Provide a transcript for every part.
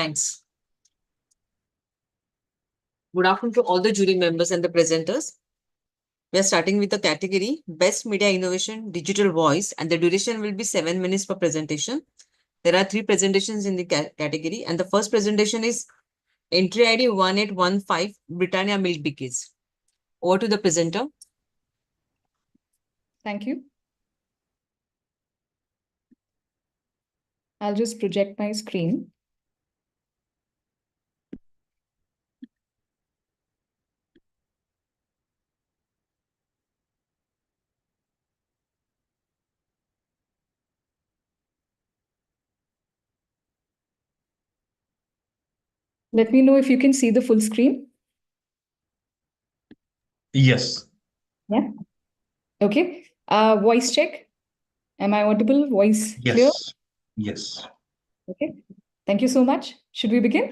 Thanks. Good afternoon to all the jury members and the presenters. We are starting with the category Best Media Innovation Digital Voice, and the duration will be 7 minutes per presentation. There are 3 presentations in the category, and the first presentation is Entry ID 1815 Britannia Milk Bikkies. Over to the presenter. Thank you. I'll just project my screen. Let me know if you can see the full screen. Yes. Yeah. Okay. Voice check. Am I audible? Voice Yes. clear? Yes. Okay. Thank you so much. Should we begin?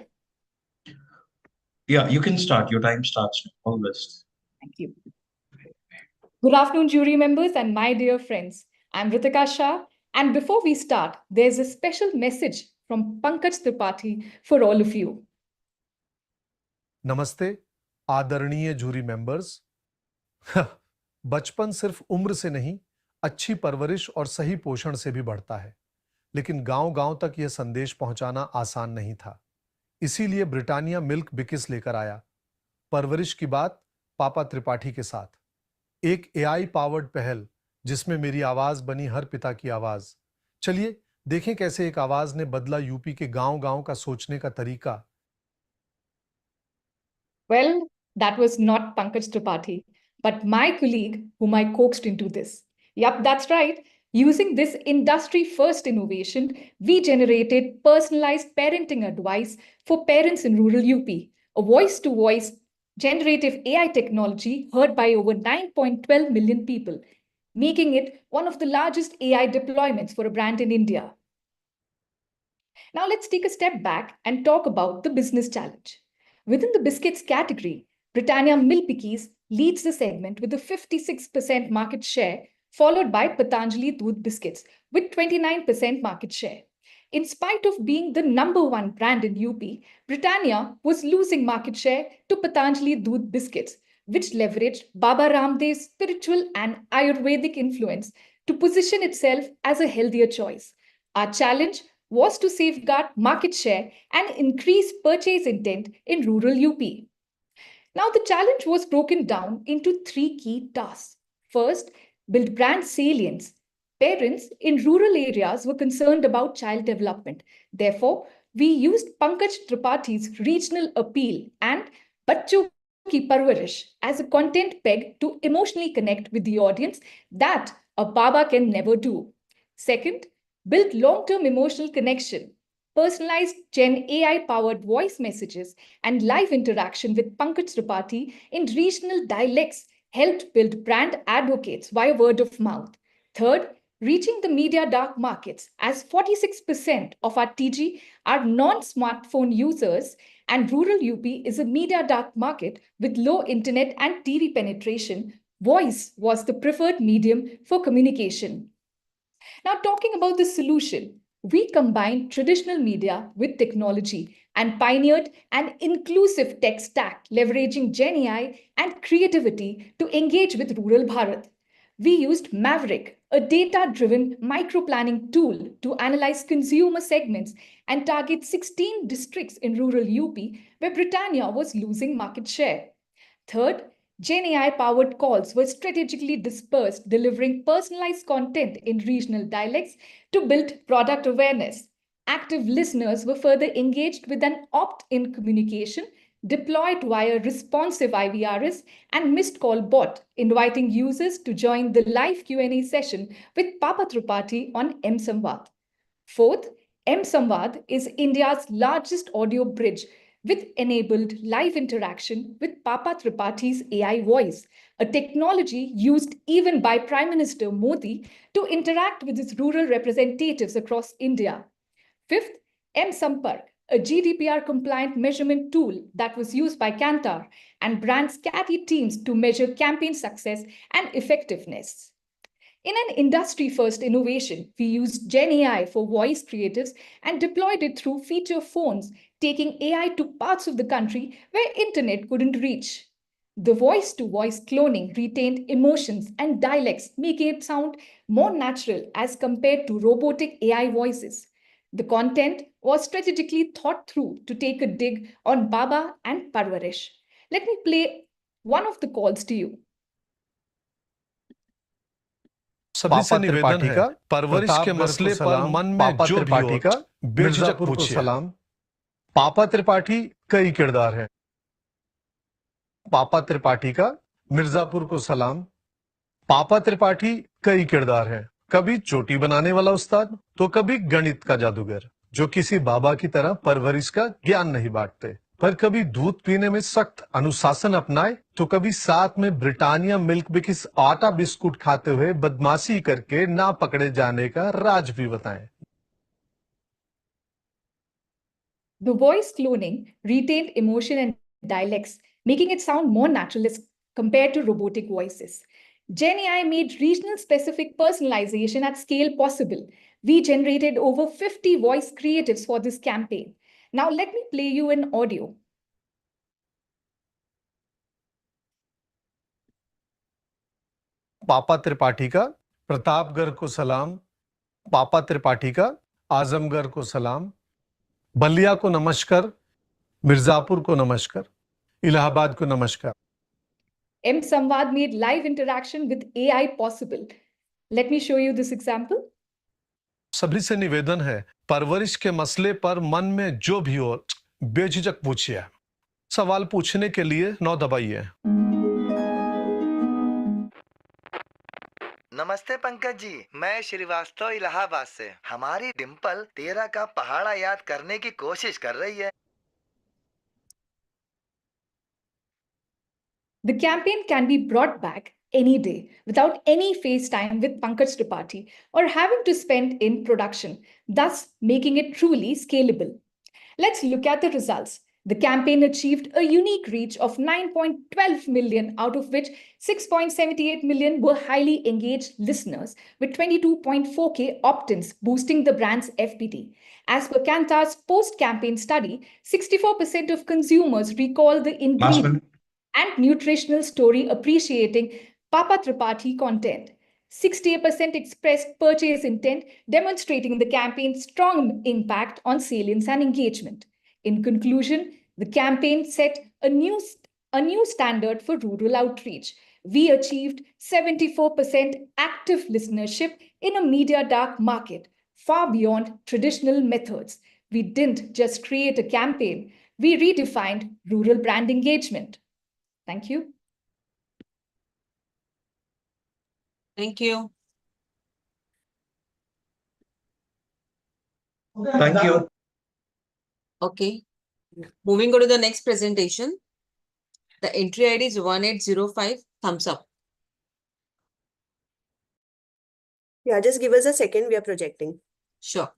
Yeah, you can start. Your time starts now. All the best. Thank you. Good afternoon, jury members and my dear friends. I'm Ritika Shah. And before we start, there's a special message from Pankaj Tripathi for all of you. नमस्ते आदरणीय jury members. बचपन सिर्फ उम्र से नहीं, अच्छी परवरिश और सही पोषण से भी बढ़ता है। लेकिन गांव-गांव तक यह संदेश पहुंचाना आसान नहीं था। इसीलिए ब्रिटानिया मिल्क बिकिस लेकर आया। परवरिश की बात पापा त्रिपाठी के साथ। एक एआई पावर्ड पहल जिसमें मेरी आवाज बनी हर पिता की आवाज। चलिए देखें कैसे एक आवाज ने बदला यूपी के गांव-गांव का सोचने का तरीका। Well, that was not Pankaj Tripathi, but my colleague whom I coaxed into this. Yup, that's right. Using this industry-first innovation, we generated personalized parenting advice for parents in rural UP, a voice-to-voice generative AI technology heard by over 9.12 million people, making it one of the largest AI deployments for a brand in India. Now let's take a step back and talk about the business challenge. Within the biscuits category, Britannia Milk Bikkies leads the segment with a 56% market share, followed by Patanjali Doodh Biscuits with 29% market share. In spite of being the #1 brand in UP, Britannia was losing market share to Patanjali Doodh Biscuits, which leveraged Baba Ramdev's spiritual and Ayurvedic influence to position itself as a healthier choice. Our challenge was to safeguard market share and increase purchase intent in rural UP. Now, the challenge was broken down into 3 key tasks. First, build brand salience. Parents in rural areas were concerned about child development. Therefore, we used Pankaj Tripathi's regional appeal and Bachcho Ki Parvarish as a content peg to emotionally connect with the audience that a Baba can never do. Second, build long-term emotional connection. Personalized Gen AI-powered voice messages and live interaction with Pankaj Tripathi in regional dialects helped build brand advocates via word of mouth. Third, reaching the media dark markets, as 46% of our TG are non-smartphone users, and rural UP is a media dark market with low internet and TV penetration. Voice was the preferred medium for communication. Now, talking about the solution, we combined traditional media with technology and pioneered an inclusive tech stack, leveraging Gen AI and creativity to engage with rural Bharat. We used Maverick, a data-driven micro-planning tool, to analyze consumer segments and target 16 districts in rural UP where Britannia was losing market share. Third, Gen AI-powered calls were strategically dispersed, delivering personalized content in regional dialects to build product awareness. Active listeners were further engaged with an opt-in communication deployed via responsive IVRs and missed call bot, inviting users to join the live Q&A session with Papa Tripathi on M Samvad. Fourth, M Samvad is India's largest audio bridge with enabled live interaction with Papa Tripathi's AI voice, a technology used even by Prime Minister Modi to interact with his rural representatives across India. Fifth, M Sampark, a GDPR-compliant measurement tool that was used by Kantar and brands' CATI teams to measure campaign success and effectiveness. In an industry-first innovation, we used Gen AI for voice creatives and deployed it through feature phones, taking AI to parts of the country where internet couldn't reach. The voice-to-voice cloning retained emotions and dialects, making it sound more natural as compared to robotic AI voices. The content was strategically thought through to take a dig on Baba and Parvarish. Let me play one of the calls to you. सभी से निवेदन है परवरिश के मसले पर मन में जो भी हो बेझिझक पूछिए। सलाम। पापा त्रिपाठी कई किरदार है। पापा त्रिपाठी का मिर्जापुर को सलाम। पापा त्रिपाठी कई किरदार है, कभी चोटी बनाने वाला उस्ताद तो कभी गणित का जादूगर जो किसी बाबा की तरह परवरिश का ज्ञान नहीं बांटते, पर कभी दूध पीने में सख्त अनुशासन अपनाए तो कभी साथ में ब्रिटानिया मिल्क बिकिस आटा बिस्कुट खाते हुए बदमाशी करके ना पकड़े जाने का राज भी बताएं। The voice cloning retained emotion and dialects, making it sound more natural as compared to robotic voices. Gen AI made regional specific personalization at scale possible. We generated over 50 voice creatives for this campaign. Now let me play you an audio. पापा त्रिपाठी का प्रतापगढ़ को सलाम। पापा त्रिपाठी का आजमगढ़ को सलाम। बलिया को नमस्कार। मिर्जापुर को नमस्कार। इलाहाबाद को नमस्कार। M Samvad made live interaction with AI possible. Let me show you this example. सभी से निवेदन है परवरिश के मसले पर मन में जो भी हो बेझिझक पूछिए। सवाल पूछने के लिए 9 दबाइए। नमस्ते पंकज जी, मैं श्रीवास्तव इलाहाबाद से। हमारी डिम्पल 13 का पहाड़ा याद करने की कोशिश कर रही है। The campaign can be brought back any day without any FaceTime with Pankaj Tripathi or having to spend in production, thus making it truly scalable. Let's look at the results. The campaign achieved a unique reach of 9.12 million, out of which 6.78 million were highly engaged listeners with 22.4K opt-ins, boosting the brand's FPT. As per Kantar's post-campaign study, 64% of consumers recall the ingredient and nutritional story appreciating Papa Tripathi content. 68% expressed purchase intent, demonstrating the campaign's strong impact on salience and engagement. In conclusion, the campaign set a new standard for rural outreach. We achieved 74% active listenership in a media dark market, far beyond traditional methods. We didn't just create a campaign, we redefined rural brand engagement. Thank you. Thank you. Thank you. Okay. Moving on to the next presentation. The entry ID is 1805. Thumbs up. Yeah, just give us a second. We are projecting. Sure.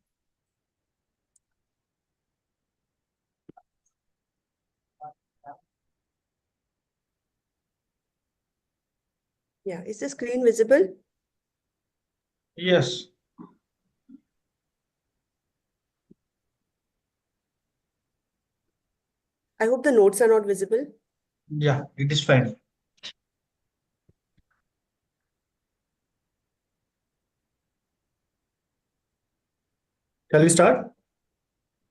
Yeah, is the screen visible? Yes. I hope the notes are not visible. Yeah, it is fine. Shall we start?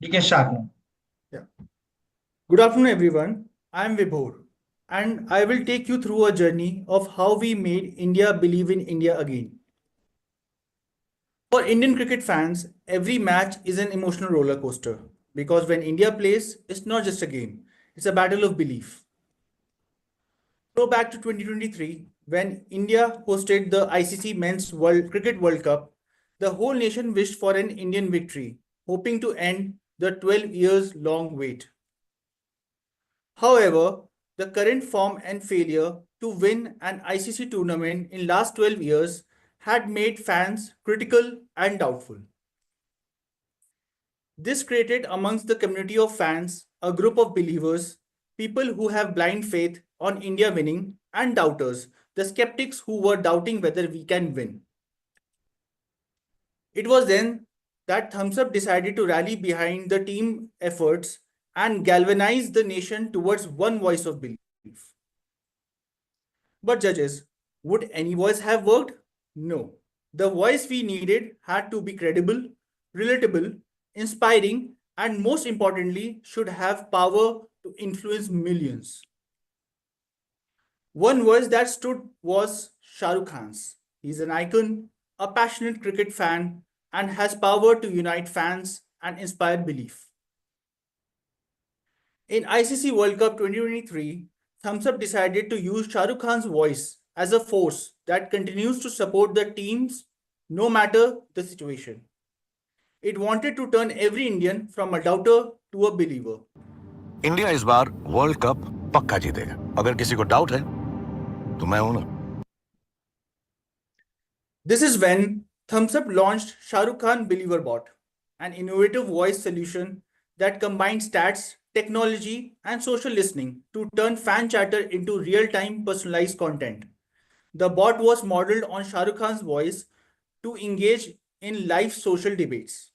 You can start now. Good afternoon, everyone. I am Vibhor, and I will take you through a journey of how we made India believe in India again. For Indian cricket fans, every match is an emotional roller coaster because when India plays, it's not just a game, it's a battle of belief. Go back to 2023 when India hosted the ICC Men's Cricket World Cup. The whole nation wished for an Indian victory, hoping to end the 12 years long wait. However, the current form and failure to win an ICC tournament in last 12 years had made fans critical and doubtful. This created amongst the community of fans a group of believers, people who have blind faith on India winning, and doubters, the skeptics who were doubting whether we can win. It was then that Thumbs Up decided to rally behind the team efforts and galvanize the nation towards one voice of belief. But judges, would any voice have worked? No. The voice we needed had to be credible, relatable, inspiring, and most importantly, should have power to influence millions. One voice that stood was Shah Rukh Khan's. He's an icon, a passionate cricket fan, and has power to unite fans and inspire belief. In ICC World Cup 2023, Thumbs Up decided to use Shah Rukh Khan's voice as a force that continues to support the teams no matter the situation. It wanted to turn every Indian from a doubter to a believer. India इस बार world cup पक्का जीतेगा। अगर किसी को doubt है तो मैं हूं ना। This is when Thumbs Up launched Shah Rukh Khan Believer Bot, an innovative voice solution that combined stats, technology, and social listening to turn fan chatter into real-time personalized content. The bot was modeled on Shah Rukh Khan's voice to engage in live social debates.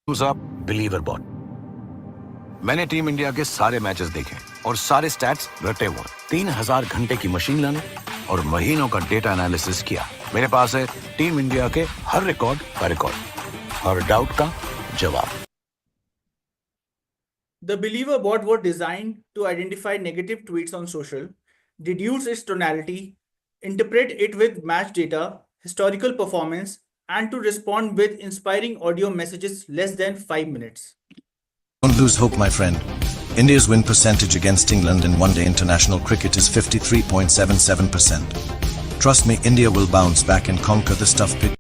Thums Up believer bought. मैंने team India के सारे matches देखे और सारे stats रटे हुए। 3000 घंटे की मशीन लर्निंग और महीनों का डेटा एनालिसिस किया। मेरे पास है टीम इंडिया के हर रिकॉर्ड का रिकॉर्ड, हर डाउट का जवाब। The Believer bot was designed to identify negative tweets on social, deduce its tonality, interpret it with match data, historical performance, and to respond with inspiring audio messages less than 5 minutes. Don't lose hope, my friend. India's win percentage against England in one-day international cricket is 53.77%. Trust me, India will bounce back and conquer the tough pitch.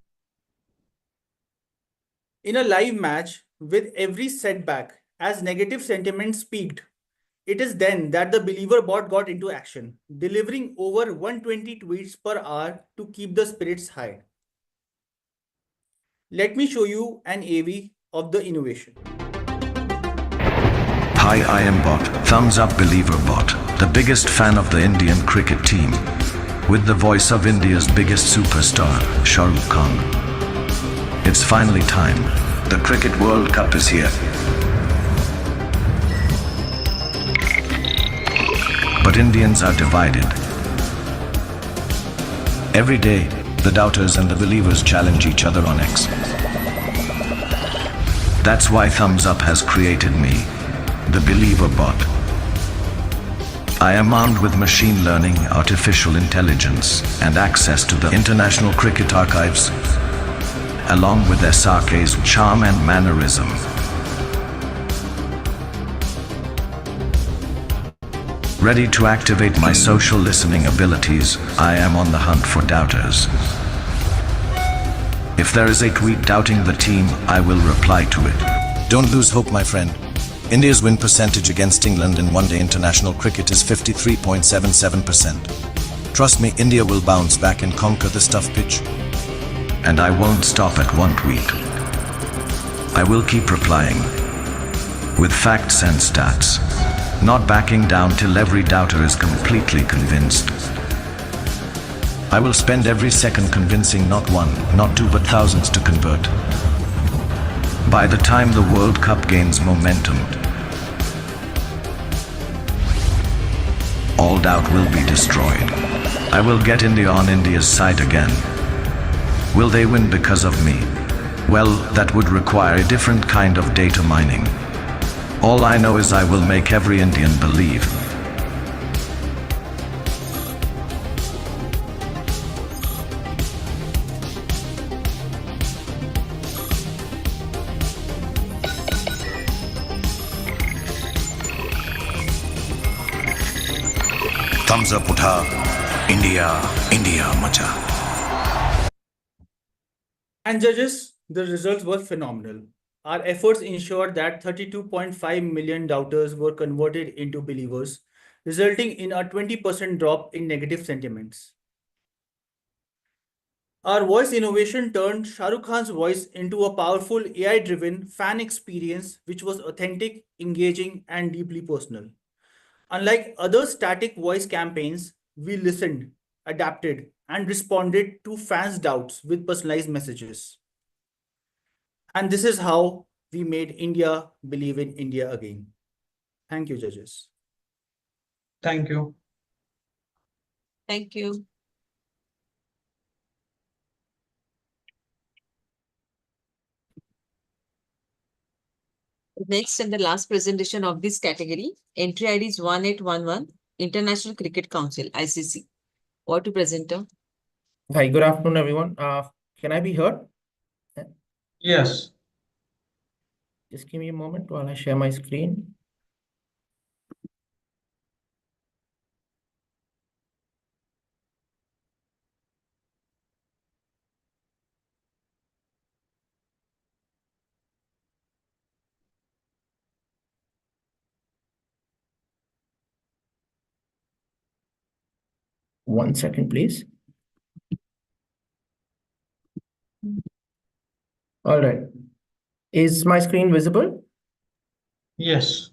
In a live match, with every setback, as negative sentiments peaked, it is then that the Believer bot got into action, delivering over 120 tweets per hour to keep the spirits high. Let me show you an AV of the innovation. Hi, I am Bot, Thumbs Up Believer Bot, the biggest fan of the Indian cricket team, with the voice of India's biggest superstar, Shah Rukh Khan. It's finally time. The Cricket World Cup is here. But Indians are divided. Every day, the doubters and the believers challenge each other on X. That's why Thumbs Up has created me, the Believer Bot. I am armed with machine learning, artificial intelligence, and access to the international cricket archives, along with SRK's charm and mannerism. Ready to activate my social listening abilities, I am on the hunt for doubters. If there is a tweet doubting the team, I will reply to it. Don't lose hope, my friend. India's win percentage against England in one-day international cricket is 53.77%. Trust me, India will bounce back and conquer this tough pitch. And I won't stop at one tweet. I will keep replying with facts and stats, not backing down till every doubter is completely convinced. I will spend every second convincing not one, not two, but thousands to convert. By the time the World Cup gains momentum, all doubt will be destroyed. I will get India on India's side again. Will they win because of me? Well, that would require a different kind of data mining. All I know is I will make every Indian believe. Thums Up उठा, India India मचा। And judges, the results were phenomenal. Our efforts ensured that 32.5 million doubters were converted into believers, resulting in a 20% drop in negative sentiments. Our voice innovation turned Shah Rukh Khan's voice into a powerful AI-driven fan experience which was authentic, engaging, and deeply personal. Unlike other static voice campaigns, we listened, adapted, and responded to fans' doubts with personalized messages. And this is how we made India believe in India again. Thank you, judges. Thank you. Thank you. Next and the last presentation of this category, entry ID is 1811, International Cricket Council, ICC. What to presenter? Hi, good afternoon, everyone. Can I be heard? Yes. Just give me a moment while I share my screen. One second, please. All right. Is my screen visible? Yes.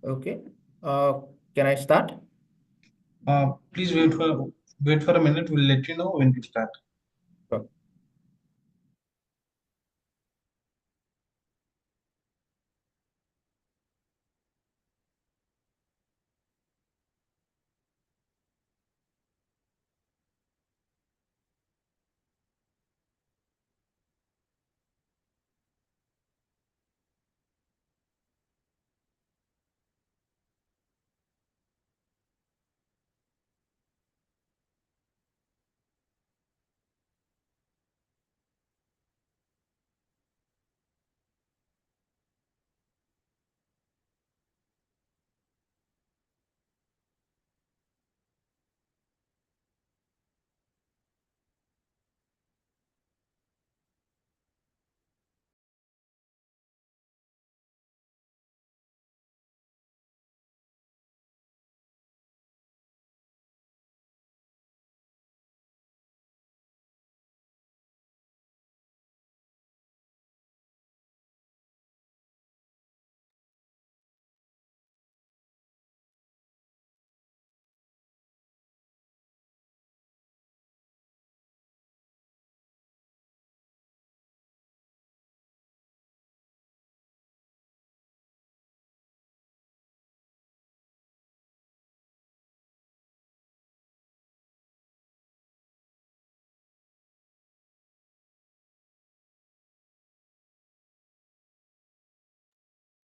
Okay. Can I start? Please wait for a minute. We'll let you know when to start. Sure.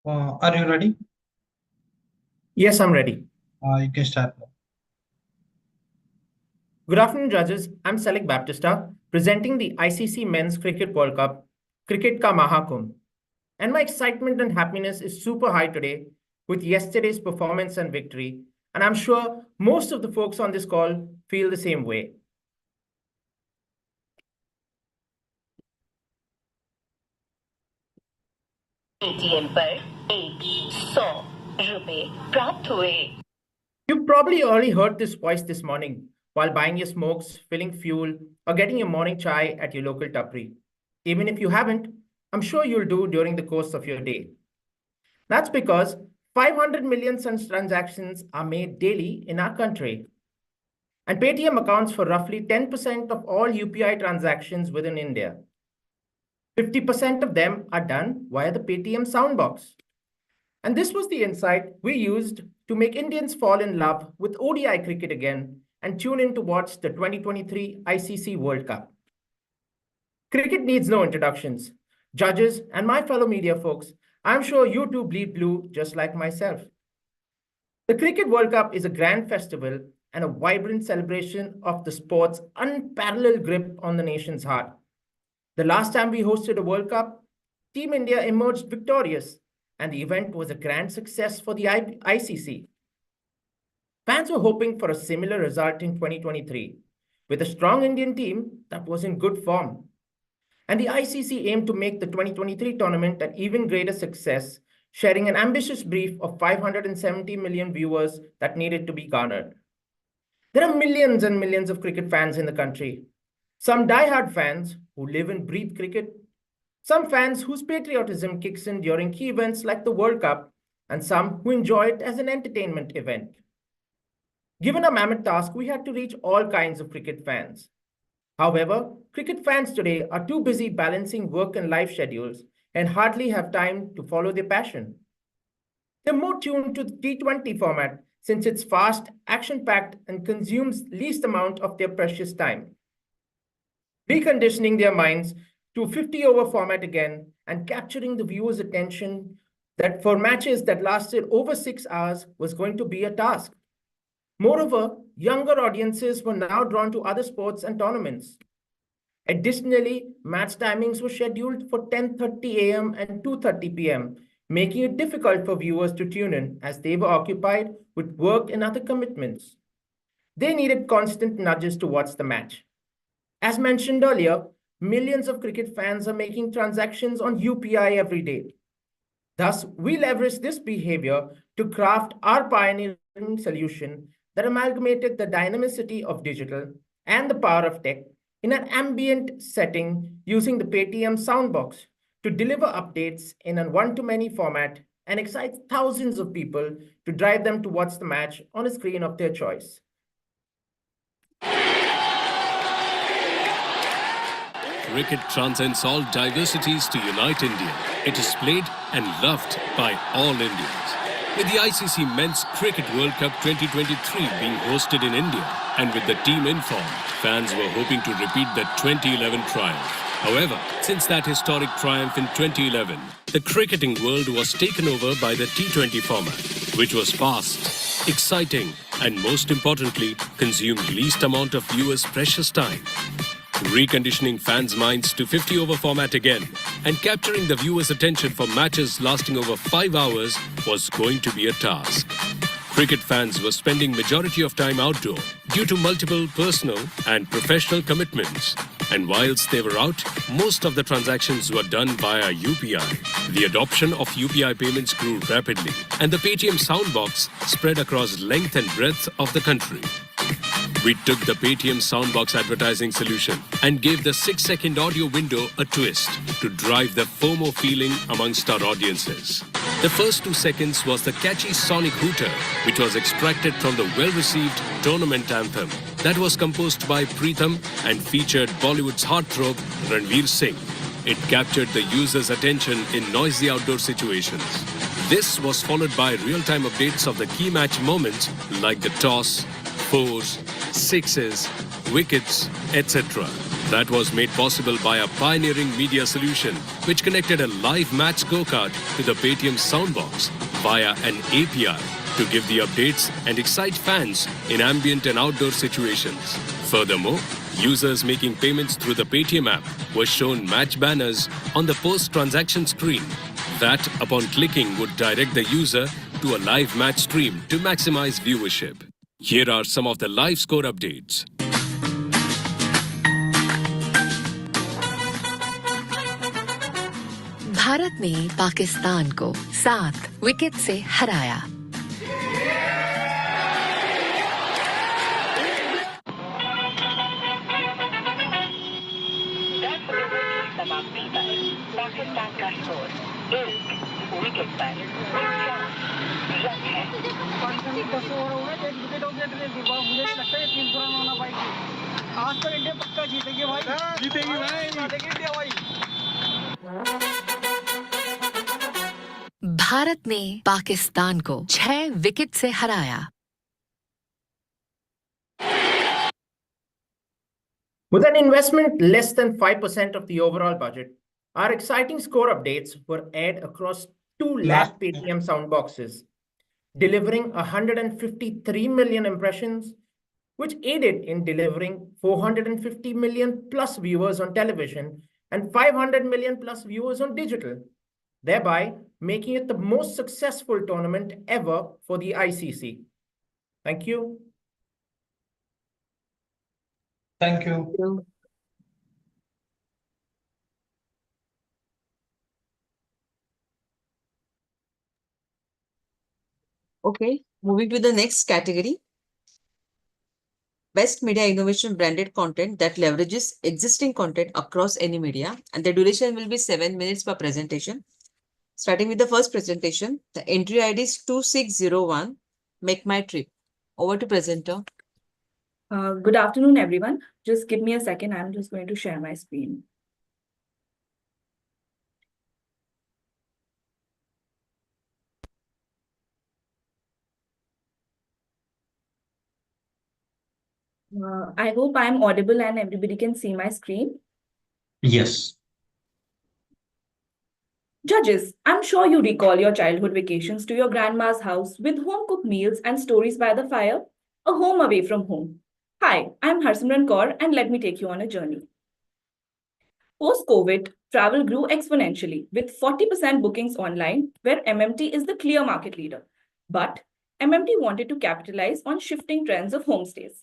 Are you ready? Yes, I'm ready. You can start now. Good afternoon, judges. I'm Salik Baptista, presenting the ICC Men's Cricket World Cup, Cricket Ka Mahakumbh. And my excitement and happiness is super high today with yesterday's performance and victory. And I'm sure most of the folks on this call feel the same way. ATM पर 100 रुपए प्राप्त हुए। You've probably already heard this voice this morning while buying your smokes, filling fuel, or getting your morning chai at your local tapri. Even if you haven't, I'm sure you'll do during the course of your day. That's because 500 million such transactions are made daily in our country. And Paytm accounts for roughly 10% of all UPI transactions within India. 50% of them are done via the Paytm Soundbox. And this was the insight we used to make Indians fall in love with ODI cricket again and tune in to watch the 2023 ICC World Cup. Cricket needs no introductions. Judges and my fellow media folks, I'm sure you too bleed blue just like myself. The Cricket World Cup is a grand festival and a vibrant celebration of the sport's unparalleled grip on the nation's heart. The last time we hosted a World Cup, Team India emerged victorious, and the event was a grand success for the ICC. Fans were hoping for a similar result in 2023, with a strong Indian team that was in good form. And the ICC aimed to make the 2023 tournament an even greater success, sharing an ambitious brief of 570 million viewers that needed to be garnered. There are millions and millions of cricket fans in the country. Some die-hard fans who live and breathe cricket, some fans whose patriotism kicks in during key events like the World Cup, and some who enjoy it as an entertainment event. Given a mammoth task, we had to reach all kinds of cricket fans. However, cricket fans today are too busy balancing work and life schedules and hardly have time to follow their passion. They're more tuned to the T20 format since it's fast, action-packed, and consumes least amount of their precious time. Reconditioning their minds to 50-over format again and capturing the viewer's attention that for matches that lasted over 6 hours was going to be a task. Moreover, younger audiences were now drawn to other sports and tournaments. Additionally, match timings were scheduled for 10:30 a.m. and 2:30 p.m., making it difficult for viewers to tune in as they were occupied with work and other commitments. They needed constant nudges to watch the match. As mentioned earlier, millions of cricket fans are making transactions on UPI every day. Thus, we leverage this behavior to craft our pioneering solution that amalgamated the dynamicity of digital and the power of tech in an ambient setting using the Paytm Soundbox to deliver updates in a one-to-many format and excite thousands of people to drive them to watch the match on a screen of their choice. Cricket transcends all diversities to unite India. It is played and loved by all Indians. With the ICC Men's Cricket World Cup 2023 being hosted in India and with the team in form, fans were hoping to repeat the 2011 triumph. However, since that historic triumph in 2011, the cricketing world was taken over by the T20 format, which was fast, exciting, and most importantly, consumed least amount of viewers' precious time. Reconditioning fans' minds to 50-over format again and capturing the viewers' attention for matches lasting over 5 hours was going to be a task. Cricket fans were spending majority of time outdoor due to multiple personal and professional commitments. And whilst they were out, most of the transactions were done via UPI. The adoption of UPI payments grew rapidly and the Paytm Soundbox spread across length and breadth of the country. We took the Paytm Soundbox advertising solution and gave the 6-second audio window a twist to drive the FOMO feeling amongst our audiences. The first 2 seconds was the catchy sonic hooter, which was extracted from the well-received tournament anthem that was composed by Preetham and featured Bollywood's heartthrob Ranveer Singh. It captured the user's attention in noisy outdoor situations. This was followed by real-time updates of the key match moments like the toss, fours, sixes, wickets, etc. That was made possible by a pioneering media solution which connected a live match go-kart to the Paytm Soundbox via an API to give the updates and excite fans in ambient and outdoor situations. Furthermore, users making payments through the Paytm app were shown match banners on the post-transaction screen that, upon clicking, would direct the user to a live match stream to maximize viewership. Here are some of the live score updates. Bharat ने पाकिस्तान को 7 wicket से हराया। समाप्ति पर पाकिस्तान का score 1 wicket पर run है। मुझे लगता है 300 रन होना भाई। आज तो इंडिया पक्का जीतेगी भाई, जीतेगी भाई, जीतेगी इंडिया भाई। भारत ने पाकिस्तान को 6 विकेट से हराया। With an investment less than 5% of the overall budget, our exciting score updates were aired across 2 lakh Paytm Soundboxes, delivering 153 million impressions, which aided in delivering 450 million plus viewers on television and 500 million plus viewers on digital, thereby making it the most successful tournament ever for the ICC. Thank you. Thank you. Okay, moving to the next category. Best media innovation branded content that leverages existing content across any media, and the duration will be 7 minutes per presentation. Starting with the first presentation, the entry ID is 2601, Make My Trip. Over to presenter. Good afternoon, everyone. Just give me a second. I'm just going to share my screen. I hope I'm audible and everybody can see my screen. Yes. Judges, I'm sure you recall your childhood vacations to your grandma's house with home-cooked meals and stories by the fire, a home away from home. Hi, I'm Harsimran Kaur and let me take you on a journey. Post-COVID, travel grew exponentially with 40% bookings online, where MMT is the clear market leader. But MMT wanted to capitalize on shifting trends of homestays.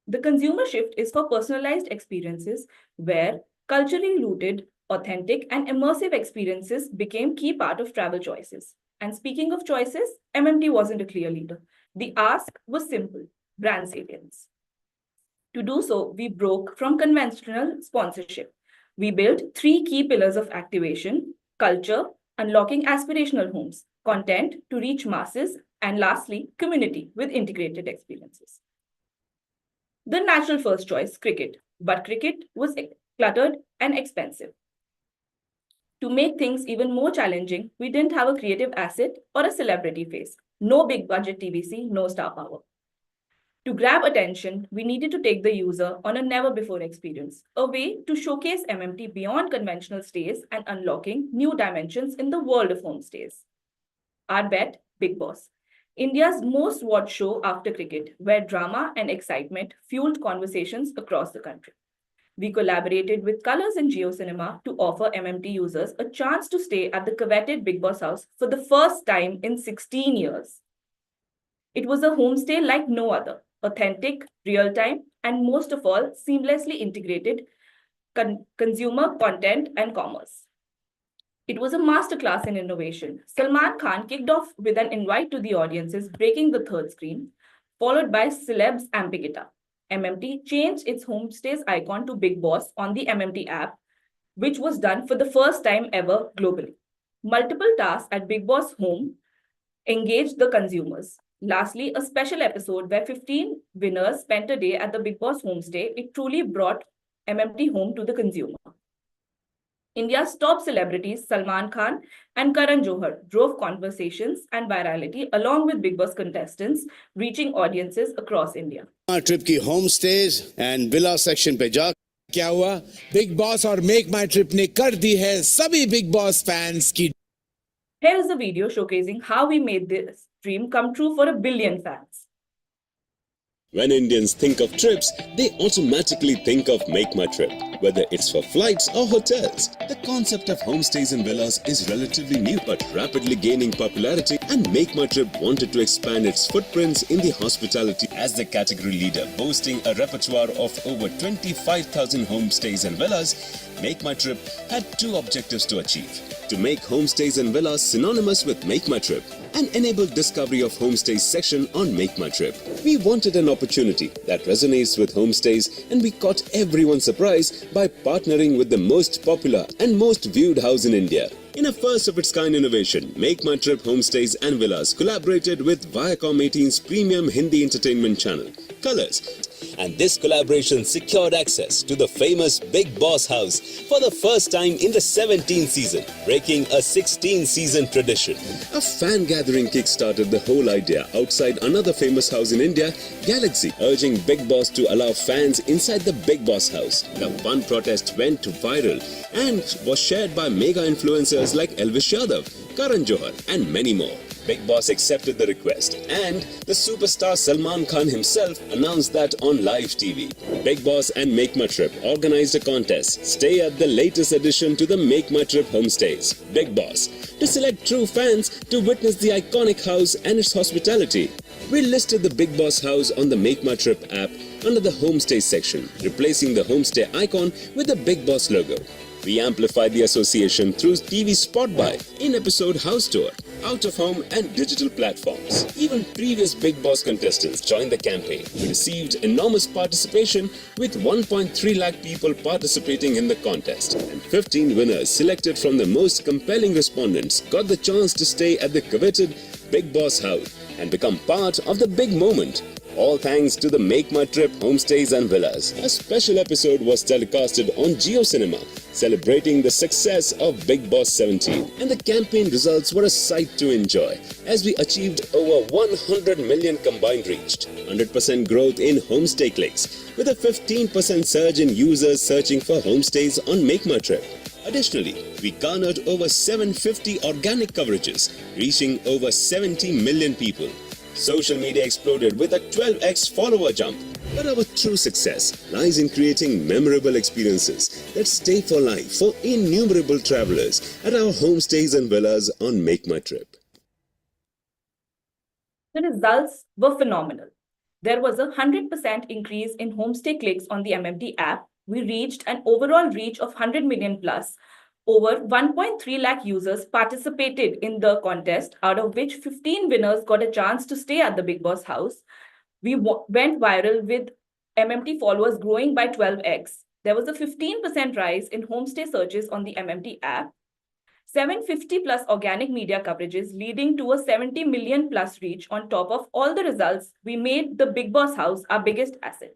The consumer shift is for personalized experiences where culturally rooted, authentic, and immersive experiences became key part of travel choices. And speaking of choices, MMT wasn't a clear leader. The ask was simple: brand salience. To do so, we broke from conventional sponsorship. We built 3 key pillars of activation: culture, unlocking aspirational homes; content to reach masses; and lastly, community with integrated experiences. The natural first choice, cricket. But cricket was cluttered and expensive. To make things even more challenging, we didn't have a creative asset or a celebrity face. No big budget TVC, no star power. To grab attention, we needed to take the user on a never-before experience, a way to showcase MMT beyond conventional stays and unlocking new dimensions in the world of homestays. Our bet, Big Boss, India's most watched show after cricket, where drama and excitement fueled conversations across the country. We collaborated with Colors and Geo Cinema to offer MMT users a chance to stay at the coveted Big Boss house for the first time in 16 years. It was a homestay like no other, authentic, real-time, and most of all, seamlessly integrated consumer content and commerce. It was a masterclass in innovation. Salman Khan kicked off with an invite to the audiences breaking the third screen, followed by celebs Ampigita. MMT changed its homestays icon to Big Boss on the MMT app, which was done for the first time ever globally. Multiple tasks at Big Boss home engaged the consumers. Lastly, a special episode where 15 winners spent a day at the Big Boss homestay. It truly brought MMT home to the consumer. India's top celebrities, Salman Khan and Karan Johar, drove conversations and virality along with Big Boss contestants, reaching audiences across India. Trip की home stage and villa section पे जा क्या हुआ Bigg Boss और Make My Trip ने कर दी है सभी बिग बॉस फैंस की Here is a video showcasing how we made this dream come true for 1 billion fans. When Indians think of trips, they automatically think of Make My Trip, whether it's for flights or hotels. The concept of homestays and villas is relatively new but rapidly gaining popularity, and Make My Trip wanted to expand its footprints in the hospitality as the category leader, boasting a repertoire of over 25,000 homestays and villas. Make My Trip had 2 objectives to achieve: to make homestays and villas synonymous with Make My Trip and enable discovery of homestays section on Make My Trip. We wanted an opportunity that resonates with homestays, and we caught everyone surprised by partnering with the most popular and most viewed house in India. In a first-of-its-kind innovation, Make My Trip Homestays and Villas collaborated with Viacom 18's premium Hindi entertainment channel, Colors. And this collaboration secured access to the famous Big Boss house for the first time in the 17th season, breaking a 16-season tradition. A fan gathering kick-started the whole idea outside another famous house in India, Galaxy, urging Big Boss to allow fans inside the Big Boss house. The one protest went viral and was shared by mega influencers like Elvis Yadav, Karan Johar, and many more. Big Boss accepted the request, and the superstar Salman Khan himself announced that on live TV. Big Boss and Make My Trip organized a contest, Stay at the latest addition to the Make My Trip homestays, Big Boss, to select true fans to witness the iconic house and its hospitality. We listed the Big Boss house on the Make My Trip app under the homestay section, replacing the homestay icon with the Big Boss logo. We amplified the association through TV spot buy, in-episode house tour, out-of-home and digital platforms. Even previous Big Boss contestants joined the campaign. We received enormous participation with 1.3 lakh people participating in the contest. And 15 winners selected from the most compelling respondents got the chance to stay at the coveted Big Boss house and become part of the big moment. All thanks to the Make My Trip Homestays and Villas. A special episode was telecasted on Geo Cinema, celebrating the success of Big Boss 17. And the campaign results were a sight to enjoy, as we achieved over 100 million combined reach, 100% growth in homestay clicks, with a 15% surge in users searching for homestays on Make My Trip. Additionally, we garnered over 750 organic coverages, reaching over 70 million people. Social media exploded with a 12x follower jump. But our true success lies in creating memorable experiences that stay for life for innumerable travelers at our homestays and villas on Make My Trip. The results were phenomenal. There was a 100% increase in homestay clicks on the MMT app. We reached an overall reach of 100 million plus. Over 1.3 lakh users participated in the contest, out of which 15 winners got a chance to stay at the Big Boss house. We went viral with MMT followers growing by 12x. There was a 15% rise in homestay searches on the MMT app. 750 plus organic media coverages, leading to a 70 million plus reach. On top of all the results, we made the Big Boss house our biggest asset.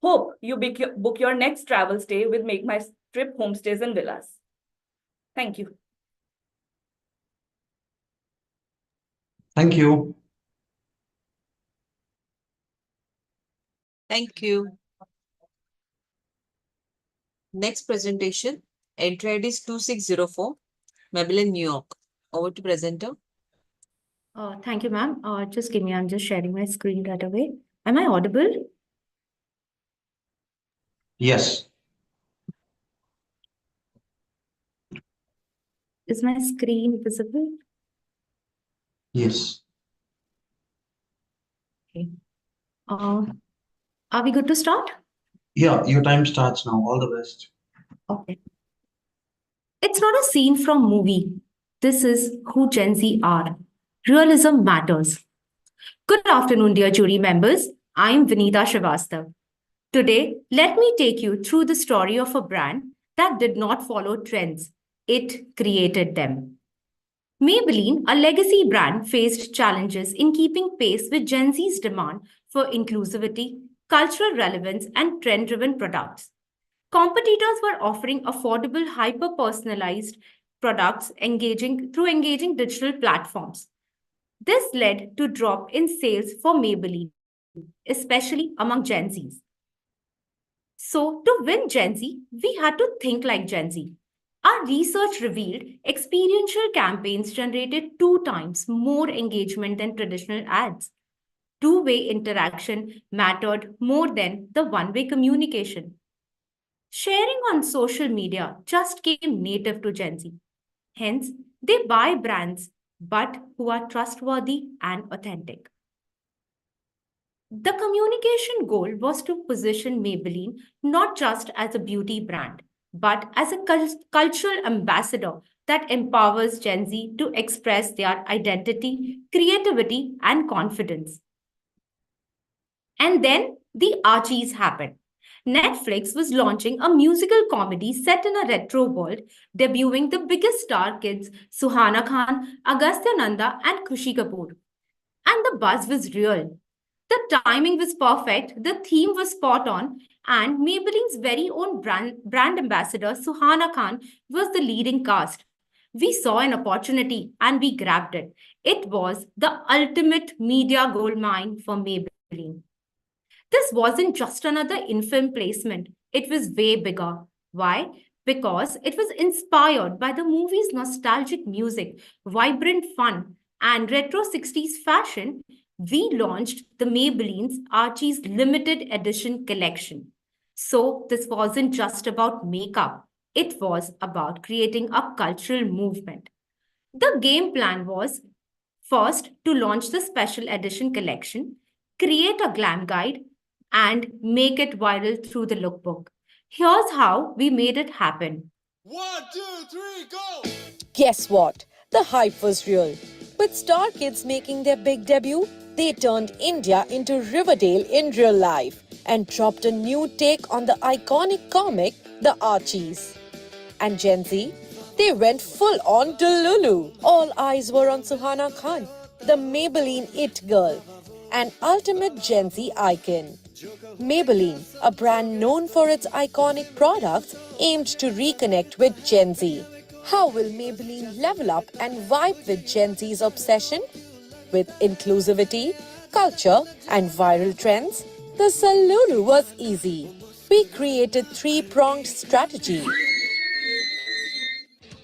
Hope you book your next travel stay with Make My Trip Homestays and Villas. Thank you. Thank you. Thank you. Next presentation, entry ID is 2604, Maryland, New York. Over to presenter. Thank you, ma'am. Just give me, I'm just sharing my screen right away. Am I audible? Yes. Is my screen visible? Yes. Okay. Are we good to start? Yeah, your time starts now. All the best. Okay. It's not a scene from movie. This is who Gen Z are. Realism matters. Good afternoon, dear jury members. I'm Vinita Srivastav. Today, let me take you through the story of a brand that did not follow trends. It created them. Maybelline, a legacy brand, faced challenges in keeping pace with Gen Z's demand for inclusivity, cultural relevance, and trend-driven products. Competitors were offering affordable, hyper-personalized products through engaging digital platforms. This led to drop in sales for Maybelline, especially among Gen Zs. So, to win Gen Z, we had to think like Gen Z. Our research revealed experiential campaigns generated 2 times more engagement than traditional ads. Two-way interaction mattered more than the one-way communication. Sharing on social media just came native to Gen Z. Hence, they buy brands, but who are trustworthy and authentic. The communication goal was to position Maybelline not just as a beauty brand, but as a cultural ambassador that empowers Gen Z to express their identity, creativity, and confidence. And then the Archies happened. Netflix was launching a musical comedy set in a retro world, debuting the biggest star kids Suhana Khan, Agastya Nanda, and Khushi Kapoor. And the buzz was real. The timing was perfect, the theme was spot on, and Maybelline's very own brand ambassador, Suhana Khan, was the leading cast. We saw an opportunity and we grabbed it. It was the ultimate media goldmine for Maybelline. This wasn't just another in-film placement. It was way bigger. Why? Because it was inspired by the movie's nostalgic music, vibrant fun, and retro 60s fashion. We launched the Maybelline's Archie's limited edition collection. So this wasn't just about makeup. It was about creating a cultural movement. The game plan was first to launch the special edition collection, create a glam guide, and make it viral through the lookbook. Here's how we made it happen. 1, 2, 3, go! Guess what? The hype was real. With star kids making their big debut, they turned India into Riverdale in real life and dropped a new take on the iconic comic, The Archies. And Gen Z? They went full on Delulu. All eyes were on Suhana Khan, the Maybelline it girl. an ultimate Gen Z icon. Maybelline, a brand known for its iconic products, aimed to reconnect with Gen Z. How will Maybelline level up and vibe with Gen Z's obsession? With inclusivity, culture, and viral trends? The Salulu was easy. We created three-pronged strategy.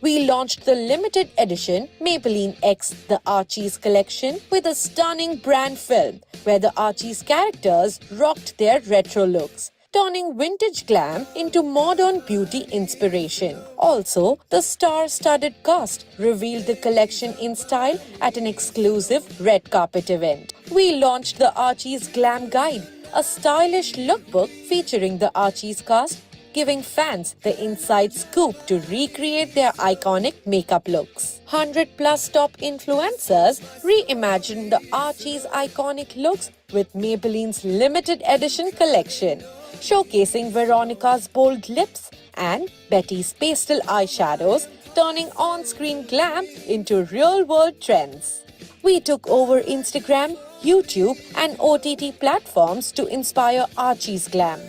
We launched the limited edition Maybelline X The Archies collection with a stunning brand film where the Archies characters rocked their retro looks, turning vintage glam into modern beauty inspiration. Also, the star-studded cast revealed the collection in style at an exclusive red carpet event. We launched the Archies Glam Guide, a stylish lookbook featuring the Archies cast, giving fans the inside scoop to recreate their iconic makeup looks. 100 plus top influencers reimagined the Archie's iconic looks with Maybelline's limited edition collection, showcasing Veronica's bold lips and Betty's pastel eyeshadows, turning on-screen glam into real-world trends. We took over Instagram, YouTube and OTT platforms to inspire Archie's glam.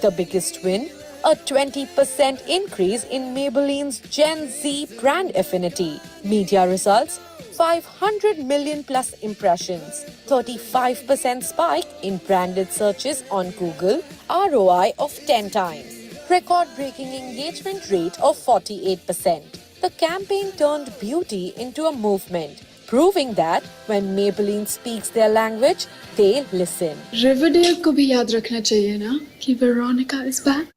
The biggest win? A 20% increase in Maybelline's Gen Z brand affinity. Media results? 500 million plus impressions. 35% spike in branded searches on Google. ROI of 10 times. Record-breaking engagement rate of 48%. The campaign turned beauty into a movement, proving that when Maybelline speaks their language, they listen. Riverdale को भी याद रखना चाहिए ना कि Veronica is back.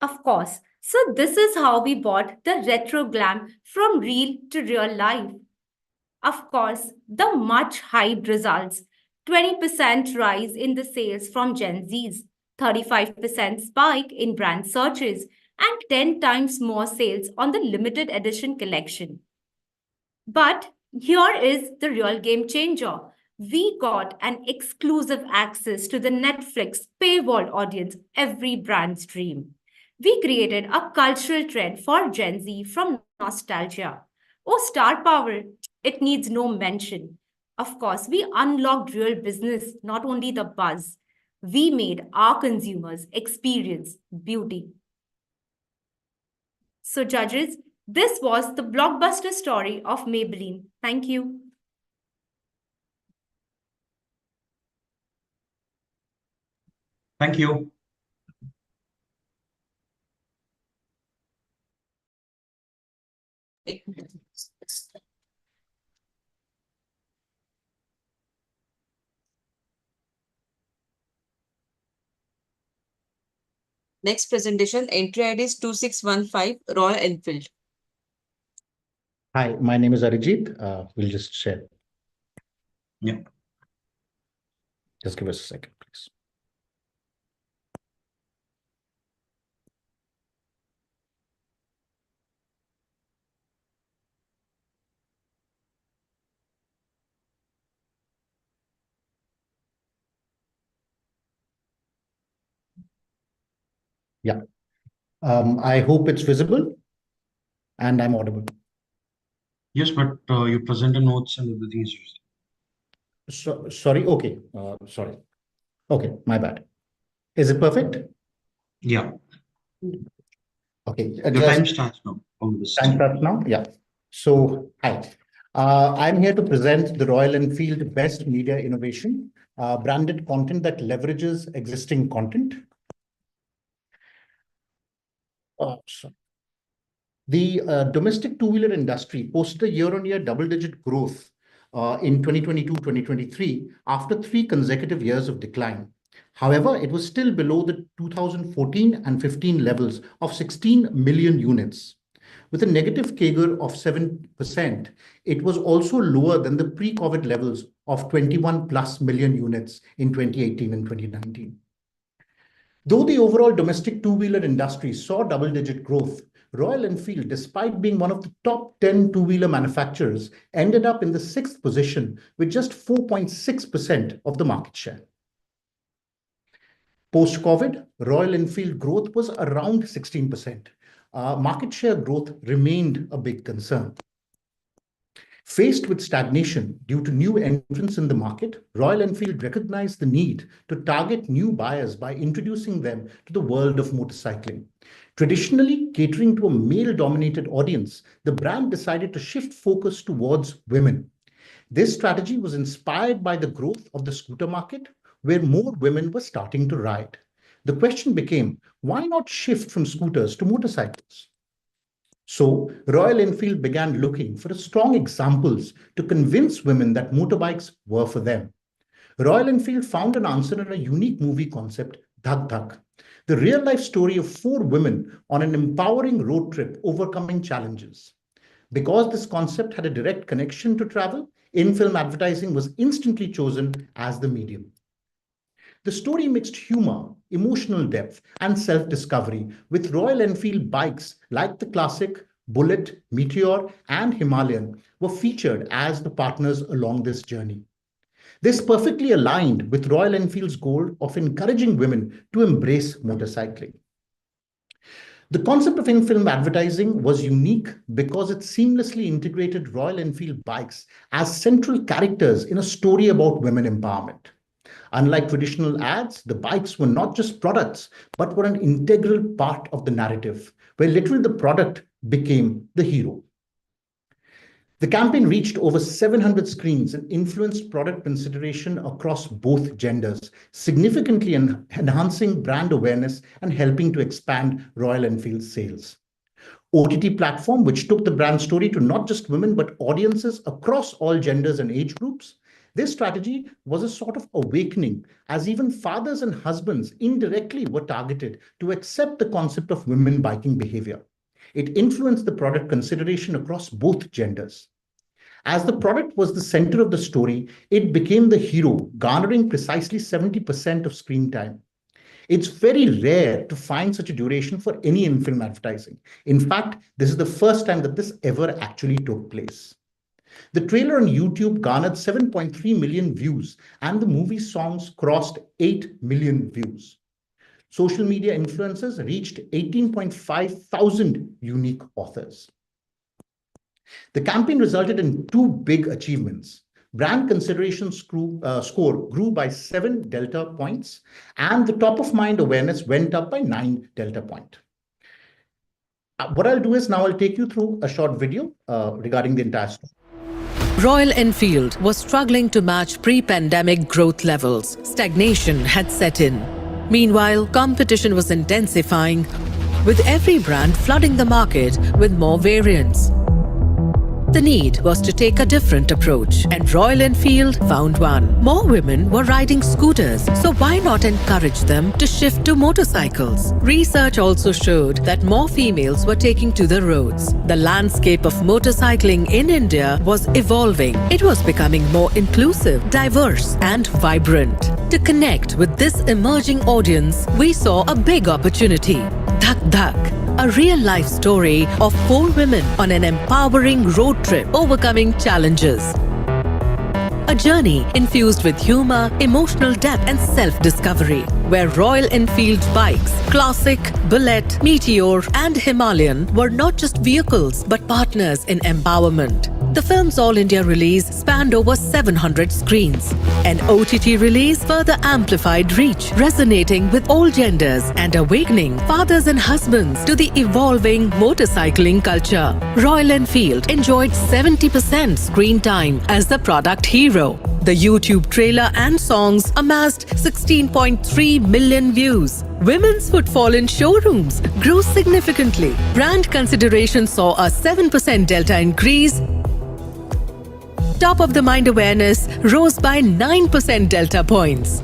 Of course. So this is how we bought the retro glam from real to real life. Of course, the much hyped results. 20% rise in the sales from Gen Zs, 35% spike in brand searches, and 10 times more sales on the limited edition collection. But here is the real game changer. We got an exclusive access to the Netflix paywall audience, every brand's dream. We created a cultural trend for Gen Z from nostalgia. Oh, star power, it needs no mention. Of course, we unlocked real business, not only the buzz. We made our consumers experience beauty. So, judges, this was the blockbuster story of Maybelline. Thank you. Thank you. Next presentation, entry ID is 2615, Royal Enfield. Hi, my name is Arijit. We'll just share. Yeah. Just give us a second, please. Yeah. I hope it's visible and I'm audible. Yes, but your presenter notes and everything is used. Sorry. Okay. Sorry. Okay. My bad. Is it perfect? Yeah. Okay. Your time starts now. Time starts now? Yeah. So, hi. I'm here to present the Royal Enfield Best Media Innovation, branded content that leverages existing content. The domestic two-wheeler industry posted a year-on-year double-digit growth in 2022-2023 after 3 consecutive years of decline. However, it was still below the 2014 and 15 levels of 16 million units. With a negative CAGR of 7%, it was also lower than the pre-COVID levels of 21 plus million units in 2018 and 2019. Though the overall domestic two-wheeler industry saw double-digit growth, Royal Enfield, despite being one of the top 10 two-wheeler manufacturers, ended up in the 6th position with just 4.6% of the market share. Post-COVID, Royal Enfield growth was around 16%. Market share growth remained a big concern. Faced with stagnation due to new entrants in the market, Royal Enfield recognized the need to target new buyers by introducing them to the world of motorcycling. Traditionally catering to a male-dominated audience, the brand decided to shift focus towards women. This strategy was inspired by the growth of the scooter market, where more women were starting to ride. The question became, why not shift from scooters to motorcycles? So, Royal Enfield began looking for strong examples to convince women that motorbikes were for them. Royal Enfield found an answer in a unique movie concept, Dhak Dhak, the real-life story of 4 women on an empowering road trip overcoming challenges. Because this concept had a direct connection to travel, in-film advertising was instantly chosen as the medium. The story mixed humor, emotional depth, and self-discovery, with Royal Enfield bikes like the classic, Bullet, Meteor, and Himalayan were featured as the partners along this journey. This perfectly aligned with Royal Enfield's goal of encouraging women to embrace motorcycling. The concept of in-film advertising was unique because it seamlessly integrated Royal Enfield bikes as central characters in a story about women empowerment. Unlike traditional ads, the bikes were not just products, but were an integral part of the narrative, where literally the product became the hero. The campaign reached over 700 screens and influenced product consideration across both genders, significantly enhancing brand awareness and helping to expand Royal Enfield's sales. OTT platform, which took the brand story to not just women, but audiences across all genders and age groups. This strategy was a sort of awakening, as even fathers and husbands indirectly were targeted to accept the concept of women biking behavior. It influenced the product consideration across both genders. As the product was the center of the story, it became the hero, garnering precisely 70% of screen time. It's very rare to find such a duration for any in-film advertising. In fact, this is the first time that this ever actually took place. The trailer on YouTube garnered 7.3 million views, and the movie songs crossed 8 million views. Social media influencers reached 18.5 thousand unique authors. The campaign resulted in 2 big achievements. Brand consideration score grew by 7 delta points, and the top of mind awareness went up by 9 delta point. What I'll do is now I'll take you through a short video regarding the entire story. Royal Enfield was struggling to match pre-pandemic growth levels. Stagnation had set in. Meanwhile, competition was intensifying, with every brand flooding the market with more variants. The need was to take a different approach, and Royal Enfield found one. More women were riding scooters, so why not encourage them to shift to motorcycles? Research also showed that more females were taking to the roads. The landscape of motorcycling in India was evolving. It was becoming more inclusive, diverse, and vibrant. To connect with this emerging audience, we saw a big opportunity. Dhak Dhak, a real-life story of 4 women on an empowering road trip overcoming challenges. A journey infused with humor, emotional depth and self-discovery, where Royal Enfield bikes, Classic, Bullet, Meteor and Himalayan were not just vehicles but partners in empowerment. The film's All India release spanned over 700 screens. An OTT release further amplified reach, resonating with all genders and awakening fathers and husbands to the evolving motorcycling culture. Royal Enfield enjoyed 70% screen time as the product hero. The YouTube trailer and songs amassed 16.3 million views. Women's footfall in showrooms grew significantly. Brand consideration saw a 7% delta increase. Top of the mind awareness rose by 9% delta points.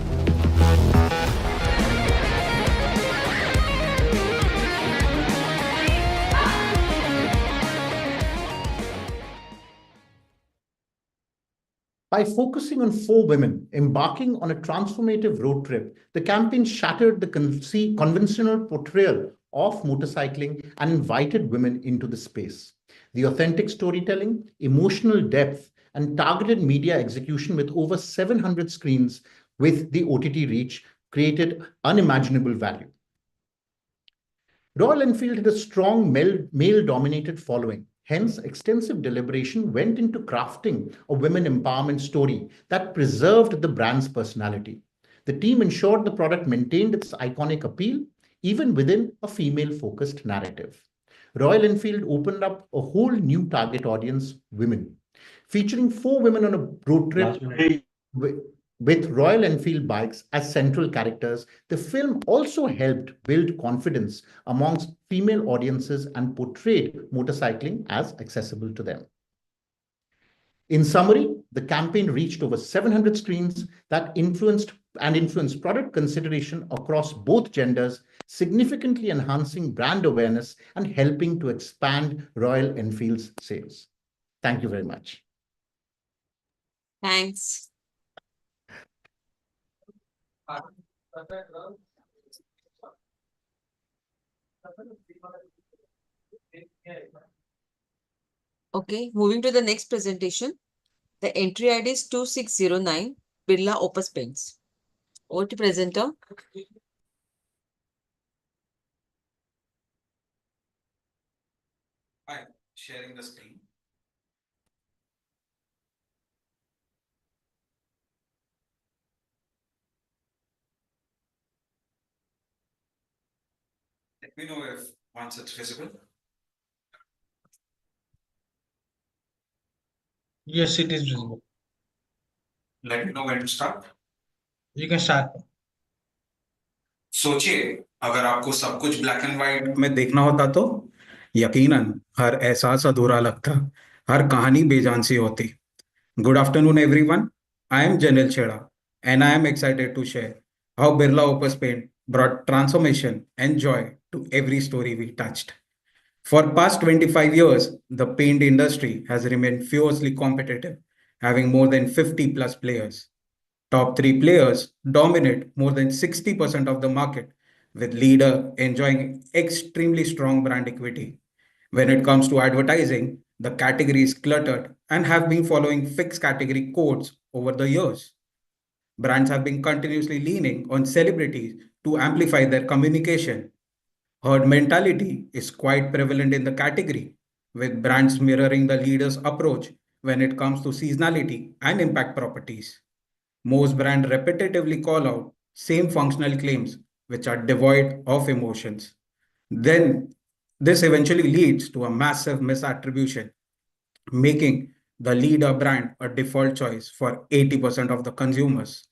By focusing on 4 women embarking on a transformative road trip, the campaign shattered the conventional portrayal of motorcycling and invited women into the space. The authentic storytelling, emotional depth, and targeted media execution with over 700 screens with the OTT reach created unimaginable value. Royal Enfield had a strong male-dominated following, Hence, extensive deliberation went into crafting a women empowerment story that preserved the brand's personality. The team ensured the product maintained its iconic appeal, even within a female focused narrative. Royal Enfield opened up a whole new target audience, women, featuring 4 women on a road trip with Royal Enfield bikes as central characters. The film also helped build confidence amongst female audiences and portrayed motorcycling as accessible to them. In summary, the campaign reached over 700 screens that influenced product consideration across both genders, significantly enhancing brand awareness and helping to expand Royal Enfield's sales. Thank you very much. Thanks. Okay, moving to the next presentation. The entry ID is 2609, Birla Opus Paints. Over to presenter. Hi, sharing the screen. Let me know if once it's visible. Yes, it is visible. Let me know when to start. You can start. सोचिए अगर आपको सब कुछ black and white में देखना होता तो यकीनन हर एहसास अधूरा लगता, हर कहानी बेजान सी होती. Good afternoon, everyone. I am Janil Chheda, and I am excited to share how Birla Opus Paint brought transformation and joy to every story we touched. For past 25 years, the paint industry has remained fiercely competitive, having more than 50 plus players. Top 3 players dominate more than 60% of the market, with leader enjoying extremely strong brand equity. When it comes to advertising, the category is cluttered and have been following fixed category codes over the years. Brands have been continuously leaning on celebrities to amplify their communication. Herd mentality is quite prevalent in the category, with brands mirroring the leader's approach when it comes to seasonality and impact properties. Most brands repetitively call out same functional claims which are devoid of emotions. Then this eventually leads to a massive misattribution, making the leader brand a default choice for 80% of the consumers.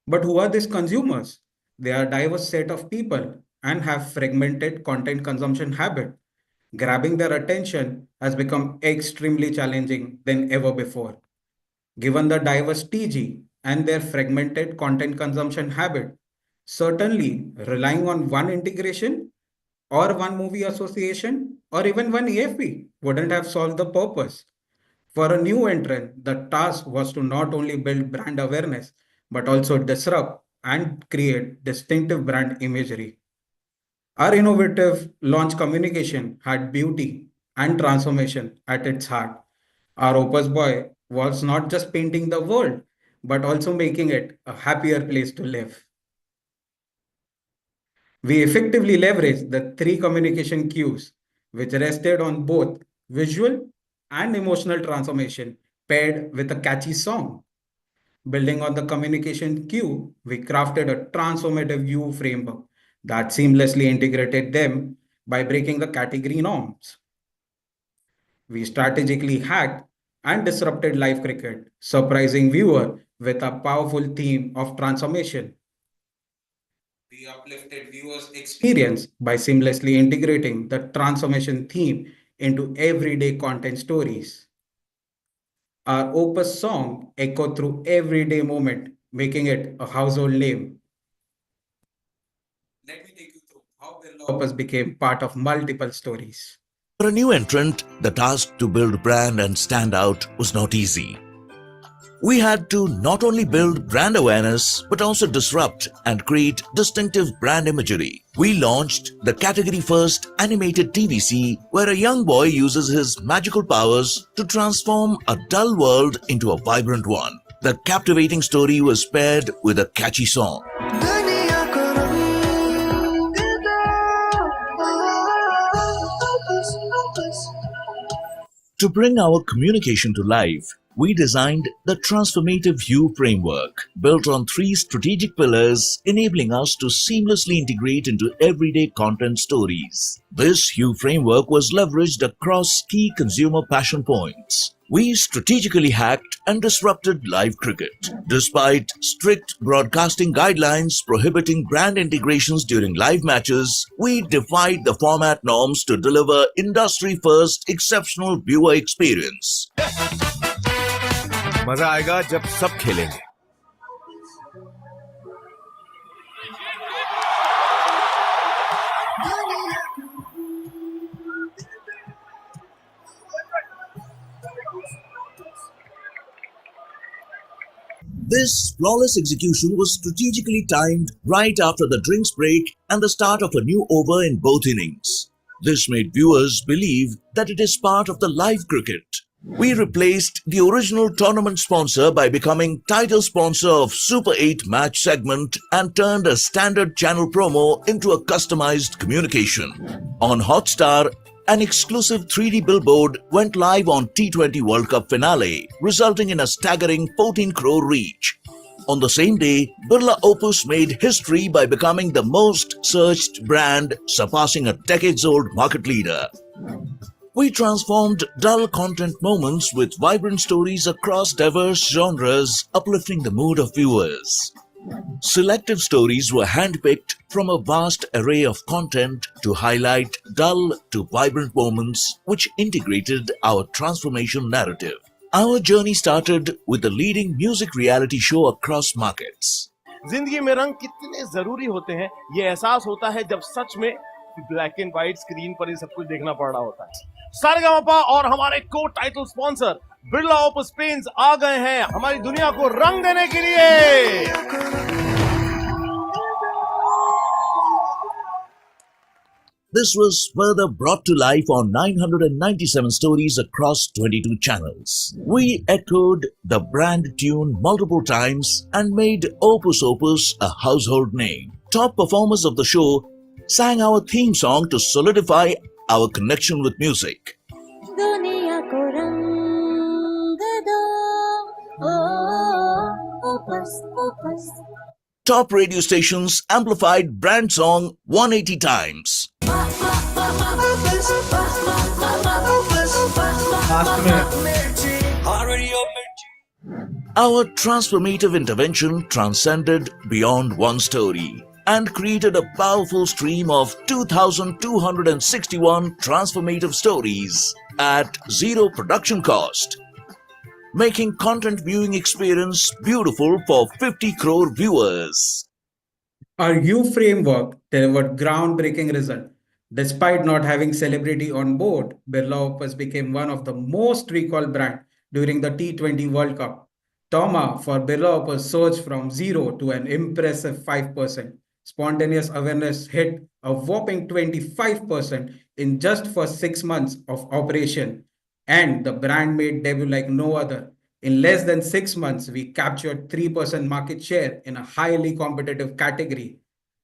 But who are these consumers? They are a diverse set of people and have fragmented content consumption habit. Grabbing their attention has become extremely challenging than ever before. Given the diverse TG and their fragmented content consumption habit, certainly relying on one integration or one movie association or even one AFP wouldn't have solved the purpose. For a new entrant, the task was to not only build brand awareness, but also disrupt and create distinctive brand imagery. Our innovative launch communication had beauty and transformation at its heart. Our Opus Boy was not just painting the world, but also making it a happier place to live. We effectively leveraged the 3 communication cues, which rested on both visual and emotional transformation paired with a catchy song. Building on the communication cue, we crafted a transformative view framework that seamlessly integrated them by breaking the category norms. We strategically hacked and disrupted live cricket, surprising viewer with a powerful theme of transformation. We uplifted viewers' experience by seamlessly integrating the transformation theme into everyday content stories. Our Opus song echoed through everyday moment, making it a household name. Let me take you through how Birla Opus became part of multiple stories. For a new entrant, the task to build brand and stand out was not easy. We had to not only build brand awareness, but also disrupt and create distinctive brand imagery. We launched the category-first animated TVC, where a young boy uses his magical powers to transform a dull world into a vibrant one. The captivating story was paired with a catchy song. To bring our communication to life, we designed the Transformative Hue framework, built on 3 strategic pillars, enabling us to seamlessly integrate into everyday content stories. This Hue framework was leveraged across key consumer passion points. We strategically hacked and disrupted live cricket. Despite strict broadcasting guidelines prohibiting brand integrations during live matches, we defied the format norms to deliver industry-first exceptional viewer experience. मजा आएगा जब सब खेलेंगे। This flawless execution was strategically timed right after the drinks break and the start of a new over in both innings. This made viewers believe that it is part of the live cricket. We replaced the original tournament sponsor by becoming title sponsor of Super 8 match segment and turned a standard channel promo into a customized communication. On Hotstar, an exclusive 3D billboard went live on T20 World Cup finale, resulting in a staggering 14 crore reach. On the same day, Birla Opus made history by becoming the most searched brand, surpassing a decades-old market leader. We transformed dull content moments with vibrant stories across diverse genres, uplifting the mood of viewers. Selected stories were handpicked from a vast array of content to highlight dull to vibrant moments which integrated our transformation narrative. Our journey started with the leading music reality show across markets. जिंदगी में रंग कितने जरूरी होते हैं ये एहसास होता है जब सच में ब्लैक एंड व्हाइट स्क्रीन पर ही सब कुछ देखना पड़ रहा होता है। सारेगामापा और हमारे को title sponsor Birla Opus paints आ गए हैं हमारी दुनिया को रंग देने के लिए। This was further brought to life on 997 stories across 22 channels. We echoed the brand tune multiple times and made Opus Opus a household name. Top performers of the show sang our theme song to solidify our connection with music. दुनिया को रंग दो, Opus, Opus. Top radio stations amplified brand song 180 times. Our transformative intervention transcended beyond one story and created a powerful stream of 2,261 transformative stories at zero production cost, making content viewing experience beautiful for 50 crore viewers. Our U framework delivered groundbreaking result. Despite not having celebrity on board, Birla Opus became one of the most recalled brand during the T20 World Cup. Toma for Birla Opus surged from 0 to an impressive 5%. Spontaneous awareness hit a whopping 25% in just first 6 months of operation. And the brand made debut like no other. In less than 6 months, we captured 3% market share in a highly competitive category.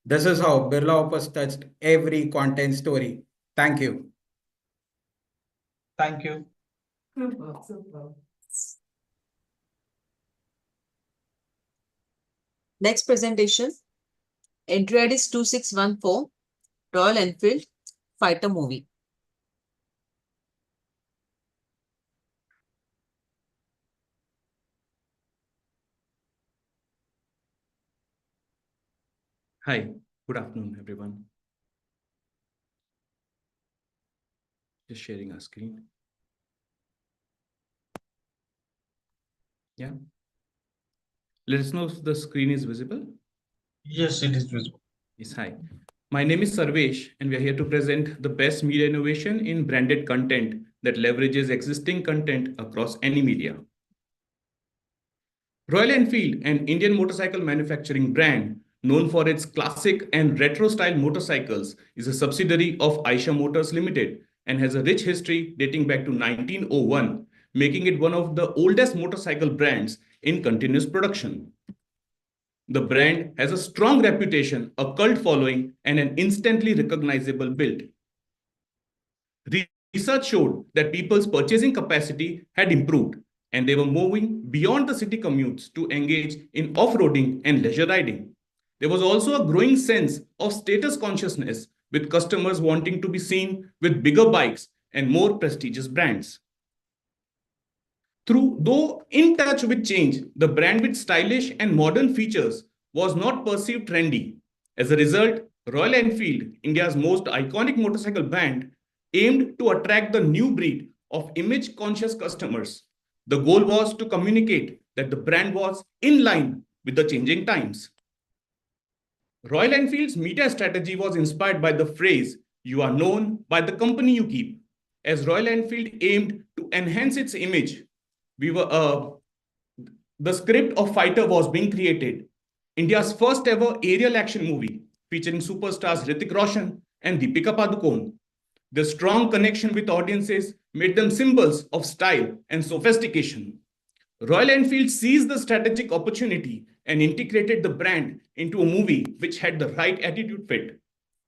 This is how Birla Opus touched every content story. Thank you. Thank you. Next presentation, entry ID is 2614, Royal Enfield Fighter movie. Hi, good afternoon, everyone. Just sharing our screen. Yeah. Let us know if the screen is visible. Yes, it is visible. Yes, hi. My name is Sarvesh, and we are here to present the best media innovation in branded content that leverages existing content across any media. Royal Enfield, an Indian motorcycle manufacturing brand known for its classic and retro-style motorcycles, is a subsidiary of Eicher Motors Limited and has a rich history dating back to 1901, making it one of the oldest motorcycle brands in continuous production. The brand has a strong reputation, a cult following, and an instantly recognizable build. research showed that people's purchasing capacity had improved and they were moving beyond the city commutes to engage in off-roading and leisure riding. There was also a growing sense of status consciousness, with customers wanting to be seen with bigger bikes and more prestigious brands. Though in touch with change, the brand with stylish and modern features was not perceived trendy. As a result, Royal Enfield, India's most iconic motorcycle brand, aimed to attract the new breed of image conscious customers. The goal was to communicate that the brand was in line with the changing times. Royal Enfield's media strategy was inspired by the phrase, "You are known by the company you keep." As Royal Enfield aimed to enhance its image, we were the script of Fighter was being created, India's first ever aerial action movie featuring superstars Hrithik Roshan and Deepika Padukone. The strong connection with audiences made them symbols of style and sophistication. Royal Enfield seized the strategic opportunity and integrated the brand into a movie which had the right attitude fit,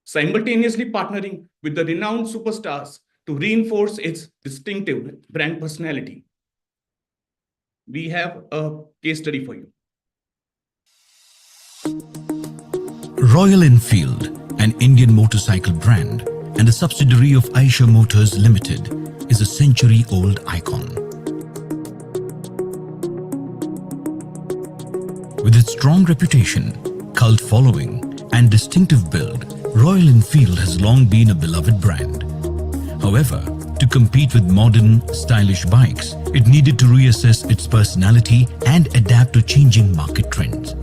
simultaneously partnering with the renowned superstars to reinforce its distinctive brand personality. We have a case study for you. Royal Enfield, an Indian motorcycle brand and a subsidiary of Eicher Motors Limited, is a century-old icon. With its strong reputation, cult following, and distinctive build, Royal Enfield has long been a beloved brand. However, to compete with modern, stylish bikes, it needed to reassess its personality and adapt to changing market trends.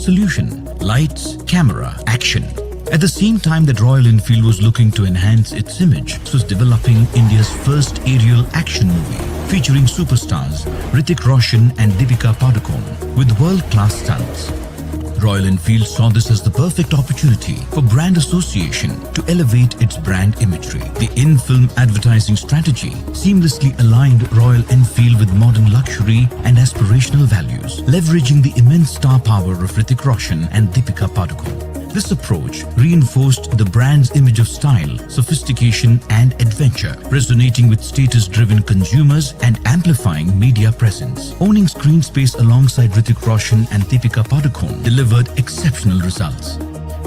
Solution: lights, camera, action. At the same time that Royal Enfield was looking to enhance its image, it was developing India's first aerial action movie featuring superstars Hrithik Roshan and Deepika Padukone with world-class stunts. Royal Enfield saw this as the perfect opportunity for brand association to elevate its brand imagery. The in-film advertising strategy seamlessly aligned Royal Enfield with modern luxury and aspirational values, leveraging the immense star power of Hrithik Roshan and Deepika Padukone. This approach reinforced the brand's image of style, sophistication, and adventure, resonating with status-driven consumers and amplifying media presence. Owning screen space alongside Hrithik Roshan and Deepika Padukone delivered exceptional results.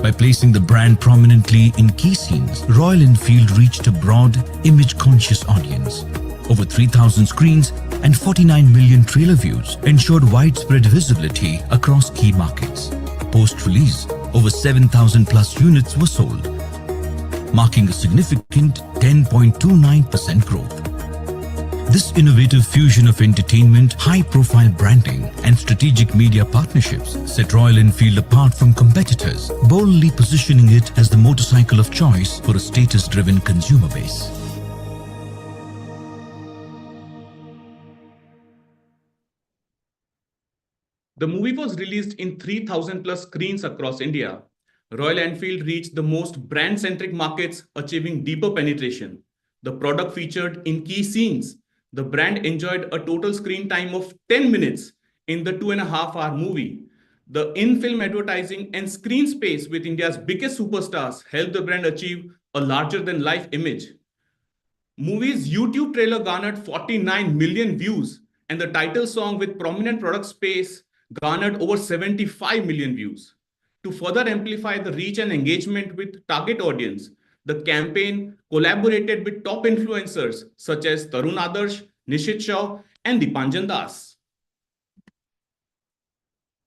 By placing the brand prominently in key scenes, Royal Enfield reached a broad, image-conscious audience. Over 3,000 screens and 49 million trailer views ensured widespread visibility across key markets. Post-release, over 7,000 plus units were sold, marking a significant 10.29% growth. This innovative fusion of entertainment, high-profile branding, and strategic media partnerships set Royal Enfield apart from competitors, boldly positioning it as the motorcycle of choice for a status-driven consumer base. The movie was released in 3,000 plus screens across India. Royal Enfield reached the most brand-centric markets, achieving deeper penetration. The product featured in key scenes. The brand enjoyed a total screen time of 10 minutes in the 2.5-hour movie. The in-film advertising and screen space with India's biggest superstars helped the brand achieve a larger-than-life image. Movie's YouTube trailer garnered 49 million views, and the title song with prominent product space garnered over 75 million views. To further amplify the reach and engagement with target audience, the campaign collaborated with top influencers such as Tarun Adarsh, Nishit Shaw, and Dipanjan Das.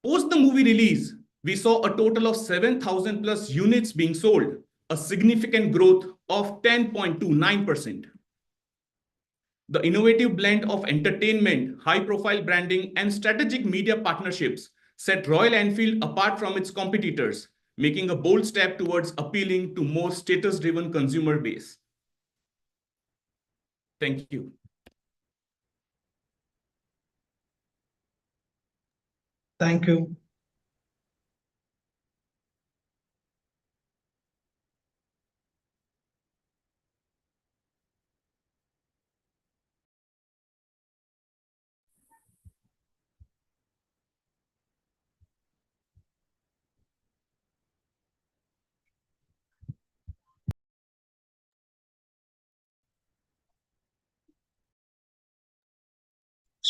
Post the movie release, we saw a total of 7,000 plus units being sold, a significant growth of 10.29%. The innovative blend of entertainment, high-profile branding, and strategic media partnerships set Royal Enfield apart from its competitors, making a bold step towards appealing to more status-driven consumer base. Thank you. Thank you.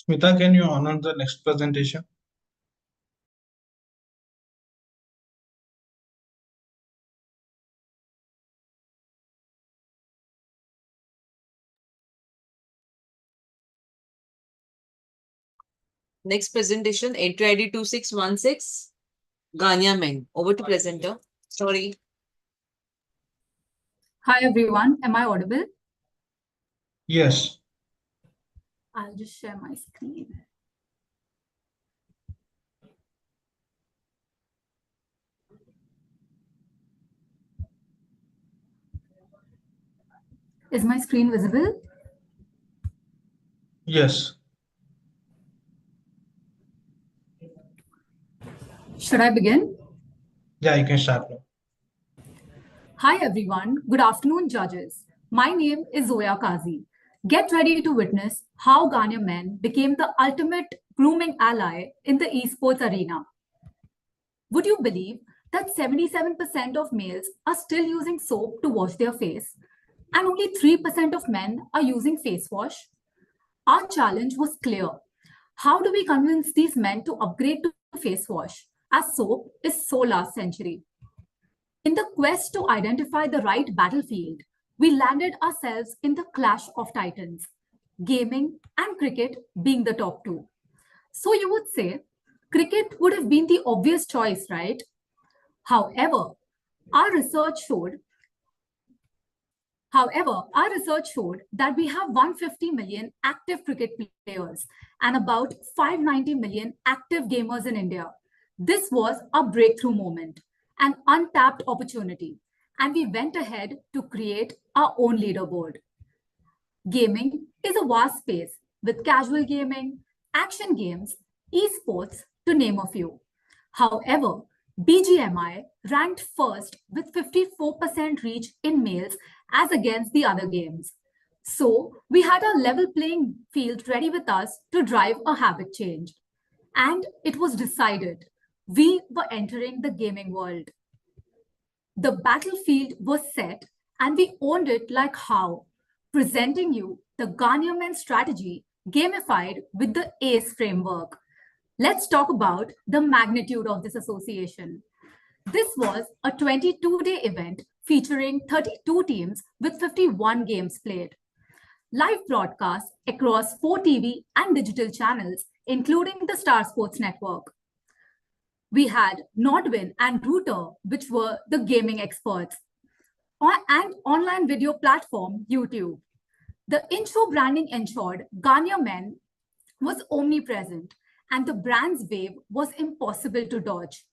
Smita, can you honor the next presentation? Next presentation, entry ID 2616, Gania Meng. Over to presenter. Sorry. Hi everyone, am I audible? Yes. I'll just share my screen. Is my screen visible? Yes. Should I begin? Yeah, you can start now. Hi everyone, good afternoon judges. My name is Zoya Kazi. Get ready to witness how Ghana men became the ultimate grooming ally in the esports arena. Would you believe that 77% of males are still using soap to wash their face and only 3% of men are using face wash? Our challenge was clear. How do we convince these men to upgrade to face wash, as soap is so last century? In the quest to identify the right battlefield, we landed ourselves in the clash of titans, gaming and cricket being the top two. So you would say, cricket would have been the obvious choice, right? However, our research showed that we have 150 million active cricket players and about 590 million active gamers in India. This was a breakthrough moment, an untapped opportunity, and we went ahead to create our own leaderboard. Gaming is a vast space with casual gaming, action games, esports, to name a few. However, BGMI ranked first with 54% reach in males as against the other games. So we had a level playing field ready with us to drive a habit change. And it was decided we were entering the gaming world. The battlefield was set and we owned it like how, presenting you the Ghanaian strategy gamified with the ACE framework. Let's talk about the magnitude of this association. This was a 22-day event featuring 32 teams with 51 games played. Live broadcasts across 4 TV and digital channels, including the Star Sports Network. We had Nodwin and Router, which were the gaming experts, and online video platform YouTube. The intro branding ensured Ghana Men was omnipresent, and the brand's wave was impossible to dodge.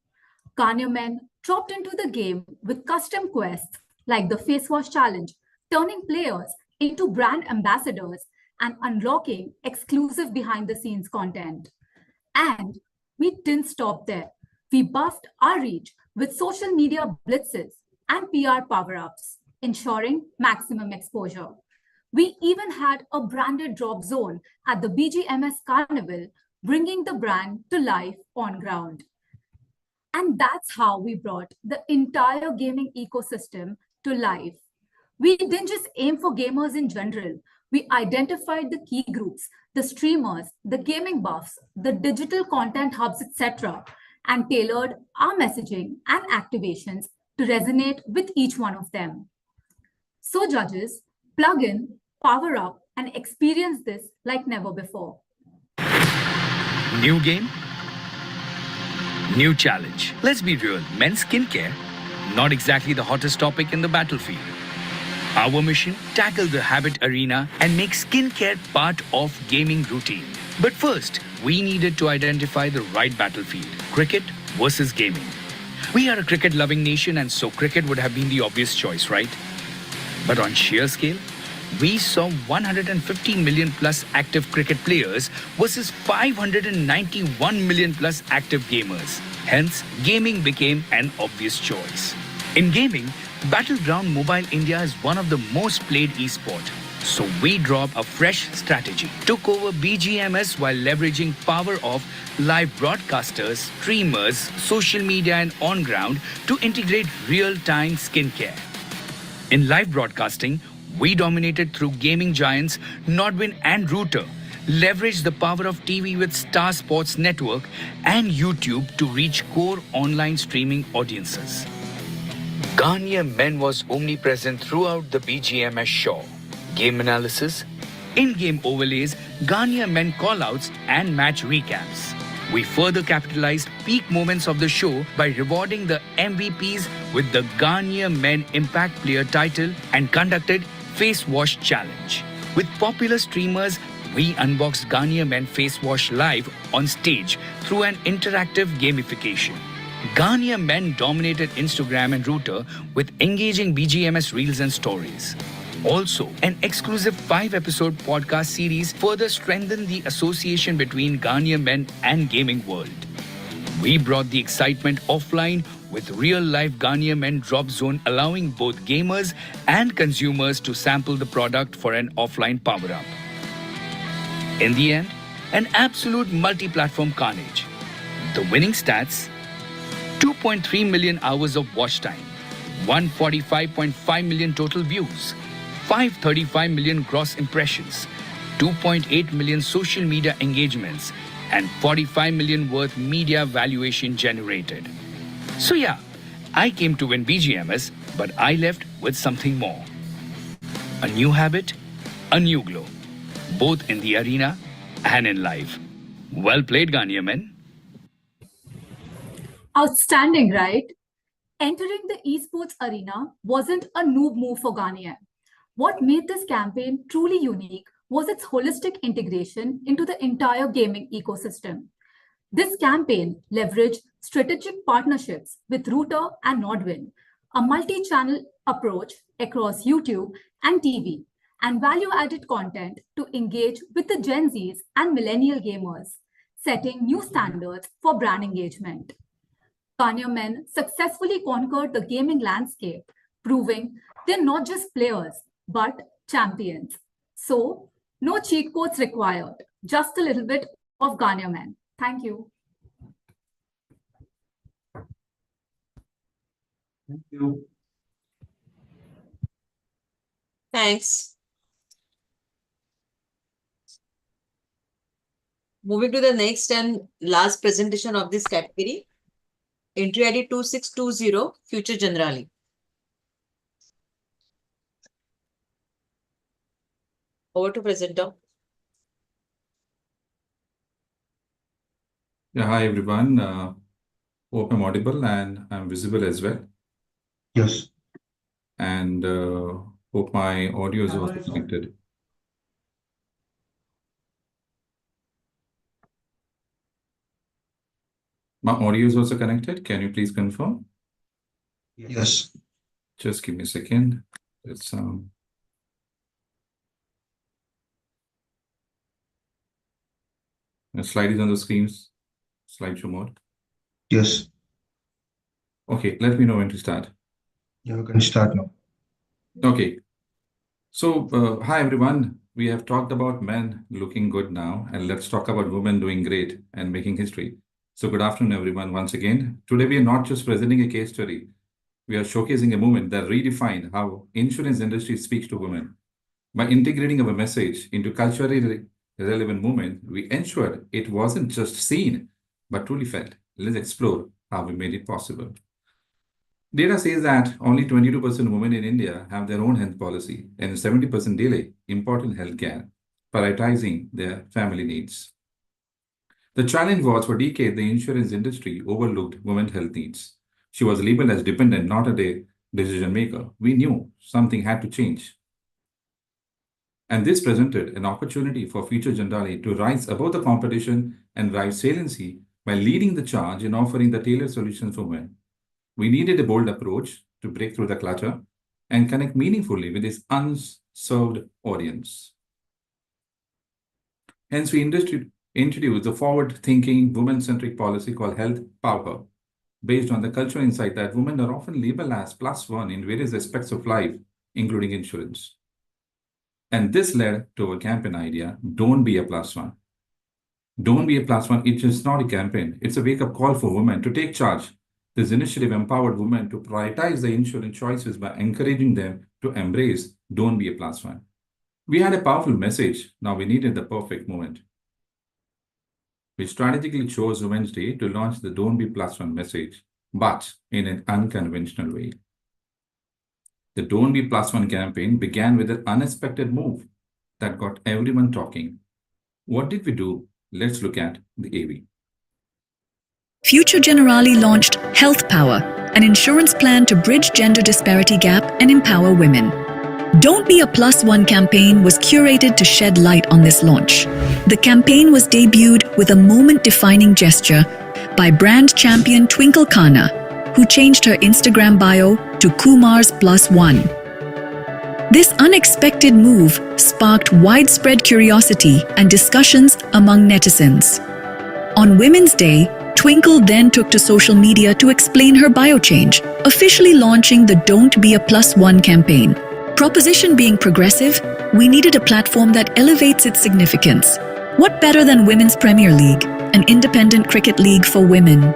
Ghana Men dropped into the game with custom quests like the Face Wash Challenge, turning players into brand ambassadors and unlocking exclusive behind-the-scenes content. And we didn't stop there. We buffed our reach with social media blitzes and PR power-ups, ensuring maximum exposure. We even had a branded drop zone at the BGMS Carnival, bringing the brand to life on ground. And that's how we brought the entire gaming ecosystem to life. We didn't just aim for gamers in general. We identified the key groups, the streamers, the gaming buffs, the digital content hubs, etc., and tailored our messaging and activations to resonate with each one of them. So judges, plug in, power up, and experience this like never before. New game, new challenge. Let's be real, men's skincare, not exactly the hottest topic in the battlefield. Our mission, tackle the habit arena and make skincare part of gaming routine. But first, we needed to identify the right battlefield, cricket versus gaming. We are a cricket-loving nation, and so cricket would have been the obvious choice, right? But on sheer scale, we saw 150 million plus active cricket players versus 591 million plus active gamers. Hence, gaming became an obvious choice. In gaming, Battleground Mobile India is one of the most played esport. So we dropped a fresh strategy, took over BGMS while leveraging power of live broadcasters, streamers, social media and on-ground to integrate real-time skincare. In live broadcasting, we dominated through gaming giants Nodwin and Router, leveraged the power of TV with Star Sports Network and YouTube to reach core online streaming audiences. Garnier Men was omnipresent throughout the BGMS show. Game analysis, in-game overlays, Garnier Men callouts, and match recaps. We further capitalized peak moments of the show by rewarding the MVPs with the Garnier Men Impact Player title and conducted Face Wash Challenge. With popular streamers, we unboxed Garnier Men Face Wash live on stage through an interactive gamification. Garnier Men dominated Instagram and Router with engaging BGMS reels and stories. Also, an exclusive 5-episode podcast series further strengthened the association between Garnier Men and gaming world. We brought the excitement offline with real-life Garnier Men Drop Zone, allowing both gamers and consumers to sample the product for an offline power-up. In the end, an absolute multi-platform carnage. The winning stats: 2.3 million hours of watch time, 145.5 million total views, 535 million gross impressions, 2.8 million social media engagements, and 45 million worth media valuation generated. So yeah, I came to win BGMS, but I left with something more. A new habit, a new glow, both in the arena and in life. Well played, Garnier Men. Outstanding, right? Entering the esports arena wasn't a noob move for Garnier. What made this campaign truly unique was its holistic integration into the entire gaming ecosystem. This campaign leveraged strategic partnerships with Router and Nodwin, a multi-channel approach across YouTube and TV, and value-added content to engage with the Gen Zs and millennial gamers, setting new standards for brand engagement. Garnier Men successfully conquered the gaming landscape, proving they're not just players, but champions. So, no cheat codes required, just a little bit of Garnier Men. Thank you. Thank you. Thanks. Moving to the next and last presentation of this category. Entry ID 2620, Future Generali. Over to presenter. Yeah, hi everyone. Hope I'm audible and I'm visible as well. Yes. And hope my audio is also connected. My audio is also connected. Can you please confirm? Yes. Just give me a second. It's the slide is on the screens. Slideshow mode. Yes. Okay, let me know when to start. Yeah, we can start now. Okay. So, hi everyone. We have talked about men looking good now, and let's talk about women doing great and making history. So, good afternoon, everyone. Once again, today we are not just presenting a case study. We are showcasing a movement that redefined how insurance industry speaks to women. By integrating our message into culturally relevant movement, we ensured it wasn't just seen, but truly felt. Let's explore how we made it possible. Data says that only 22% women in India have their own health policy and 70% delay important health care, prioritizing their family needs. The challenge was for decades the insurance industry overlooked women's health needs. She was labeled as dependent, not a decision maker. We knew something had to change. And this presented an opportunity for Future Generali to rise above the competition and drive saliency by leading the charge in offering the tailored solutions for women. We needed a bold approach to break through the clutter and connect meaningfully with this unserved audience. Hence, we introduced a forward-thinking, women-centric policy called Health Power, based on the cultural insight that women are often labeled as +1 in various aspects of life, including insurance. And this led to a campaign idea, Don't Be a +1. Don't be a +1, it is not a campaign. It's a wake-up call for women to take charge. This initiative empowered women to prioritize their insurance choices by encouraging them to embrace Don't Be a +1. We had a powerful message. Now we needed the perfect moment. We strategically chose Women's Day to launch the Don't Be Plus One message, but in an unconventional way. The Don't Be Plus One campaign began with an unexpected move that got everyone talking. What did we do? Let's look at the AV. Future Generali launched Health Power, an insurance plan to bridge gender disparity gap and empower women. Don't Be a Plus One campaign was curated to shed light on this launch. The campaign was debuted with a moment-defining gesture by brand champion Twinkle Khanna, who changed her Instagram bio to Kumar's Plus One. This unexpected move sparked widespread curiosity and discussions among netizens. On Women's Day, Twinkle then took to social media to explain her bio change, officially launching the Don't Be a Plus One campaign. Proposition being progressive, we needed a platform that elevates its significance. What better than Women's Premier League, an independent cricket league for women?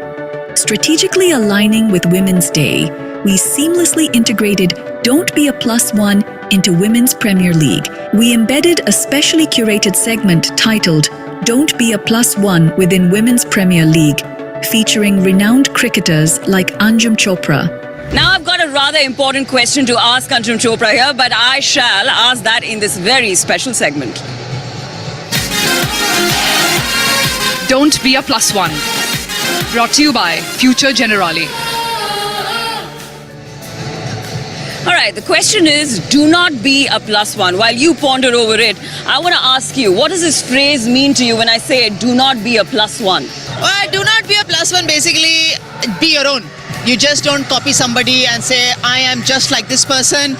Strategically aligning with Women's Day, we seamlessly integrated Don't Be a Plus One into Women's Premier League. We embedded a specially curated segment titled Don't Be a Plus One within Women's Premier League, featuring renowned cricketers like Anjum Chopra. Now I've got a rather important question to ask Anjum Chopra here, but I shall ask that in this very special segment. Don't Be a Plus One. Brought to you by Future Generali. All right, the question is, do not be a plus one. While you ponder over it, I want to ask you, what does this phrase mean to you when I say do not be a plus one? Well, do not be a plus one, basically be your own. You just don't copy somebody and say, I am just like this person,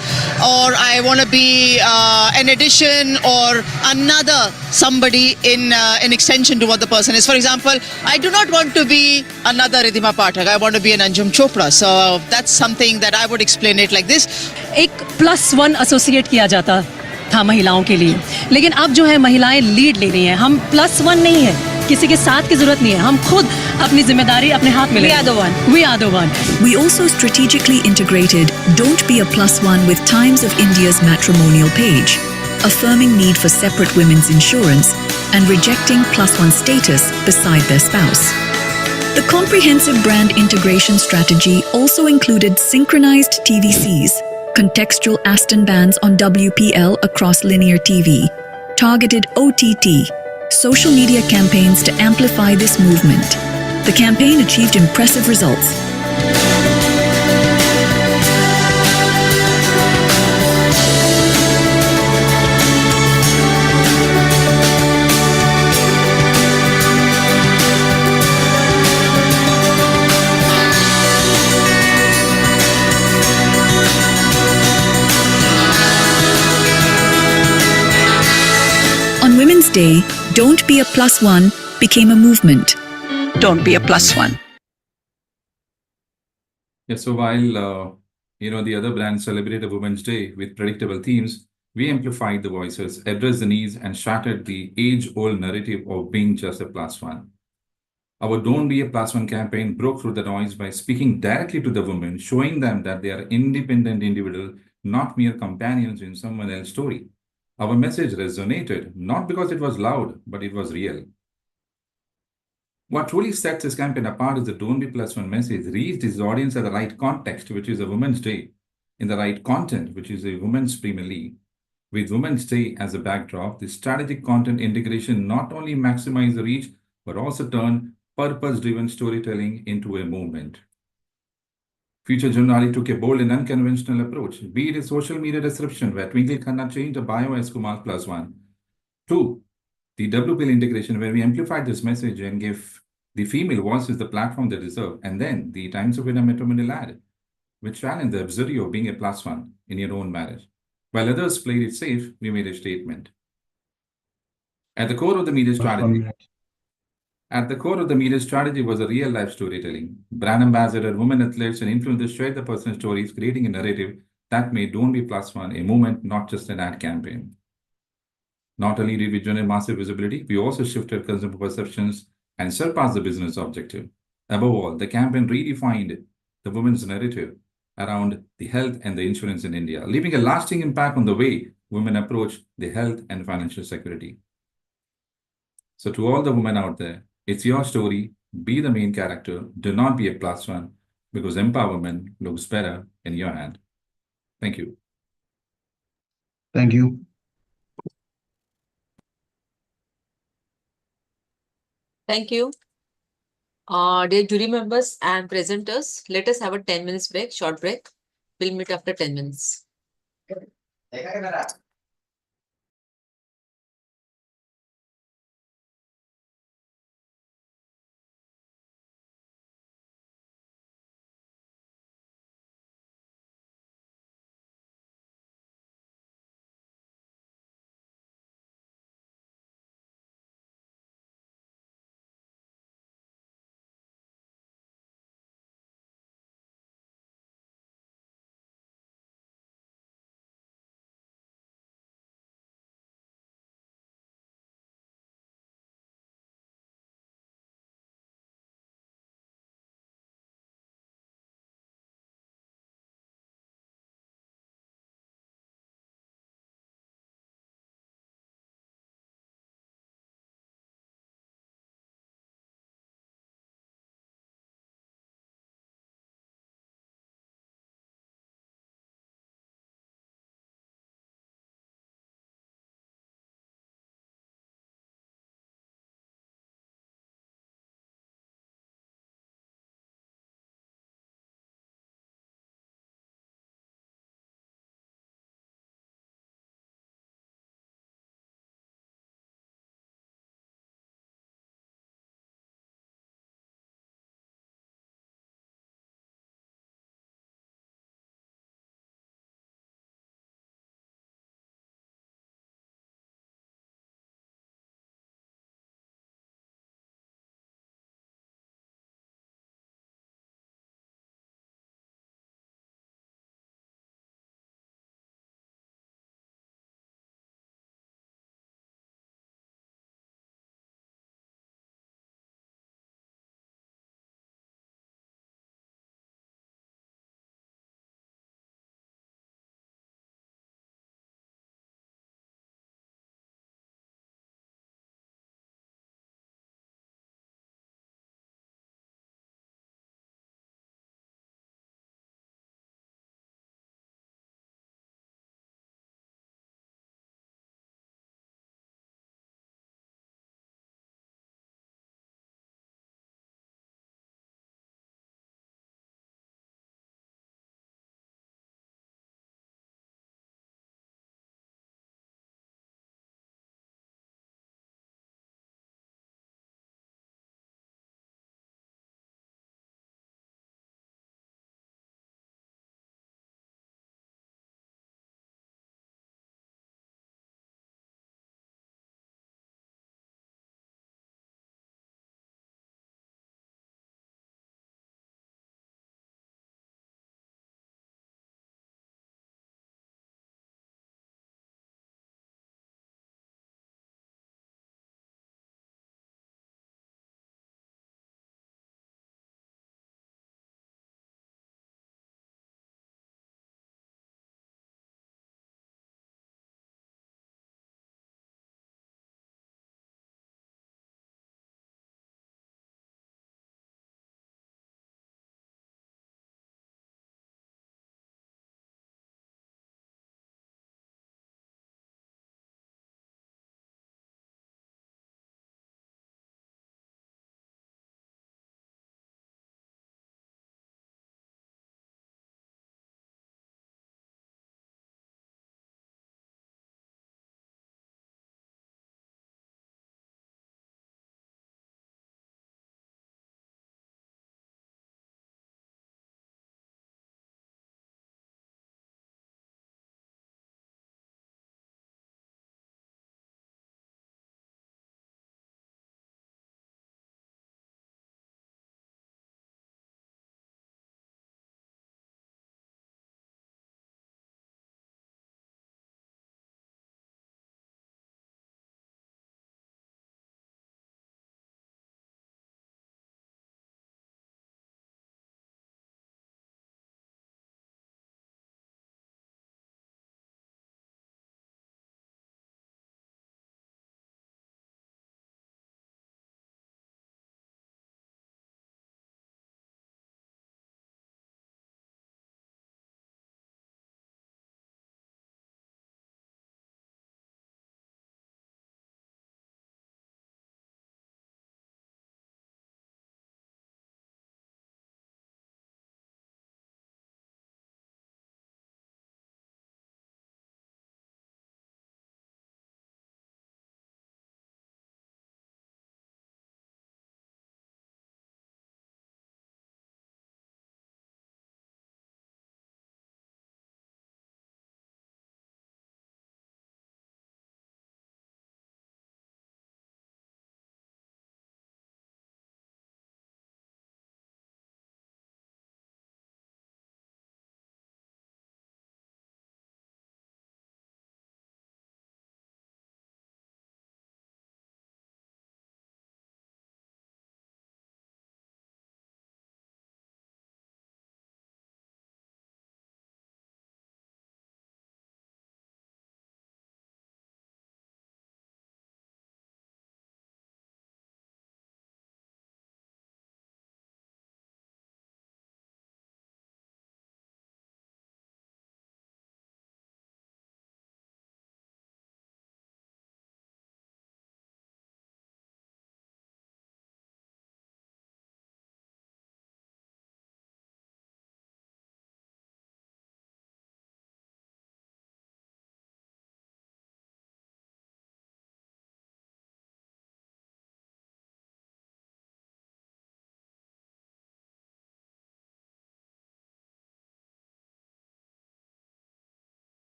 or I want to be an addition or another somebody in extension to what the person is. For example, I do not want to be another Ridhima Pathak. I want to be an Anjum Chopra. So that's something that I would explain it like this. एक +1 associate किया जाता था महिलाओं के लिए, लेकिन अब जो है महिलाएं लीड ले रही हैं. हम +1 नहीं है, किसी के साथ की जरूरत नहीं है. हम खुद अपनी जिम्मेदारी अपने हाथ में लें. We are the one. We are the one. We also strategically integrated Don't Be a Plus One with Times of India's matrimonial page, affirming need for separate women's insurance and rejecting +1 status beside their spouse. The comprehensive brand integration strategy also included synchronized TVCs, contextual Aston bans on WPL across linear TV, targeted OTT, social media campaigns to amplify this movement. The campaign achieved impressive results. On Women's Day, Don't Be a Plus One became a movement. Don't be a +1. Yeah, so while the other brands celebrated Women's Day with predictable themes, we amplified the voices, addressed the needs, and shattered the age-old narrative of being just a +1. Our Don't Be a +1 campaign broke through the noise by speaking directly to the women, showing them that they are independent individuals, not mere companions in someone else's story. Our message resonated, not because it was loud, but it was real. What truly sets this campaign apart is the Don't Be +1 message reached its audience at the right context, which is a Women's Day, in the right content, which is a Women's Premier League. With Women's Day as a backdrop, the strategic content integration not only maximized the reach, but also turned purpose-driven storytelling into a movement. Future Generali took a bold and unconventional approach, be it a social media disruption where Twinkle Khanna changed the bio as Kumar +1. 2. The WPL integration where we amplified this message and gave the female voices the platform they deserve. And then the Times of India matrimonial ad, which challenged the absurdity of being a +1 in your own marriage. While others played it safe, we made a statement. At the core of the media strategy, was a real-life storytelling. Brand ambassador, women athletes, and influencers shared their personal stories, creating a narrative that made Don't Be +1 a movement, not just an ad campaign. Not only did we generate massive visibility, we also shifted consumer perceptions and surpassed the business objective. Above all, the campaign redefined the women's narrative around the health and the insurance in India, leaving a lasting impact on the way women approach the health and financial security. So to all the women out there, it's your story. Be the main character. Do not be a plus one, because empowerment looks better in your hand. Thank you. Thank you. Thank you. Dear jury members and presenters, let us have a 10 minutes break, short break. We'll meet after 10 minutes.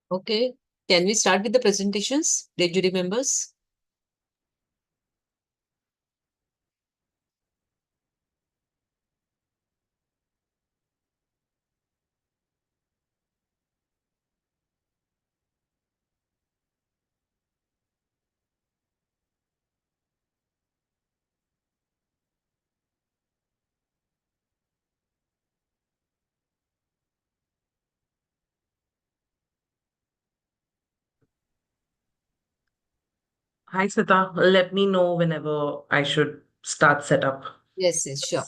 Okay, can we start with the presentations, dear jury members? Hi, Sita. Let me know whenever I should start setup. Yes, yes, sure.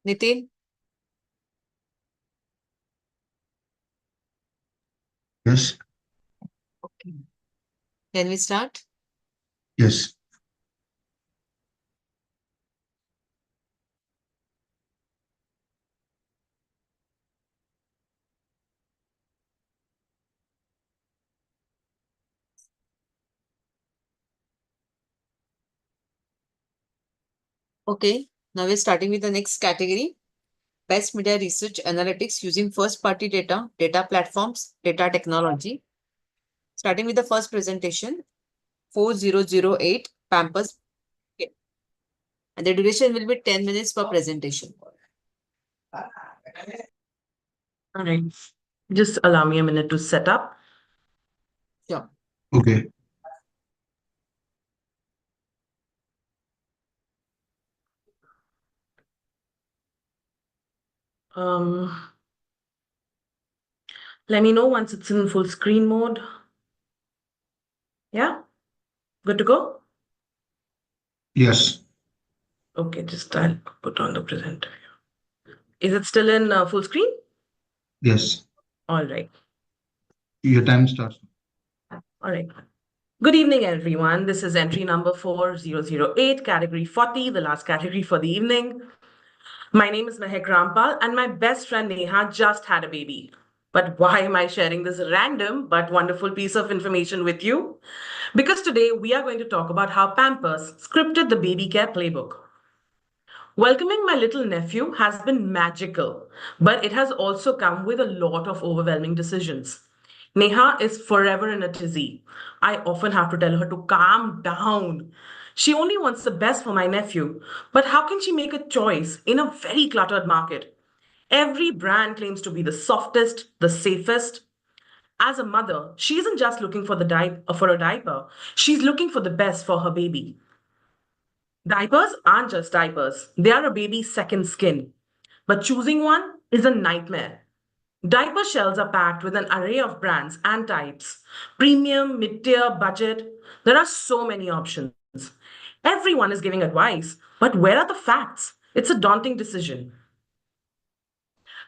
Nitin, Yes, okay. Can we start? yes. Okay, now we're starting with the next category. Best media research analytics using first party data, data platforms, data technology. Starting with the first presentation, 4008 Pampers. Okay. And the duration will be 10 minutes per presentation. All right. Just allow me a minute to set up. Sure. Okay. Um, Let me know once it's in full screen mode. Yeah? Good to go? Yes. Okay, just I'll put on the presenter here. Is it still in full screen? Yes. All right. Your time starts. All right. Good evening, everyone. This is entry number 4008, category 40, the last category for the evening. My name is Mehak Rampal, and my best friend Neha just had a baby. But why am I sharing this random but wonderful piece of information with you? Because today we are going to talk about how Pampers scripted the baby care playbook. Welcoming my little nephew has been magical, but it has also come with a lot of overwhelming decisions. Neha is forever in a tizzy. I often have to tell her to calm down. She only wants the best for my nephew, but how can she make a choice in a very cluttered market? Every brand claims to be the softest, the safest. As a mother, she isn't just looking for for a diaper. She's looking for the best for her baby. Diapers aren't just diapers, they are a baby's second skin. But choosing one is a nightmare. Diaper shelves are packed with an array of brands and types premium, mid tier, budget. There are so many options. Everyone is giving advice, but where are the facts? It's a daunting decision.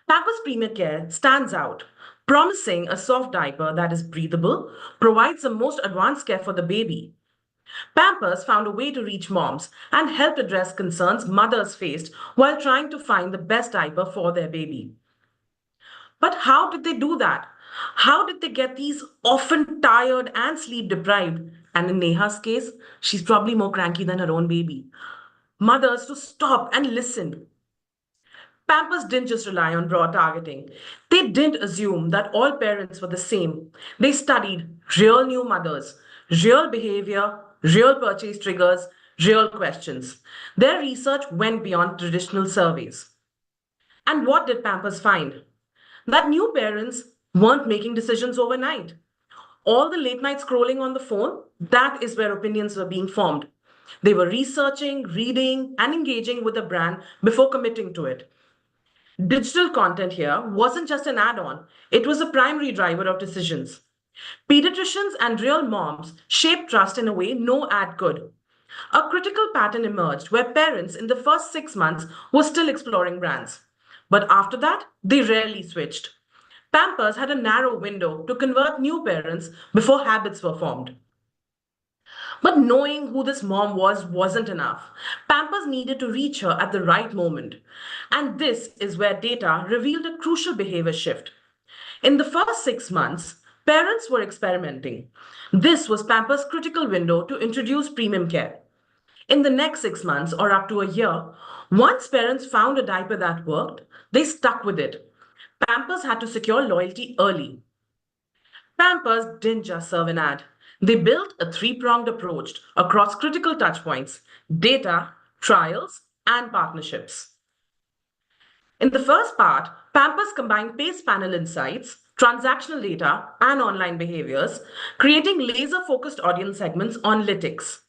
Pampers Premier Care stands out, promising a soft diaper that is breathable, provides the most advanced care for the baby. Pampers found a way to reach moms and helped address concerns mothers faced while trying to find the best diaper for their baby. But how did they do that? How did they get these often tired and sleep deprived, and in Neha's case, she's probably more cranky than her own baby, mothers to stop and listen? Pampers didn't just rely on broad targeting. They didn't assume that all parents were the same. They studied real new mothers, real behavior, real purchase triggers, real questions. Their research went beyond traditional surveys. And what did Pampers find? That new parents weren't making decisions overnight. All the late night scrolling on the phone, that is where opinions were being formed. They were researching, reading, and engaging with the brand before committing to it. Digital content here wasn't just an add on, it was a primary driver of decisions. Pediatricians and real moms shaped trust in a way no ad could. A critical pattern emerged where parents in the first 6 months were still exploring brands. But after that, they rarely switched. Pampers had a narrow window to convert new parents before habits were formed. But knowing who this mom was wasn't enough. Pampers needed to reach her at the right moment. And this is where data revealed a crucial behavior shift. In the first 6 months, parents were experimenting. This was Pampers' critical window to introduce premium care. In the next 6 months or up to a year, once parents found a diaper that worked, they stuck with it. Pampers had to secure loyalty early. Pampers didn't just serve an ad. They built a three-pronged approach across critical touchpoints: data, trials, and partnerships. In the first part, Pampers combined Pace Panel insights, transactional data, and online behaviors, creating laser-focused audience segments on lytics.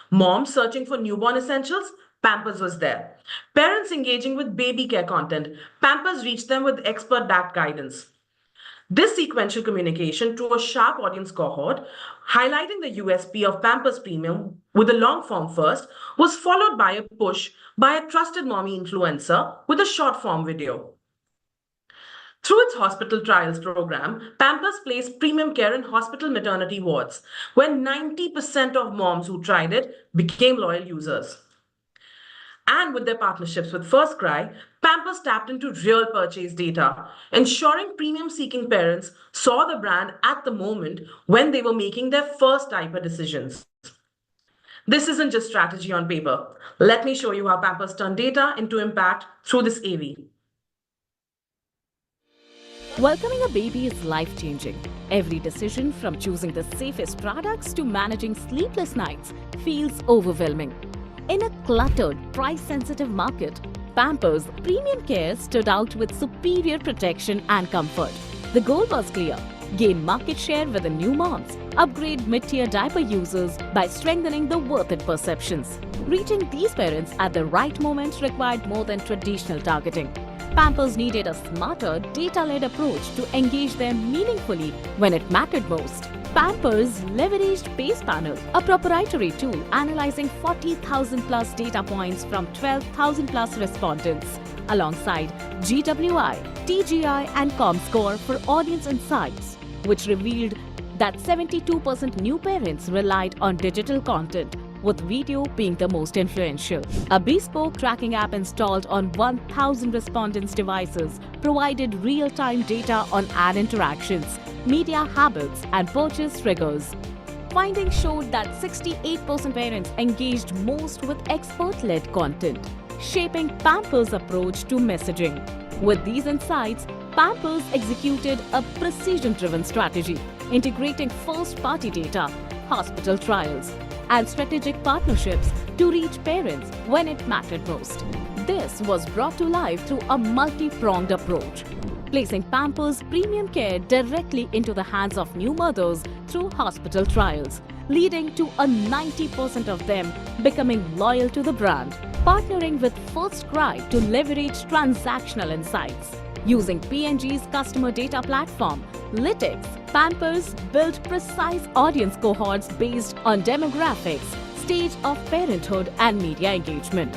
Moms searching for newborn essentials, Pampers was there. Parents engaging with baby care content, Pampers reached them with expert-backed guidance. This sequential communication to a sharp audience cohort, highlighting the USP of Pampers Premium with a long form first, was followed by a push by a trusted mommy influencer with a short form video. Through its hospital trials program, Pampers placed premium care in hospital maternity wards, where 90% of moms who tried it became loyal users. And with their partnerships with First Cry, Pampers tapped into real purchase data, ensuring premium-seeking parents saw the brand at the moment when they were making their first diaper decisions. This isn't just strategy on paper. Let me show you how Pampers turned data into impact through this AV. Welcoming a baby is life-changing. Every decision, from choosing the safest products to managing sleepless nights, feels overwhelming. In a cluttered, price-sensitive market, Pampers Premium Care stood out with superior protection and comfort. The goal was clear: gain market share with the new moms, upgrade mid-tier diaper users by strengthening the worth it perceptions. Reaching these parents at the right moment required more than traditional targeting. Pampers needed a smarter, data-led approach to engage them meaningfully when it mattered most. Pampers leveraged Pace Panel, a proprietary tool analyzing 40,000 plus data points from 12,000 plus respondents, alongside GWI, TGI, and ComScore for audience insights, which revealed that 72% new parents relied on digital content, with video being the most influential. A bespoke tracking app installed on 1,000 respondents' devices provided real-time data on ad interactions, media habits, and purchase triggers. Findings showed that 68% parents engaged most with expert-led content, shaping Pampers' approach to messaging. With these insights, Pampers executed a precision-driven strategy, integrating first-party data, hospital trials, and strategic partnerships to reach parents when it mattered most. This was brought to life through a multi-pronged approach, placing Pampers Premium Care directly into the hands of new mothers through hospital trials, leading to a 90% of them becoming loyal to the brand. Partnering with First Cry to leverage transactional insights. Using P&G's customer data platform, Lytics, Pampers built precise audience cohorts based on demographics, stage of parenthood, and media engagement.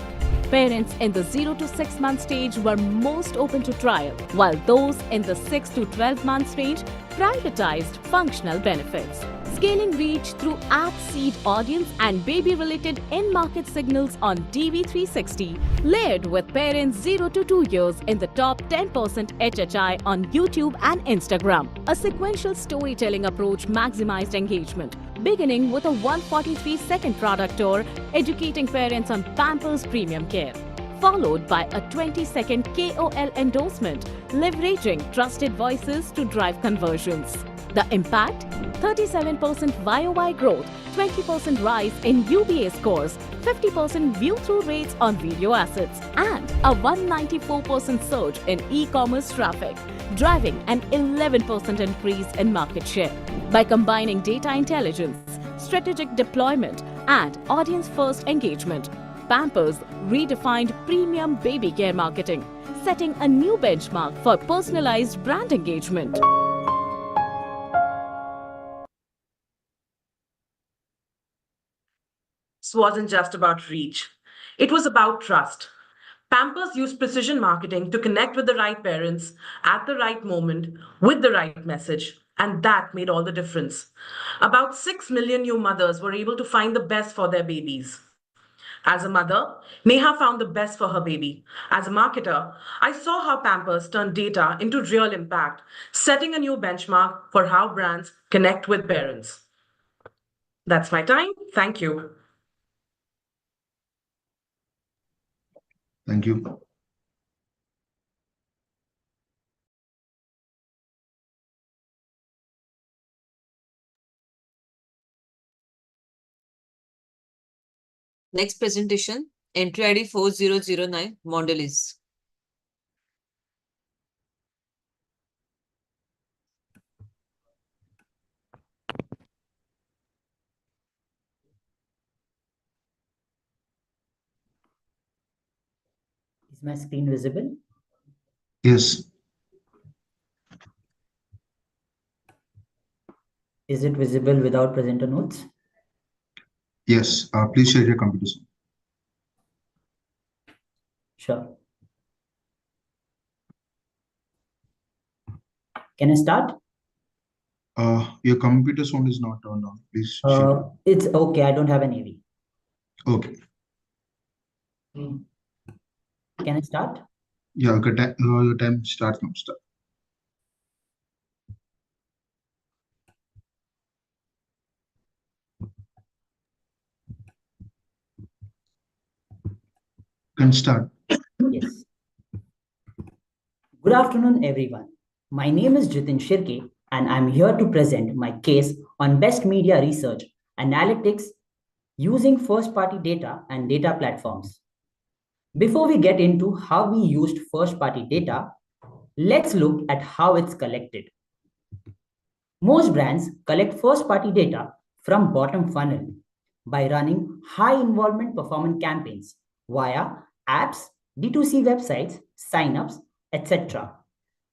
Parents in the 0 to 6 month stage were most open to trial, while those in the 6 to 12 months range prioritized functional benefits. Scaling reach through ad seed audience and baby-related in-market signals on DV360, layered with parents 0 to 2 years in the top 10% HHI on YouTube and Instagram. A sequential storytelling approach maximized engagement, beginning with a 143-second product tour educating parents on Pampers Premium Care, followed by a 20-second KOL endorsement, leveraging trusted voices to drive conversions. The impact? 37% YOY growth, 20% rise in UBA scores, 50% view-through rates on video assets, and a 194% surge in e-commerce traffic, driving an 11% increase in market share. By combining data intelligence, strategic deployment, and audience-first engagement, Pampers redefined premium baby care marketing, setting a new benchmark for personalized brand engagement. This wasn't just about reach. It was about trust. Pampers used precision marketing to connect with the right parents at the right moment with the right message, And that made all the difference. About 6 million new mothers were able to find the best for their babies. As a mother, Neha found the best for her baby. As a marketer, I saw how Pampers turned data into real impact, setting a new benchmark for how brands connect with parents. That's my time. Thank you. Thank you. Next presentation, entry ID 4009, Mondelez. Is my screen visible? Yes. Is it visible without presenter notes? Yes. Please share your computer screen. Sure. Can I start? Your computer sound is not turned on. Please share. It's okay. I don't have an AV. Okay. Can I start? Yeah. Okay. Your time starts now. Start. Can start. Yes. Good afternoon, everyone. My name is Jitin Shirke, and I'm here to present my case on best media research analytics using first-party data and data platforms. Before we get into how we used first-party data, let's look at how it's collected. Most brands collect first-party data from bottom funnel by running high-involvement performance campaigns via apps, D2C websites, signups, etc.,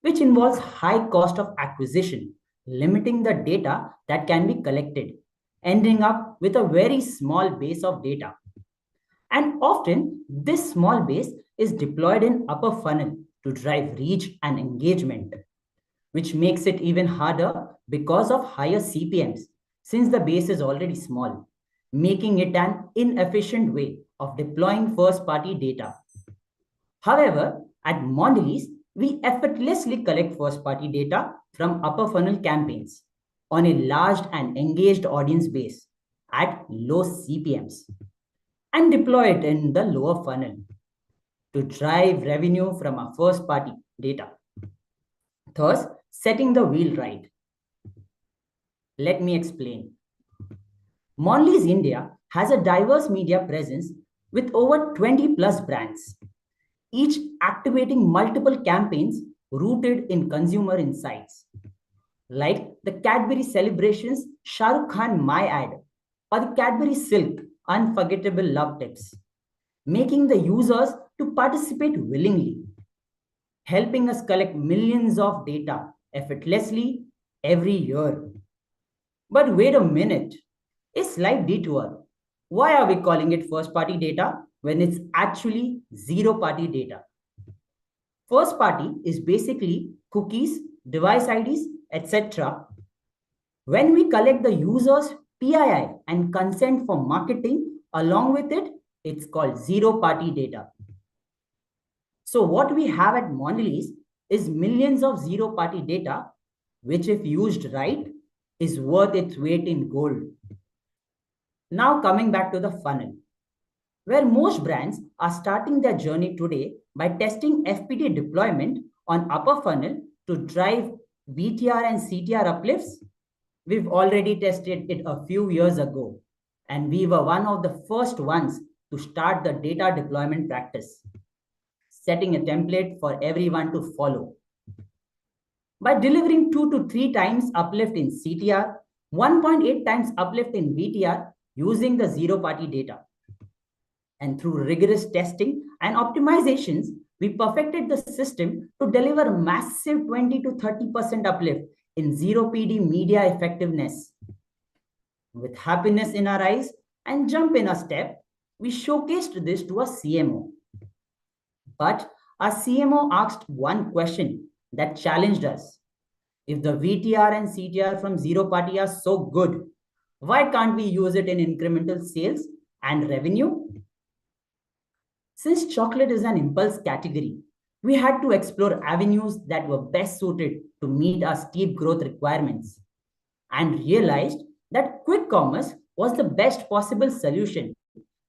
which involves high cost of acquisition, limiting the data that can be collected, ending up with a very small base of data. And often, this small base is deployed in upper funnel to drive reach and engagement, which makes it even harder because of higher CPMs, since the base is already small, making it an inefficient way of deploying first-party data. However, at Mondelez, we effortlessly collect first-party data from upper funnel campaigns on a large and engaged audience base at low CPMs and deploy it in the lower funnel to drive revenue from our first-party data, thus setting the wheel right. Let me explain. Mondelez India has a diverse media presence with over 20 plus brands, each activating multiple campaigns rooted in consumer insights, like the Cadbury Celebrations Shah Rukh Khan My Ad or the Cadbury Silk Unforgettable Love Tips, making the users to participate willingly, helping us collect millions of data effortlessly every year. But wait a minute, a slight detour. Why are we calling it first-party data when it's actually zero-party data? First-party is basically cookies, device IDs, etc. When we collect the user's PII and consent for marketing along with it, it's called zero-party data. So what we have at Mondelez is millions of zero-party data, which if used right, is worth its weight in gold. Now coming back to the funnel, where most brands are starting their journey today by testing FPD deployment on upper funnel to drive BTR and CTR uplifts. We've already tested it a few years ago, and we were one of the first ones to start the data deployment practice, setting a template for everyone to follow. By delivering 2 to 3 times uplift in CTR, 1.8 times uplift in BTR using the zero-party data. And through rigorous testing and optimizations, we perfected the system to deliver massive 20 to 30% uplift in zero PD media effectiveness. With happiness in our eyes and jump in a step, we showcased this to a CMO. But our CMO asked one question that challenged us. If the VTR and CTR from zero party are so good, why can't we use it in incremental sales and revenue? Since chocolate is an impulse category, we had to explore avenues that were best suited to meet our steep growth requirements and realized that quick commerce was the best possible solution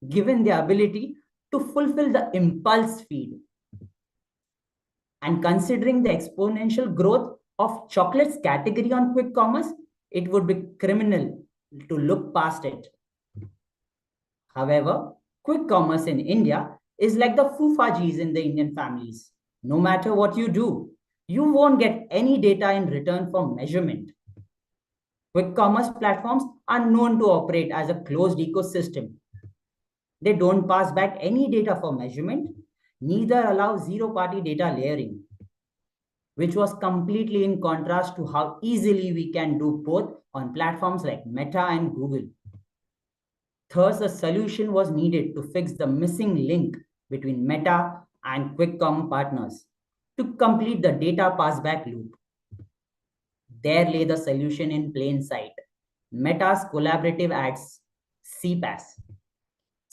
given the ability to fulfill the impulse feed. And considering the exponential growth of chocolates category on quick commerce, it would be criminal to look past it. However, quick commerce in India is like the fufajis in the Indian families. No matter what you do, you won't get any data in return for measurement. Quick commerce platforms are known to operate as a closed ecosystem. They don't pass back any data for measurement, neither allow zero-party data layering, which was completely in contrast to how easily we can do both on platforms like Meta and Google. Thus, a solution was needed to fix the missing link between Meta and QuickCom partners to complete the data passback loop. There lay the solution in plain sight. Meta's collaborative ads, CPAS.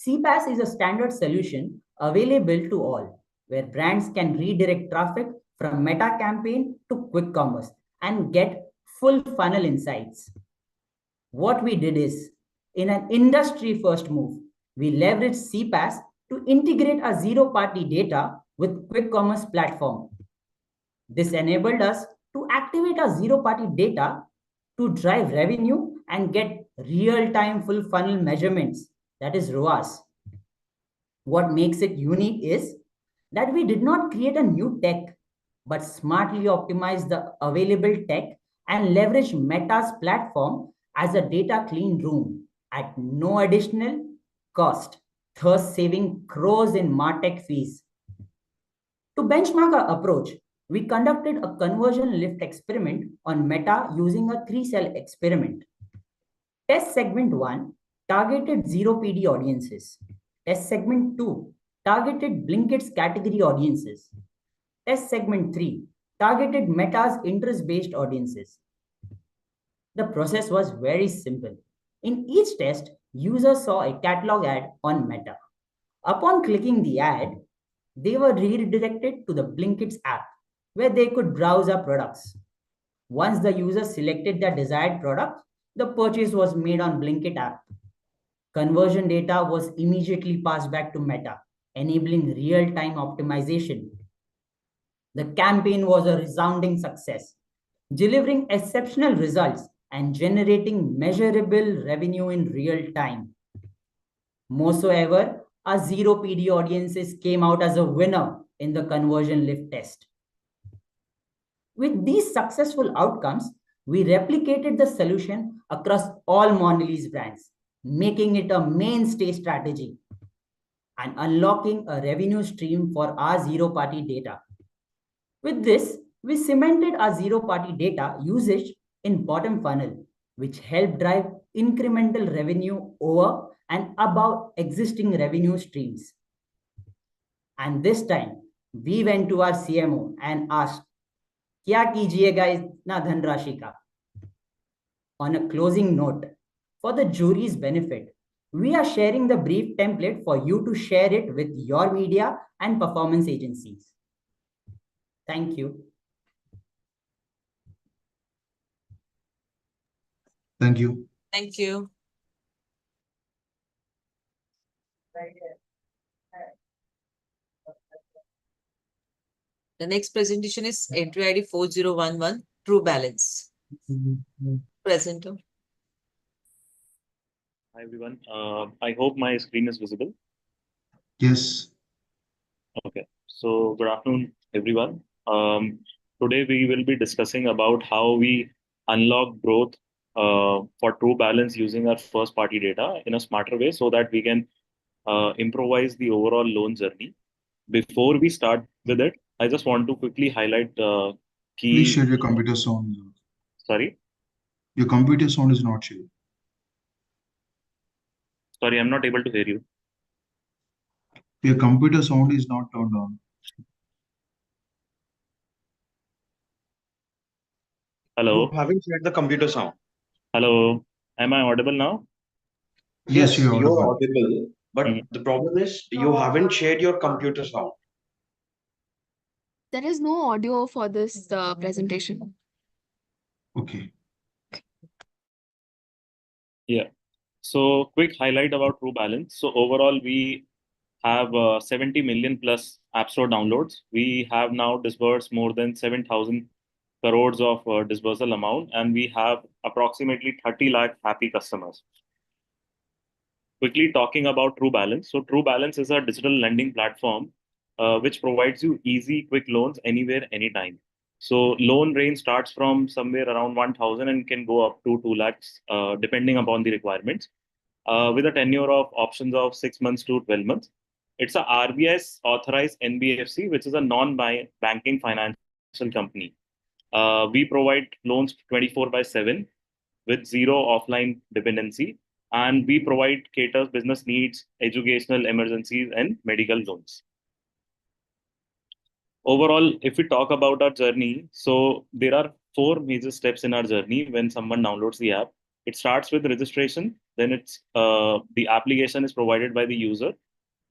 CPAS is a standard solution available to all, where brands can redirect traffic from Meta campaign to quick commerce and get full funnel insights. What we did is, in an industry first move, we leveraged CPAS to integrate our zero-party data with quick commerce platform. This enabled us to activate our zero-party data to drive revenue and get real-time full funnel measurements, that is ROAS. What makes it unique is that we did not create a new tech, but smartly optimize the available tech and leverage Meta's platform as a data clean room at no additional cost, thus saving crores in MarTech fees. To benchmark our approach, we conducted a conversion lift experiment on Meta using a 3-cell experiment. Test segment 1 targeted zero PD audiences. Test segment 2 targeted Blinkit's category audiences. Test segment 3 targeted Meta's interest-based audiences. The process was very simple. In each test, users saw a catalog ad on Meta. Upon clicking the ad, they were redirected to the Blinkit's app, where they could browse our products. Once the user selected their desired product, the purchase was made on Blinkit app. Conversion data was immediately passed back to Meta, enabling real-time optimization. The campaign was a resounding success, delivering exceptional results and generating measurable revenue in real time. More so ever, our zero PD audiences came out as a winner in the conversion lift test. With these successful outcomes, we replicated the solution across all Mondelez brands, making it a mainstay strategy and unlocking a revenue stream for our zero-party data. With this, we cemented our zero-party data usage in bottom funnel, which helped drive incremental revenue over and above existing revenue streams. And this time, we went to our CMO and asked, "Kya kijiyega itna dhanrashi ka?" On a closing note, for the jury's benefit, we are sharing the brief template for you to share it with your media and performance agencies. Thank you. Thank you. Thank you. The next presentation is entry ID 4011, True Balance. Presenter. Hi everyone. I hope my screen is visible. Yes. Okay. So good afternoon, everyone. Today we will be discussing about how we unlock growth for True Balance using our first-party data in a smarter way, so that we can improvise the overall loan journey. Before we start with it, I just want to quickly highlight key. Please share your computer sound. Sorry. Your computer sound is not shared. Sorry, I'm not able to hear you. Your computer sound is not turned on. Hello. You haven't shared the computer sound. Hello. Am I audible now? Yes, you're you're audible. audible, but the problem is you haven't shared your computer sound. There is no audio for this presentation. Okay. Yeah. So quick highlight about True Balance. So overall, we have 70 million plus App Store downloads. We have now disbursed more than 7,000 crores of disbursal amount, and we have approximately 30 lakh happy customers. Quickly talking about True Balance. So True Balance is a digital lending platform which provides you easy, quick loans anywhere, anytime. So loan range starts from somewhere around 1,000 and can go up to 2 lakhs depending upon the requirements with a tenure of options of 6 months to 12 months. It's a RBI's authorized NBFC, which is a non-banking financial company. We provide loans 24/7 with zero offline dependency, and we provide caters business needs, educational emergencies, and medical loans. Overall, if we talk about our journey, so there are 4 major steps in our journey when someone downloads the app. It starts with registration, then it's the application is provided by the user,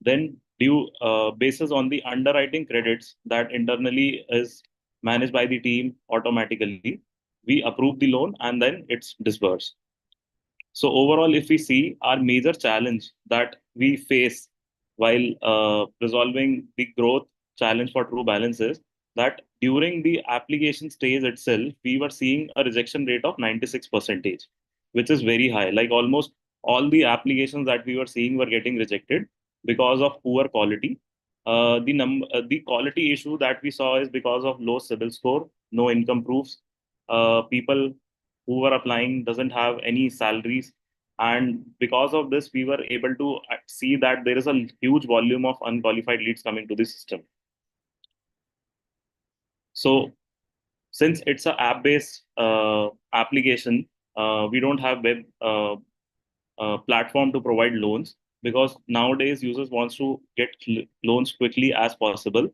then due basis on the underwriting credits that internally is managed by the team automatically, we approve the loan and then it's disbursed. So overall, if we see our major challenge that we face while resolving the growth challenge for True Balance is that during the application stage itself, we were seeing a rejection rate of 96%, which is very high. Like almost all the applications that we were seeing were getting rejected because of poor quality. The quality issue that we saw is because of low CIBIL score, no income proofs. People who were applying doesn't have any salaries, and because of this we were able to see that there is a huge volume of unqualified leads coming to the system. So since it's an app-based application, we don't have web platform to provide loans, because nowadays users wants to get loans quickly as possible.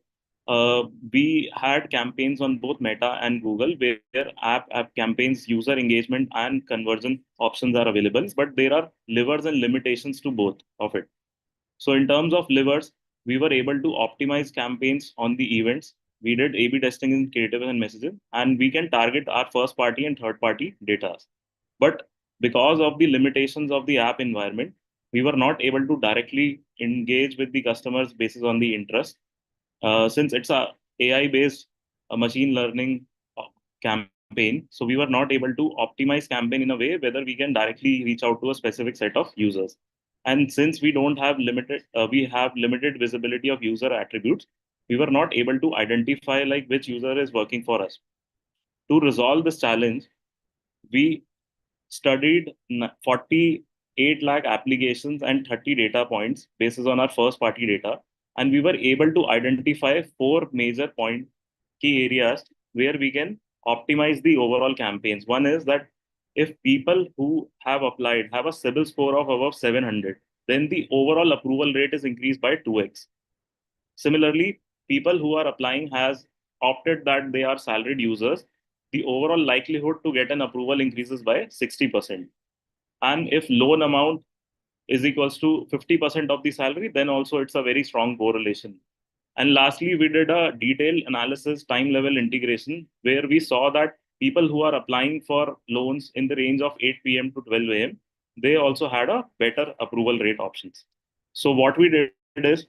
We had campaigns on both Meta and Google where app campaigns, user engagement and conversion options are available, but there are levers and limitations to both of it. So in terms of levers, we were able to optimize campaigns on the events. We did A/B testing in creative and messaging, and we can target our first party and third party data. But because of the limitations of the app environment, we were not able to directly engage with the customers based on the interest. Since it's a AI-based machine learning campaign, so we were not able to optimize campaign in a way whether we can directly reach out to a specific set of users. And since we don't have we have limited visibility of user attributes, we were not able to identify like which user is working for us. To resolve this challenge, we studied 48 lakh applications and 30 data points based on our first party data. And we were able to identify 4 major key areas where we can optimize the overall campaigns. One is that if people who have applied have a CIBIL score of above 700, then the overall approval rate is increased by 2x. Similarly, people who are applying has opted that they are salaried users, the overall likelihood to get an approval increases by 60%. And if loan amount is equals to 50% of the salary, then also it's a very strong correlation. And lastly, we did a detailed analysis, time level integration, where we saw that people who are applying for loans in the range of 8 p.m. to 12 a.m., they also had a better approval rate options. So what we did is,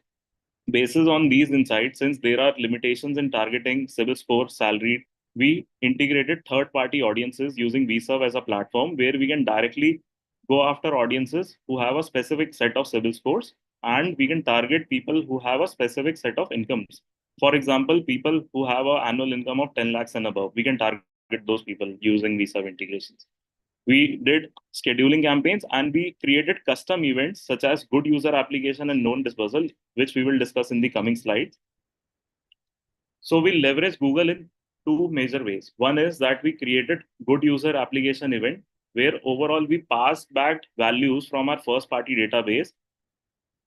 based on these insights, since there are limitations in targeting CIBIL score, salary, we integrated third-party audiences using VServe as a platform where we can directly go after audiences who have a specific set of CIBIL scores, and we can target people who have a specific set of incomes. For example, people who have an annual income of 10 lakhs and above, we can target those people using VServe integrations. We did scheduling campaigns and we created custom events such as good user application and known dispersal, which we will discuss in the coming slides. So we leverage Google in 2 major ways. One is that we created good user application event where overall we passed back values from our first party database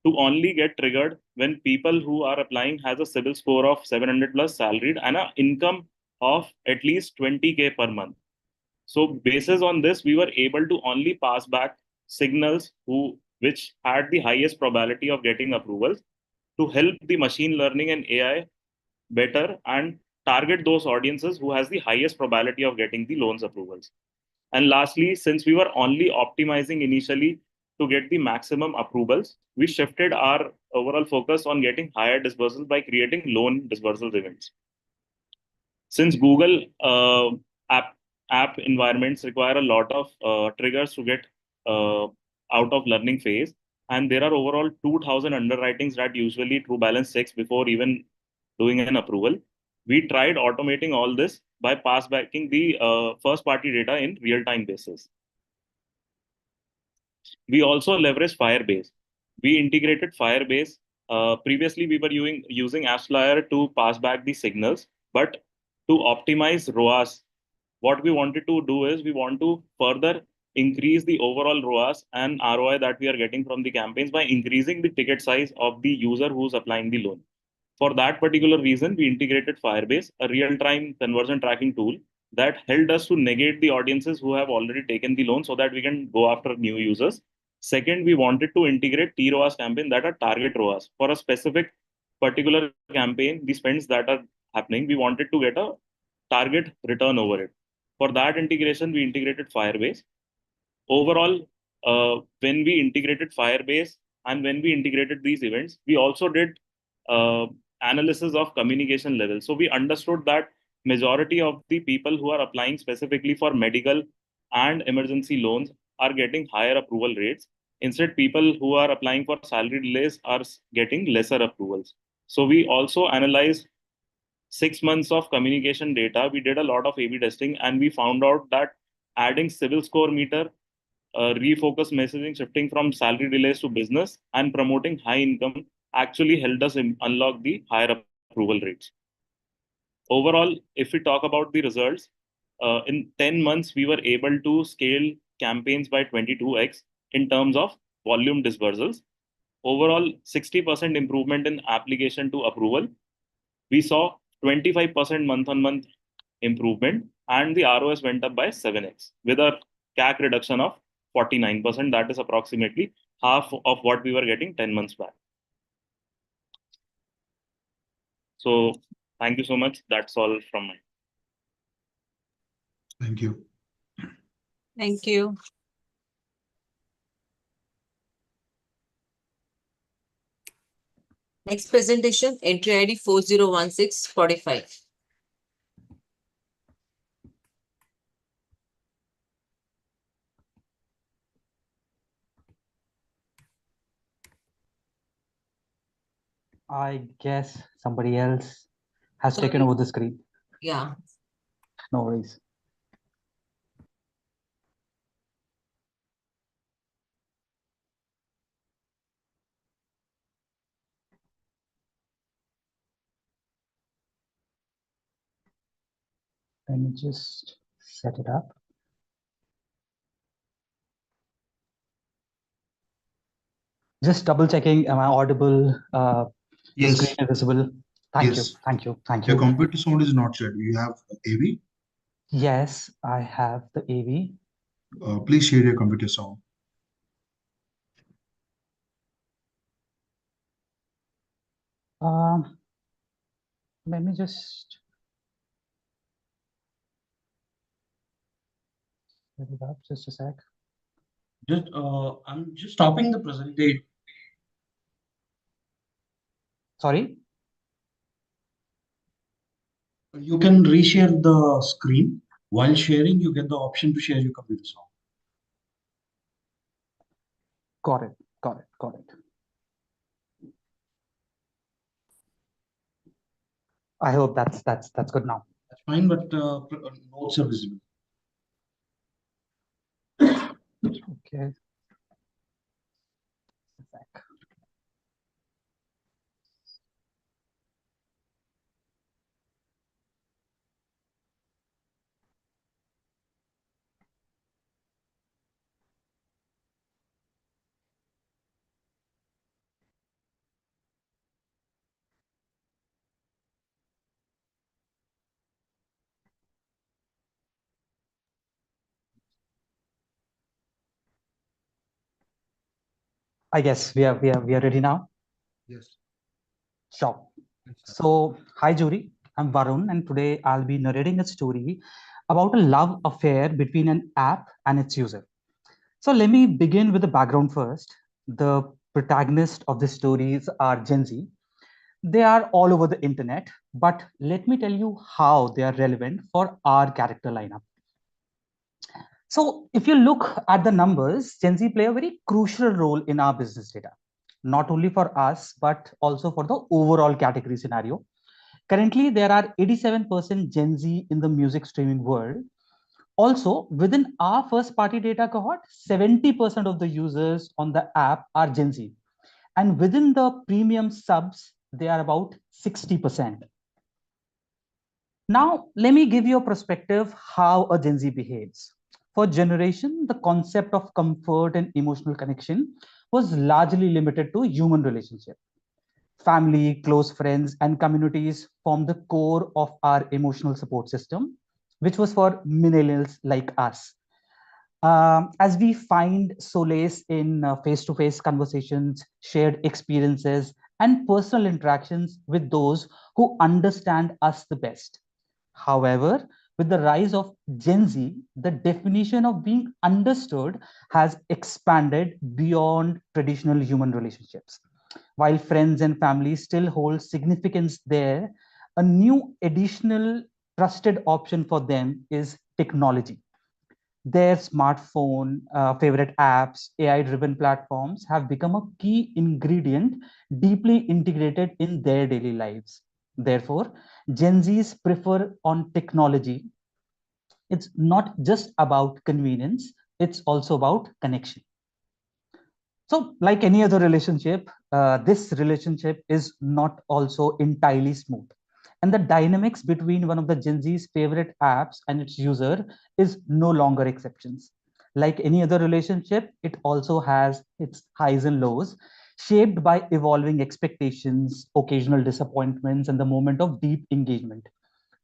to only get triggered when people who are applying has a CIBIL score of 700 plus, salaried, and an income of at least 20K per month. So basis on this, we were able to only pass back signals which had the highest probability of getting approvals to help the machine learning and AI better and target those audiences who has the highest probability of getting the loans approvals. And lastly, since we were only optimizing initially to get the maximum approvals, we shifted our overall focus on getting higher disbursals by creating loan disbursals events. Since Google app environments require a lot of triggers to get out of learning phase, and there are overall 2,000 underwritings that usually True Balance checks before even doing an approval. We tried automating all this by passbacking the first party data in real time basis. We also leveraged Firebase. We integrated Firebase. Previously, we were using AppsFlyer to pass back the signals, but to optimize ROAS, what we wanted to do is we want to further increase the overall ROAS and ROI that we are getting from the campaigns by increasing the ticket size of the user who's applying the loan. For that particular reason, we integrated Firebase, a real-time conversion tracking tool that helped us to negate the audiences who have already taken the loan so that we can go after new users. Second, we wanted to integrate T-ROAS campaign that are target ROAS. For a specific particular campaign, the spends that are happening, we wanted to get a target return over it. For that integration, we integrated Firebase. Overall, when we integrated Firebase and when we integrated these events, we also did analysis of communication levels. So we understood that majority of the people who are applying specifically for medical and emergency loans are getting higher approval rates. Instead, people who are applying for salary delays are getting lesser approvals. So we also analyzed 6 months of communication data. We did a lot of A/B testing, and we found out that adding civil score meter, refocus messaging, shifting from salary delays to business, and promoting high income actually helped us unlock the higher approval rates. Overall, if we talk about the results, in 10 months, we were able to scale campaigns by 22x in terms of volume disbursals. Overall, 60% improvement in application to approval. We saw 25% month-on-month improvement, and the ROS went up by 7x with a CAC reduction of 49%. That is approximately half of what we were getting 10 months back. So thank you so much. That's all from me. Thank you. Thank you. Next presentation, entry ID 401645. I guess somebody else has Sorry. taken over the screen. Yeah. No worries. Let me just set it up. Just double checking, am I audible? Yes. Screen is visible. Thank you, Yes. thank you, thank Your you. computer sound is not shared. You have AV? Yes, I have the AV. Please share your computer sound. Let me just set it up, just a sec. I'm just stopping the presentation. Sorry? You can reshare the screen. While sharing, you get the option to share your computer sound. Got it, got it, got it. I hope that's good now. That's fine, but notes are visible. Okay. I guess we are ready now. Yes. Sure. So, hi jury, I'm Varun, and today I'll be narrating a story about a love affair between an app and its user. So, let me begin with the background first. The protagonists of this stories are Gen Z. They are all over the internet, but let me tell you how they are relevant for our character lineup. So, if you look at the numbers, Gen Z play a very crucial role in our business data, not only for us, but also for the overall category scenario. Currently, there are 87% Gen Z in the music streaming world. Also, within our first party data cohort, 70% of the users on the app are Gen Z. And within the premium subs, they are about 60%. Now, let me give you a perspective how a Gen Z behaves. For generation, the concept of comfort and emotional connection was largely limited to human relationship. Family, close friends, and communities form the core of our emotional support system, which was for millennials like us. As we find solace in face to face conversations, shared experiences, and personal interactions with those who understand us the best. However, with the rise of Gen Z, the definition of being understood has expanded beyond traditional human relationships. While friends and family still hold significance there, a new additional trusted option for them is technology. Their smartphone, favorite apps, AI driven platforms have become a key ingredient deeply integrated in their daily lives. Therefore, Gen Zs prefer on technology. It's not just about convenience, it's also about connection. So, like any other relationship, this relationship is not also entirely smooth. And the dynamics between one of the Gen Z's favorite apps and its user is no longer exceptions. Like any other relationship, it also has its highs and lows, shaped by evolving expectations, occasional disappointments, and the moment of deep engagement,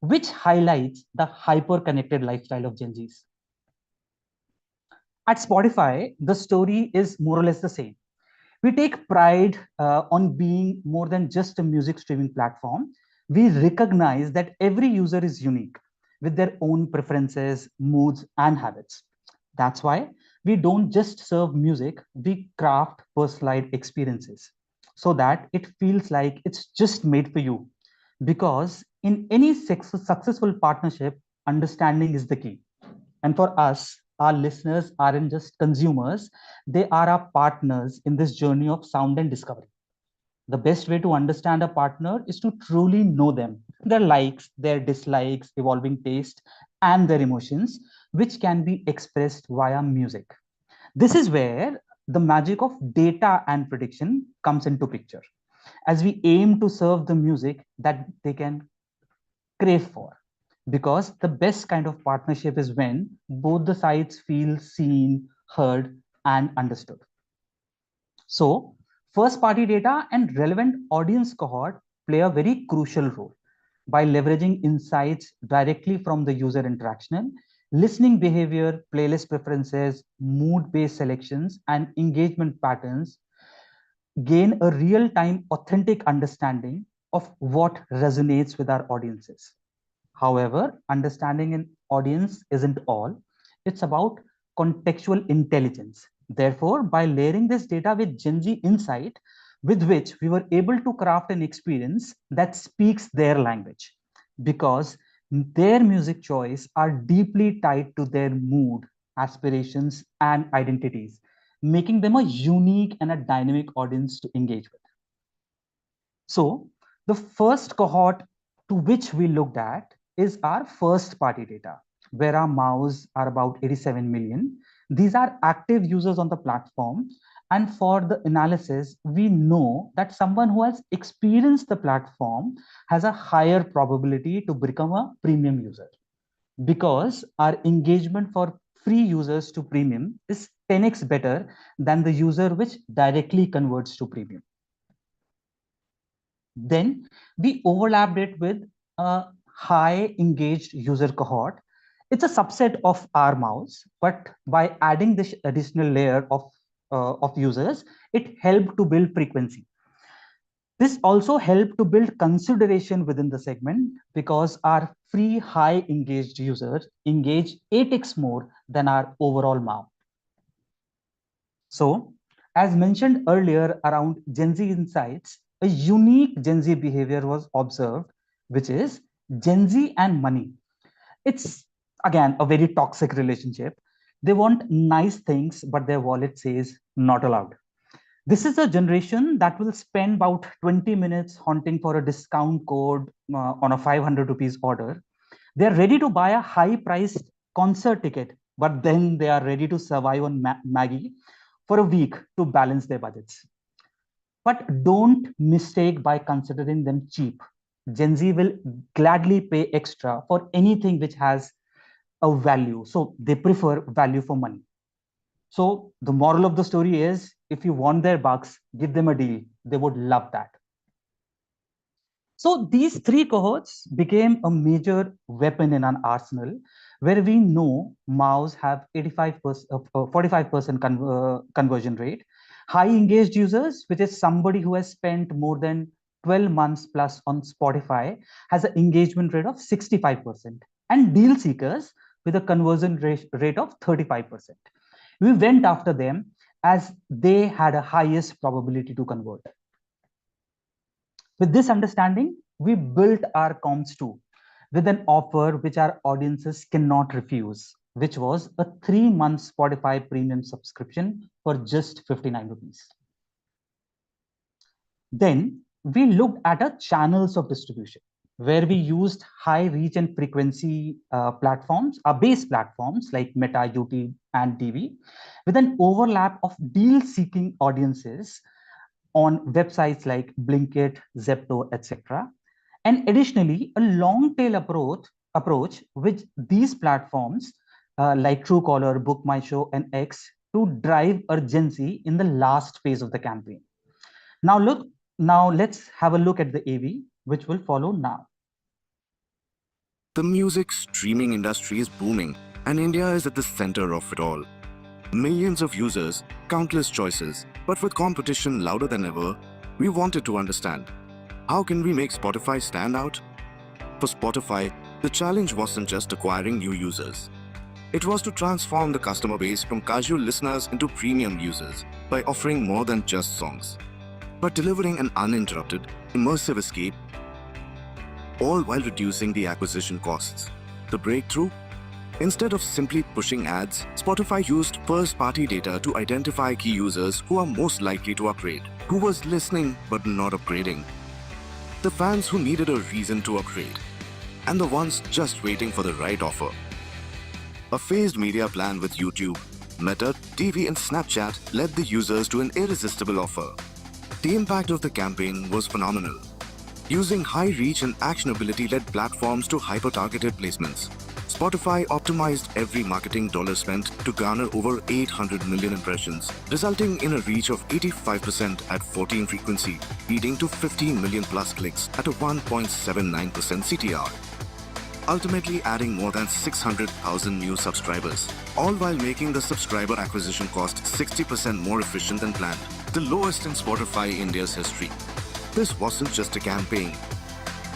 which highlights the hyper connected lifestyle of Gen Zs. At Spotify, the story is more or less the same. We take pride on being more than just a music streaming platform. We recognize that every user is unique with their own preferences, moods, and habits. That's why we don't just serve music, we craft personalized experiences so that it feels like it's just made for you. Because in any successful partnership, understanding is the key. And for us, our listeners aren't just consumers, they are our partners in this journey of sound and discovery. The best way to understand a partner is to truly know them, their likes, their dislikes, evolving taste, and their emotions, which can be expressed via music. This is where the magic of data and prediction comes into picture, as we aim to serve the music that they can crave for, because the best kind of partnership is when both the sides feel seen, heard, and understood. So, first party data and relevant audience cohort play a very crucial role by leveraging insights directly from the user interaction, listening behavior, playlist preferences, mood based selections, and engagement patterns. Gain a real time, authentic understanding of what resonates with our audiences. However, understanding an audience isn't all, it's about contextual intelligence. Therefore, by layering this data with Gen Z insight, with which we were able to craft an experience that speaks their language, because their music choice are deeply tied to their mood, aspirations, and identities, making them a unique and a dynamic audience to engage with. So the first cohort to which we looked at is our first party data, where our MAUs are about 87 million. These are active users on the platform. And for the analysis, we know that someone who has experienced the platform has a higher probability to become a premium user, because our engagement for free users to premium is 10x better than the user which directly converts to premium. Then we overlapped it with a high engaged user cohort. It's a subset of our mouse, but by adding this additional layer of of users, it helped to build frequency. This also helped to build consideration within the segment because our free high engaged users engage 8x more than our overall MAU. So, as mentioned earlier around Gen Z insights, a unique Gen Z behavior was observed, which is Gen Z and money. It's again a very toxic relationship. They want nice things, but their wallet says not allowed. This is a generation that will spend about 20 minutes hunting for a discount code on a 500 rupees order. They're ready to buy a high priced concert ticket, but then they are ready to survive on Maggie for a week to balance their budgets. But don't mistake by considering them cheap. Gen Z will gladly pay extra for anything which has a value. So they prefer value for money. So the moral of the story is if you want their bucks, give them a deal. They would love that. So these three cohorts became a major weapon in an arsenal where we know MAUs have 85%, 45% conversion rate. High engaged users, which is somebody who has spent more than 12 months plus on Spotify, has an engagement rate of 65%. And deal seekers with a conversion rate of 35%. We went after them as they had a highest probability to convert. With this understanding, we built our comms too with an offer which our audiences cannot refuse, which was a 3-month Spotify premium subscription for just 59 rupees. Then we looked at our channels of distribution where we used high reach and frequency platforms, base platforms like Meta, YouTube, and TV, with an overlap of deal-seeking audiences on websites like Blinkit, Zepto, etc. And additionally, a long tail approach which these platforms like Truecaller, Book My Show, and X to drive urgency in the last phase of the campaign. Now let's have a look at the AV, which will follow now. The music streaming industry is booming, and India is at the center of it all. Millions of users, countless choices, but with competition louder than ever, we wanted to understand, how can we make Spotify stand out? For Spotify, the challenge wasn't just acquiring new users. It was to transform the customer base from casual listeners into premium users by offering more than just songs, but delivering an uninterrupted, immersive escape, all while reducing the acquisition costs. The breakthrough? Instead of simply pushing ads, Spotify used first-party data to identify key users who are most likely to upgrade, who was listening but not upgrading, the fans who needed a reason to upgrade, and the ones just waiting for the right offer. A phased media plan with YouTube, Meta, TV, and Snapchat led the users to an irresistible offer. The impact of the campaign was phenomenal. Using high reach and actionability-led platforms to hyper-targeted placements, Spotify optimized every marketing dollar spent to garner over 800 million impressions, resulting in a reach of 85% at 14 frequency, leading to 15 million plus clicks at a 1.79% CTR. Ultimately adding more than 600,000 new subscribers, all while making the subscriber acquisition cost 60% more efficient than planned, the lowest in Spotify India's history. This wasn't just a campaign.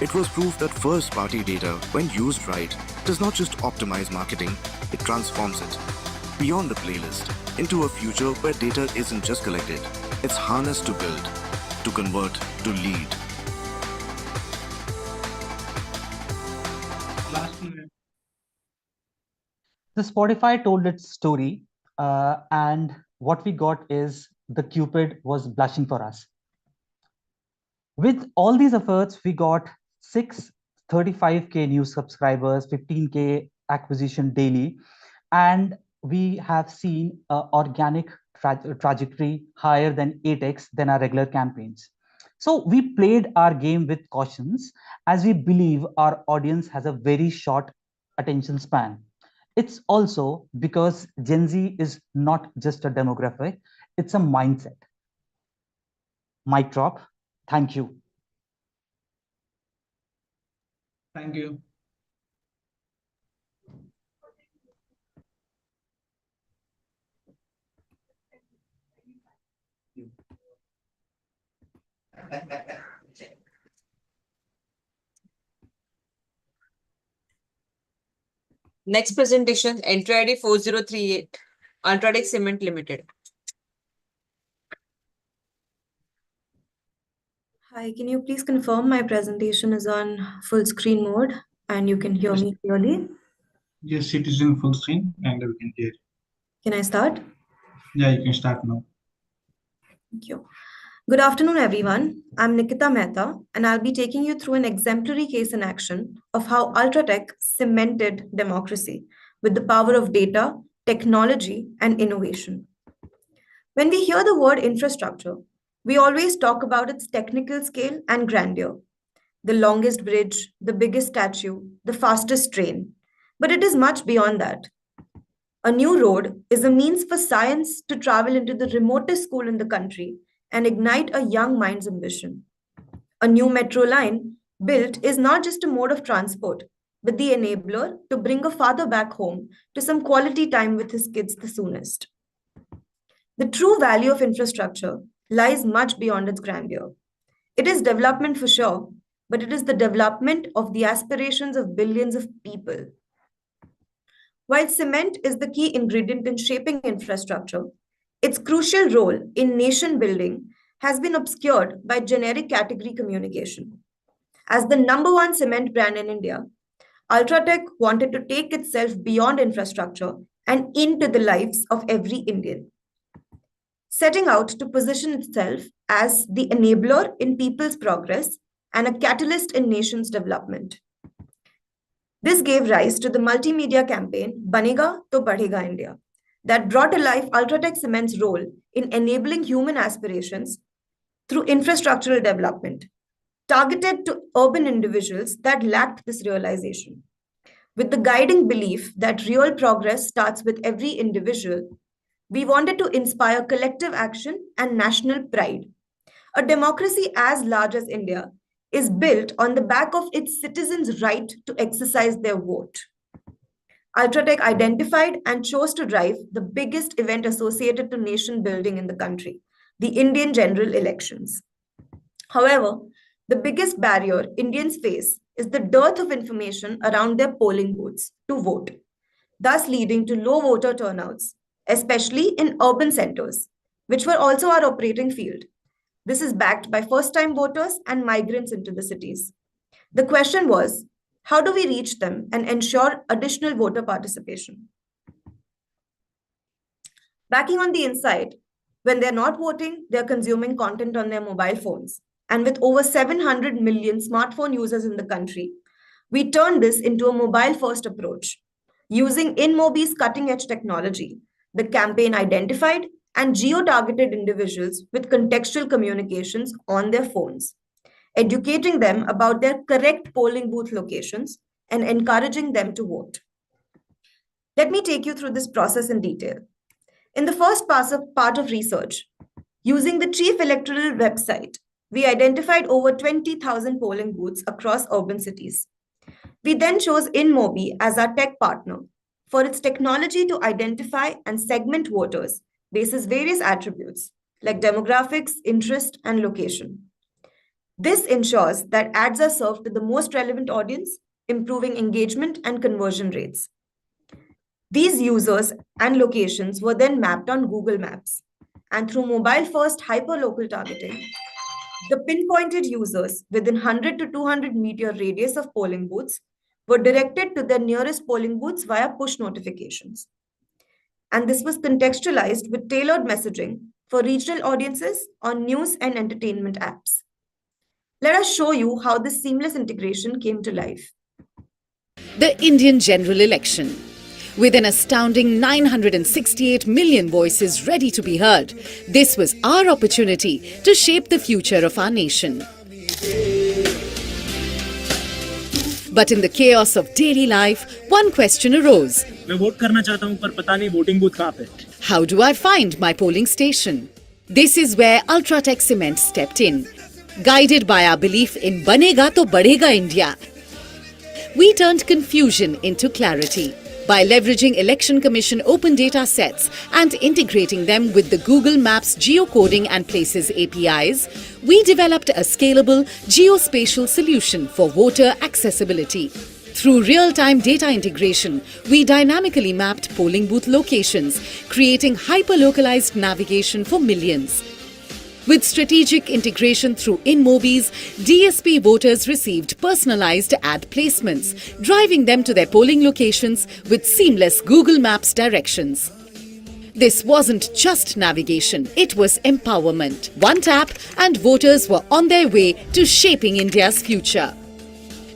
It was proof that first-party data, when used right, does not just optimize marketing, it transforms it beyond the playlist into a future where data isn't just collected, it's harnessed to build, to convert, to lead. The Spotify told its story, and what we got is the Cupid was blushing for us. With all these efforts, we got 635K new subscribers, 15K acquisition daily, and we have seen an organic trajectory higher than 8x than our regular campaigns. So we played our game with cautions as we believe our audience has a very short attention span. It's also because Gen Z is not just a demographic, it's a mindset. Mic drop. Thank you. Thank you. Next presentation, entry ID 4038, Ultratech Cement Limited. Hi, can you please confirm my presentation is on full screen mode and you can hear me clearly? Yes, it is in full screen and we can hear. Can I start? Yeah, you can start now. Thank you. Good afternoon, everyone. I'm Nikita Mehta, and I'll be taking you through an exemplary case in action of how Ultratech cemented democracy with the power of data, technology, and innovation. When we hear the word infrastructure, we always talk about its technical scale and grandeur. The longest bridge, the biggest statue, the fastest train. But it is much beyond that. A new road is a means for science to travel into the remotest school in the country and ignite a young mind's ambition. A new metro line built is not just a mode of transport, but the enabler to bring a father back home to some quality time with his kids the soonest. The true value of infrastructure lies much beyond its grandeur. It is development for sure, but it is the development of the aspirations of billions of people. While cement is the key ingredient in shaping infrastructure, its crucial role in nation building has been obscured by generic category communication. As the number one cement brand in India, Ultratech wanted to take itself beyond infrastructure and into the lives of every Indian, setting out to position itself as the enabler in people's progress and a catalyst in nation's development. This gave rise to the multimedia campaign Banega to Badhega India that brought to life Ultratech Cement's role in enabling human aspirations through infrastructural development, targeted to urban individuals that lacked this realization. With the guiding belief that real progress starts with every individual, we wanted to inspire collective action and national pride. A democracy as large as India is built on the back of its citizens' right to exercise their vote. Ultratech identified and chose to drive the biggest event associated to nation building in the country, the Indian general elections. However, the biggest barrier Indians face is the dearth of information around their polling booths to vote, thus leading to low voter turnouts, especially in urban centers, which were also our operating field. This is backed by first-time voters and migrants into the cities. The question was, how do we reach them and ensure additional voter participation? Backing on the inside, when they're not voting, they're consuming content on their mobile phones. And with over 700 million smartphone users in the country, we turned this into a mobile-first approach. Using InMobi's cutting-edge technology, the campaign identified and geo-targeted individuals with contextual communications on their phones, educating them about their correct polling booth locations and encouraging them to vote. Let me take you through this process in detail. In the first part of research, using the Chief Electoral website, we identified over 20,000 polling booths across urban cities. We then chose InMobi as our tech partner for its technology to identify and segment voters basis various attributes like demographics, interest, and location. This ensures that ads are served to the most relevant audience, improving engagement and conversion rates. These users and locations were then mapped on Google Maps, and through mobile-first hyperlocal targeting, the pinpointed users within 100 to 200 meter radius of polling booths were directed to their nearest polling booths via push notifications. And this was contextualized with tailored messaging for regional audiences on news and entertainment apps. Let us show you how this seamless integration came to life. The Indian general election. With an astounding 968 million voices ready to be heard, this was our opportunity to shape the future of our nation. But in the chaos of daily life, one question arose. मैं vote करना चाहता हूं पर पता नहीं voting booth कहां पे. How do I find my polling station? This is where Ultratech Cement stepped in. Guided by our belief in Banega to Badhega India, we turned confusion into clarity. By leveraging Election Commission open data sets and integrating them with the Google Maps geocoding and places APIs, we developed a scalable geospatial solution for voter accessibility. Through real-time data integration, we dynamically mapped polling booth locations, creating hyper-localized navigation for millions. With strategic integration through Emvies, DSP voters received personalized ad placements, driving them to their polling locations with seamless Google Maps directions. This wasn't just navigation, it was empowerment. One tap and voters were on their way to shaping India's future.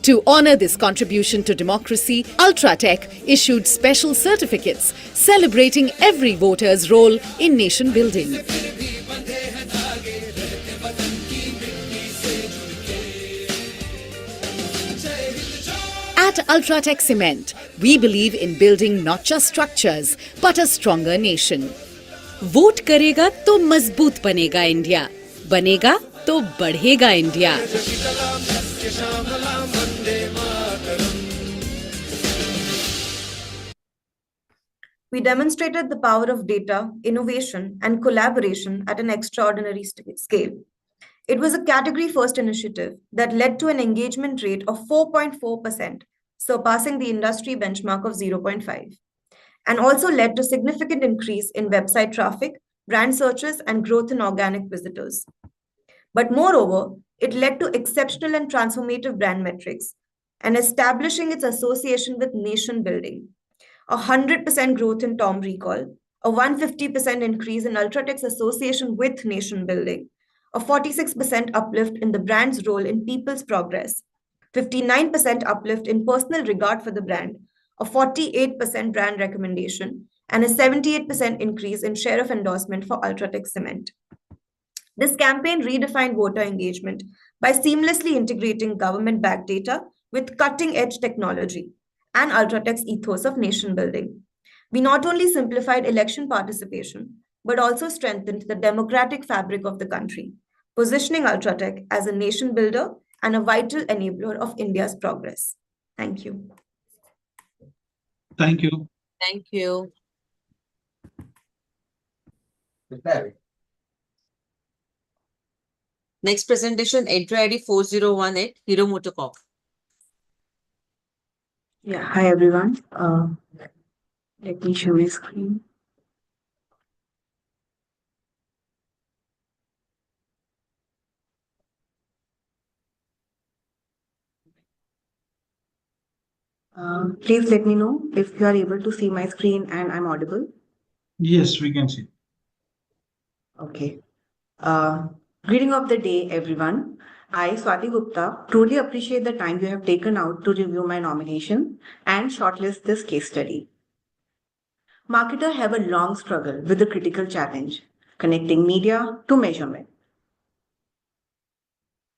To honor this contribution to democracy, Ultratech issued special certificates celebrating every voter's role in nation building. At Ultratech Cement, we believe in building not just structures, but a stronger nation. Vote करेगा तो मजबूत बनेगा India, बनेगा तो बढ़ेगा India. We demonstrated the power of data, innovation, and collaboration at an extraordinary scale. It was a category-first initiative that led to an engagement rate of 4.4%, surpassing the industry benchmark of 0.5, and also led to significant increase in website traffic, brand searches, and growth in organic visitors. But moreover, it led to exceptional and transformative brand metrics and establishing its association with nation building. 100% growth in Tom recall, a 150% increase in Ultratech's association with nation building, a 46% uplift in the brand's role in people's progress, 59% uplift in personal regard for the brand, a 48% brand recommendation, and a 78% increase in share of endorsement for Ultratech Cement. This campaign redefined voter engagement by seamlessly integrating government-backed data with cutting-edge technology and Ultratech's ethos of nation building. We not only simplified election participation, but also strengthened the democratic fabric of the country, positioning Ultratech as a nation builder and a vital enabler of India's progress. Thank you. Thank you. Thank you. Next presentation, entry ID 4018, Hero Motocorp. Yeah, hi everyone. Let me show my screen. Please let me know if you are able to see my screen and I'm audible. Yes, we can see. Okay. Greeting of the day, everyone. I, Swati Gupta, truly appreciate the time you have taken out to review my nomination and shortlist this case study. Marketers have a long struggle with the critical challenge, connecting media to measurement.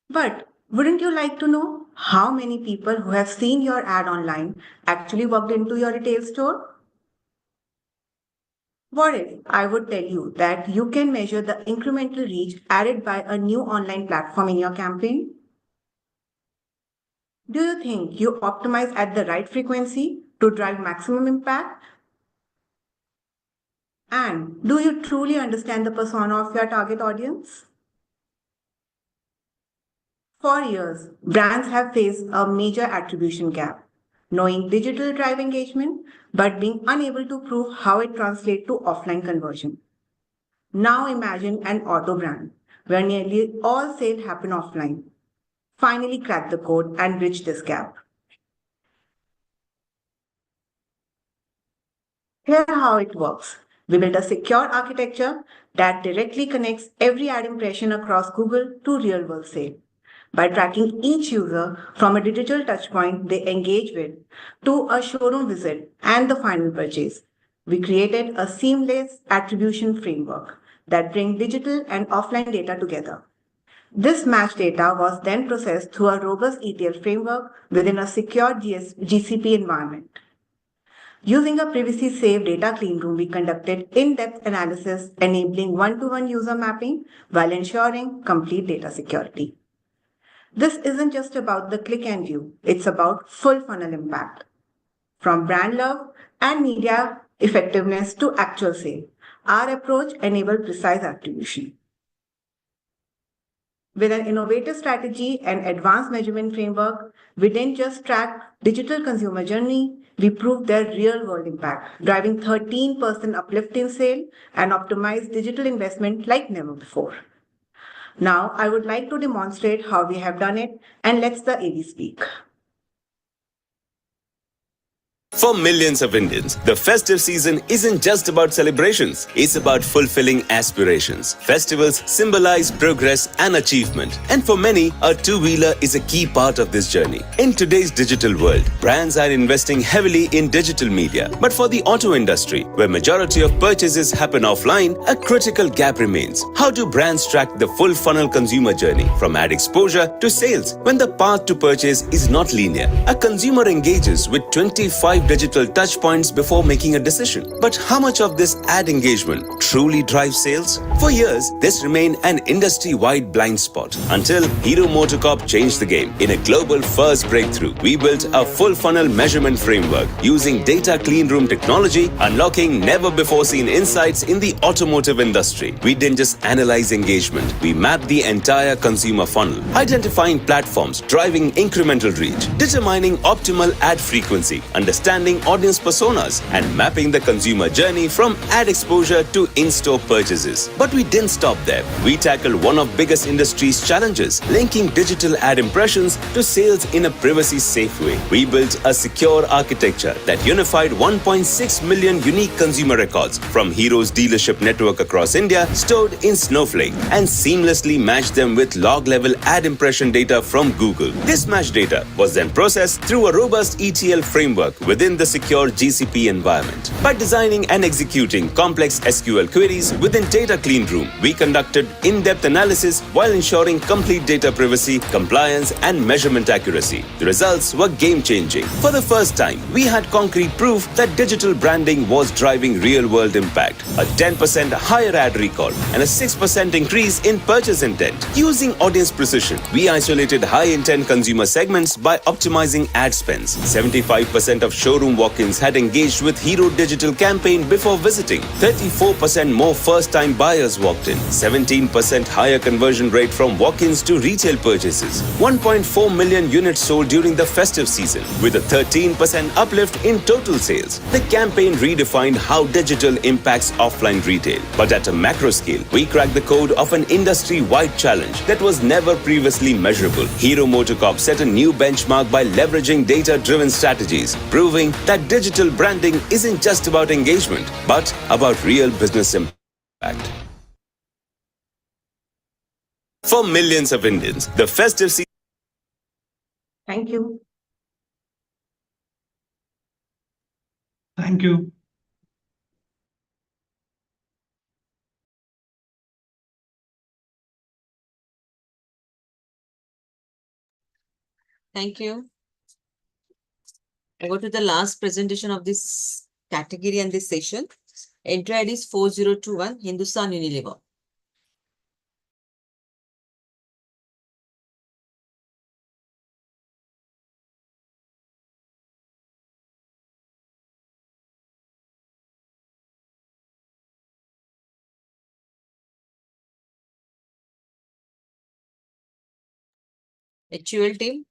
But wouldn't you like to know how many people who have seen your ad online actually walked into your retail store? What if I would tell you that you can measure the incremental reach added by a new online platform in your campaign? Do you think you optimize at the right frequency to drive maximum impact? And do you truly understand the persona of your target audience? For years, brands have faced a major attribution gap, knowing digital drive engagement, but being unable to prove how it translates to offline conversion. Now imagine an auto brand where nearly all sales happen offline. Finally crack the code and bridge this gap. Here's how it works. We built a secure architecture that directly connects every ad impression across Google to real-world sale. By tracking each user from a digital touchpoint they engage with to a showroom visit and the final purchase, we created a seamless attribution framework that brings digital and offline data together. This matched data was then processed through a robust ETL framework within a secure GCP environment. Using a privacy-safe data cleanroom, we conducted in-depth analysis enabling one-to-one user mapping while ensuring complete data security. This isn't just about the click and view, it's about full funnel impact. from brand love and media effectiveness to actual sale. Our approach enables precise attribution. With an innovative strategy and advanced measurement framework, we didn't just track digital consumer journey, we proved their real world impact, driving 13% uplift in sale and optimized digital investment like never before. Now, I would like to demonstrate how we have done it, and let's the AV speak. For millions of Indians, the festive season isn't just about celebrations, it's about fulfilling aspirations. Festivals symbolize progress and achievement, and for many, a two-wheeler is a key part of this journey. In today's digital world, brands are investing heavily in digital media, but for the auto industry, where majority of purchases happen offline, a critical gap remains. How do brands track the full funnel consumer journey, from ad exposure to sales, when the path to purchase is not linear? A consumer engages with 25 digital touchpoints before making a decision. But how much of this ad engagement truly drives sales? For years, this remained an industry-wide blind spot until Hero MotoCorp changed the game. In a global first breakthrough, we built a full funnel measurement framework using data clean room technology, unlocking never-before-seen insights in the automotive industry. We didn't just analyze engagement, we mapped the entire consumer funnel, identifying platforms driving incremental reach, determining optimal ad frequency, understanding audience personas, and mapping the consumer journey from ad exposure to in-store purchases. But we didn't stop there. We tackled one of biggest industry's challenges, linking digital ad impressions to sales in a privacy-safe way. We built a secure architecture that unified 1.6 million unique consumer records from Hero's dealership network across India, stored in Snowflake, and seamlessly matched them with log-level ad impression data from Google. This match data was then processed through a robust ETL framework within the secure GCP environment. By designing and executing complex SQL queries within Data Clean Room, we conducted in-depth analysis while ensuring complete data privacy, compliance, and measurement accuracy. The results were game-changing. For the first time, we had concrete proof that digital branding was driving real-world impact. A 10% higher ad recall and a 6% increase in purchase intent. Using audience precision, we isolated high-intent consumer segments by optimizing ad spends. 75% of showroom walk-ins had engaged with Hero digital campaign before visiting. 34% more first-time buyers walked in. 17% higher conversion rate from walk-ins to retail purchases. 1.4 million units sold during the festive season, with a 13% uplift in total sales. The campaign redefined how digital impacts offline retail. But at a macro scale, we cracked the code of an industry-wide challenge that was never previously measurable. Hero MotoCorp set a new benchmark by leveraging data-driven strategies, proving that digital branding isn't just about engagement, but about real business impact. For millions of Indians, the festive season. Thank you. Thank you. Thank you. I go to the last presentation of this category and this session. Entry ID is 4021 Hindustan Unilever. HUL team.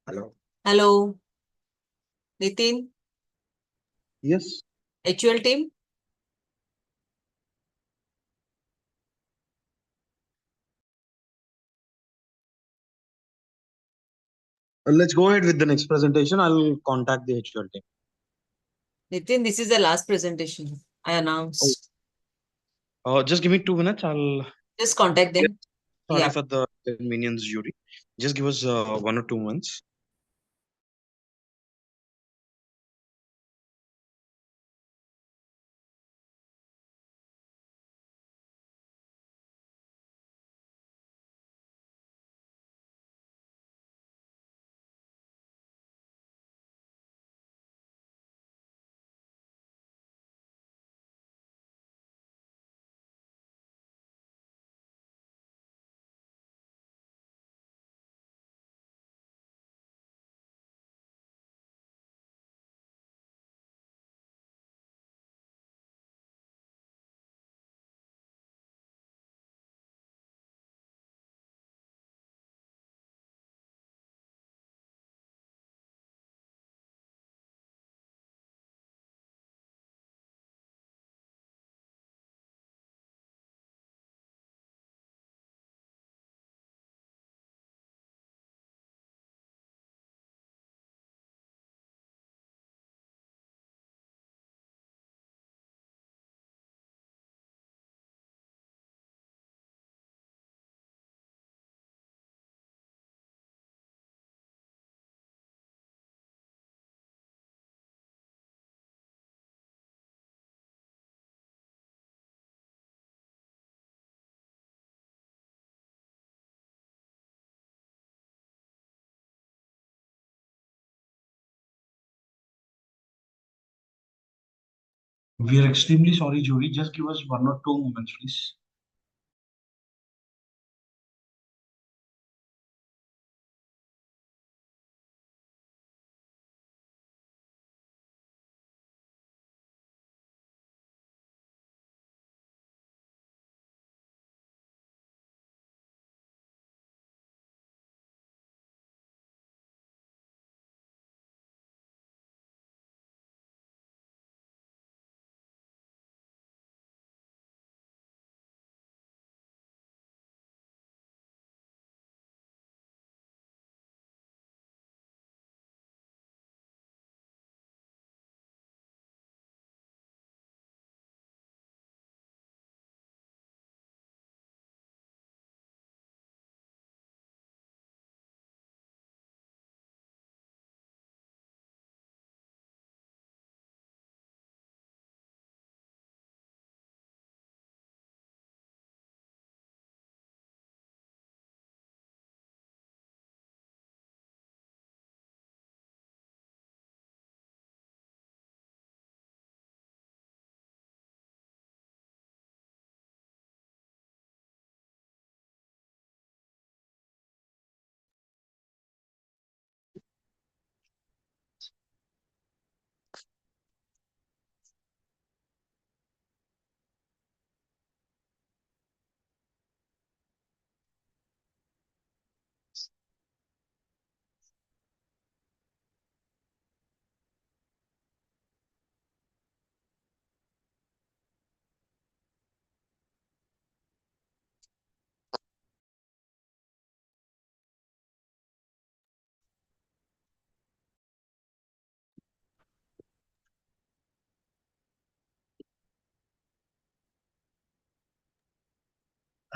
Hello. Hello. Nitin. Yes. HUL team. Let's go ahead with the next presentation. I'll contact the HUL team. Nitin, this is the last presentation I announced. Just give me 2 minutes. I'll Just contact them. sorry Yeah. for the inconvenience, jury. Just give us 1 or 2 months. We are extremely sorry, jury. Just give us 1 or 2 moments, please.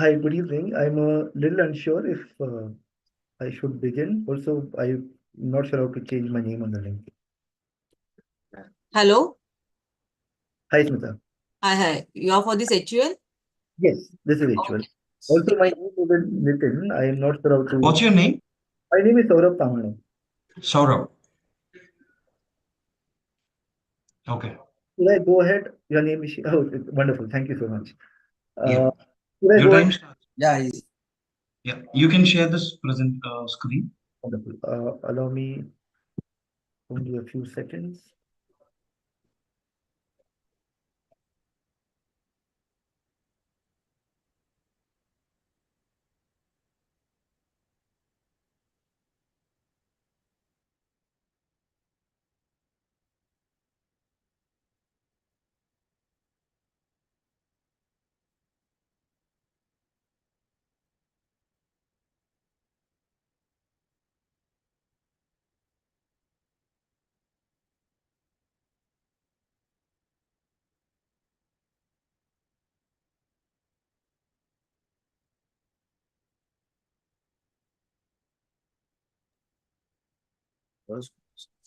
Hi, good evening. I'm a little unsure if I should begin. Also, I'm not sure how to change my name on the link. Hello. Hi, Smita. Hi. You are for this HUL? Yes, this is HUL. Also, my name is Nitin. I am not sure how to. What's your name? My name is Saurabh Tamane. Saurabh. Okay. Should I go ahead? Your name is oh, it's wonderful. Thank you so much. Yeah. Should I Your go time ahead? starts. Yeah. You can share this present screen. Wonderful. Allow me only a few seconds.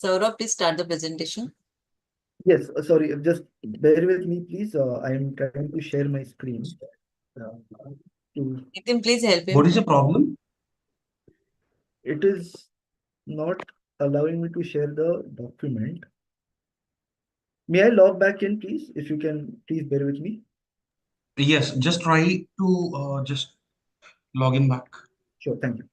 Saurabh, please start the presentation. Yes, sorry, just bear with me, please. I am trying to share my screen. Nitin, please help him. What is the problem? It is not allowing me to share the document. May I log back in, please? If you can, please bear with me. Yes, just try to just log in back. Sure, thank you.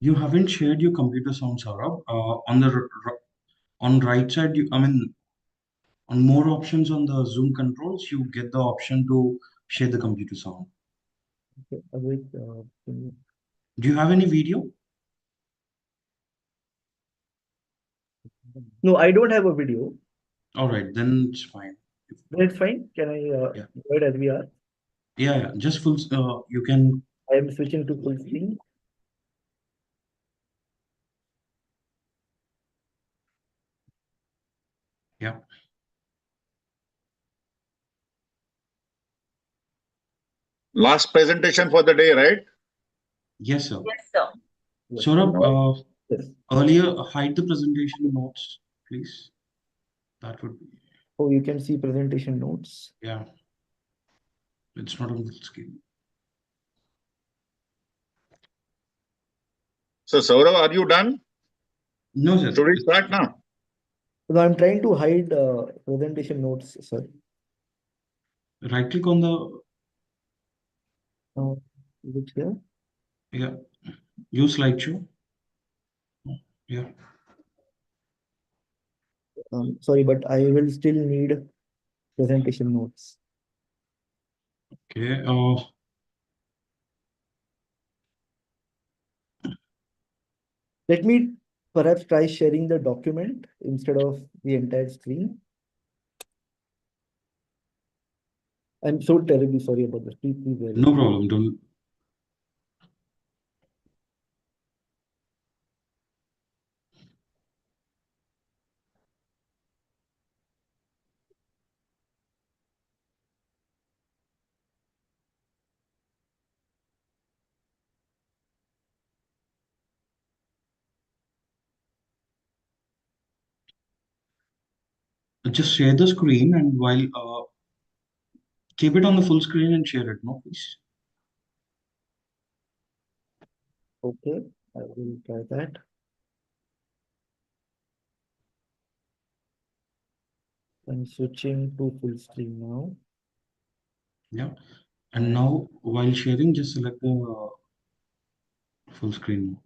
You haven't shared your computer sound, Saurabh. On right side, on more options on the Zoom controls, you get the option to share the computer sound. Okay, wait, Do you have any video? no, I don't have a video. All right, then it's fine. Then it's fine. Can I Yeah. go ahead as we are? Yeah, just full. You can. I am switching to full screen. Yeah. Last presentation for the day, right? Yes, sir. Yes, sir. Saurabh, Yes. earlier hide the presentation notes, please. That would be. Oh, you can see presentation notes. Yeah. It's not on the screen. So, Saurav, are you done? No, sir. Should we start now? So I'm trying to hide presentation notes, sir. Right click on the. Is it here? Yeah. Use slideshow. Yeah. Sorry, but I will still need presentation notes. Okay. Let me perhaps try sharing the document instead of the entire screen. I'm so terribly sorry about this. Please bear with No me. problem. Don't. Just share the screen and while keep it on the full screen and share it. No, please. Okay, I will try that. I'm switching to full screen now. Yeah. And now while sharing, just select the full screen.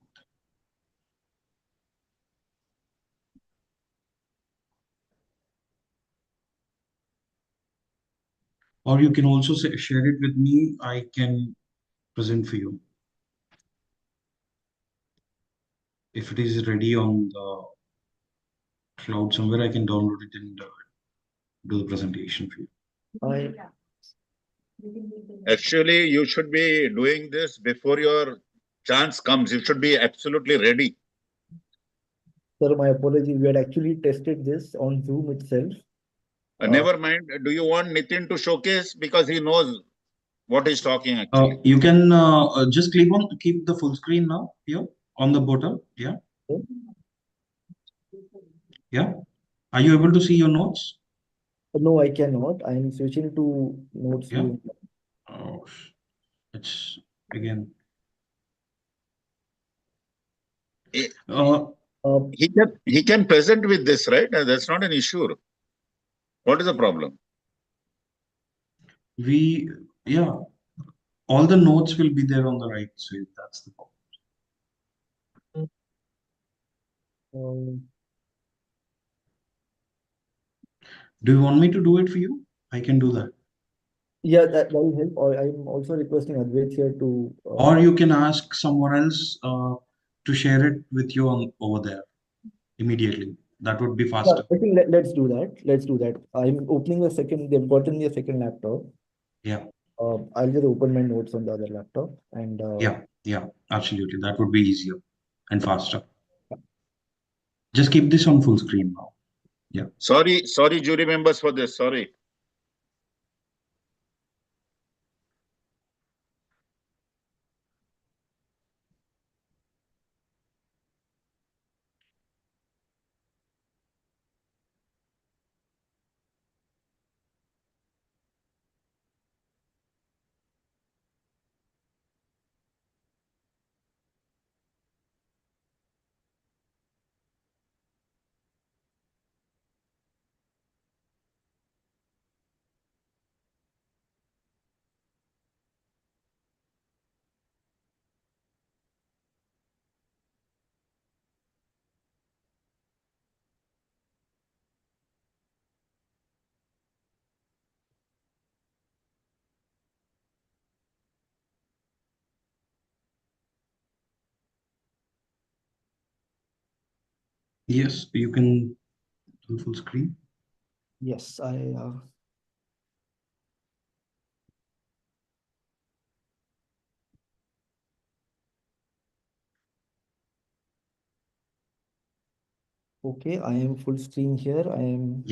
Or you can also share it with me. I can present for you. If it is ready on the cloud somewhere, I can download it and do the presentation for you. Actually, you should be doing this before your chance comes. You should be absolutely ready. Sir, my apologies. We had actually tested this on Zoom itself. Never mind. Do you want Nitin to showcase? Because he knows what he's talking actually. You can just keep the full screen now here on the bottom. Yeah. Yeah. Are you able to see your notes? No, I cannot. I am switching to notes Yeah. view. Oh, it's again. He can present with this, right? That's not an issue. What is the problem? Yeah, all the notes will be there on the right side. That's the problem. Do you want me to do it for you? I can do that. Yeah, that will help. Or I'm also requesting Advait here to. Or you can ask someone else to share it with you over there immediately. That would be faster. I think let's do that. Let's do that. I'm opening a second. They've gotten me a second laptop. Yeah. I'll just open my notes on the other laptop and. Yeah, absolutely. That would be easier and faster. Just keep this on full screen now. Yeah. Sorry, jury members for this. Sorry. Yes, you can do full screen. Yes, okay, I am full screen here. I am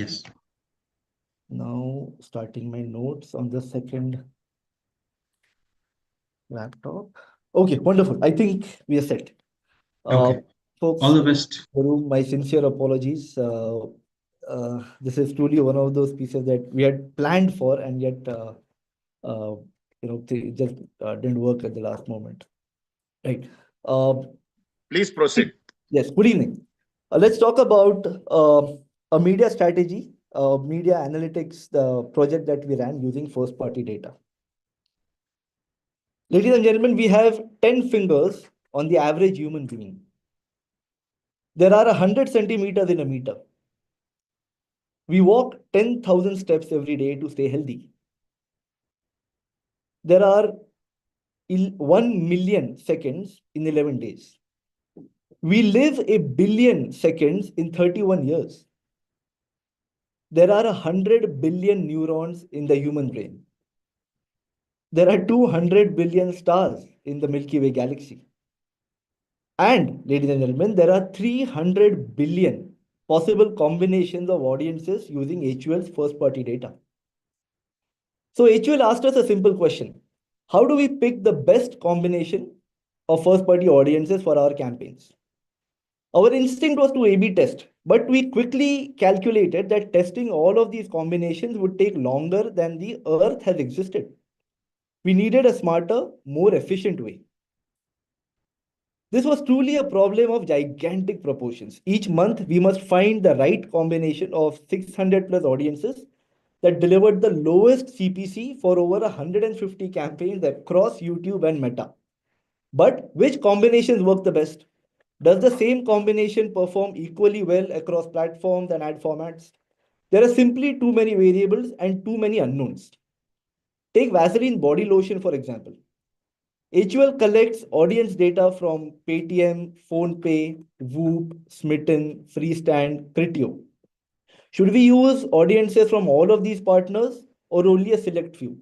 now starting my notes on the second laptop. Okay, wonderful. I think we are set. Okay. Folks, All the best. Guru, my sincere apologies. This is truly one of those pieces that we had planned for, and yet, it just didn't work at the last moment. Right. Please proceed. Yes. Good evening. Let's talk about a media strategy, media analytics, the project that we ran using first-party data. Ladies and gentlemen, we have 10 fingers on the average human being. There are 100 centimeters in a meter. We walk 10,000 steps every day to stay healthy. There are 1 million seconds in 11 days. We live a billion seconds in 31 years. There are 100 billion neurons in the human brain. There are 200 billion stars in the Milky Way galaxy. And, ladies and gentlemen, there are 300 billion possible combinations of audiences using HUL's first-party data. So HUL asked us a simple question. How do we pick the best combination of first-party audiences for our campaigns? Our instinct was to A/B test, but we quickly calculated that testing all of these combinations would take longer than the Earth has existed. We needed a smarter, more efficient way. This was truly a problem of gigantic proportions. Each month, we must find the right combination of 600 plus audiences that delivered the lowest CPC for over 150 campaigns across YouTube and Meta. But which combinations work the best? Does the same combination perform equally well across platforms and ad formats? There are simply too many variables and too many unknowns. Take Vaseline body lotion, for example. HUL collects audience data from Paytm, PhonePe, Whoop, Smitten, Freestand, Criteo. Should we use audiences from all of these partners or only a select few?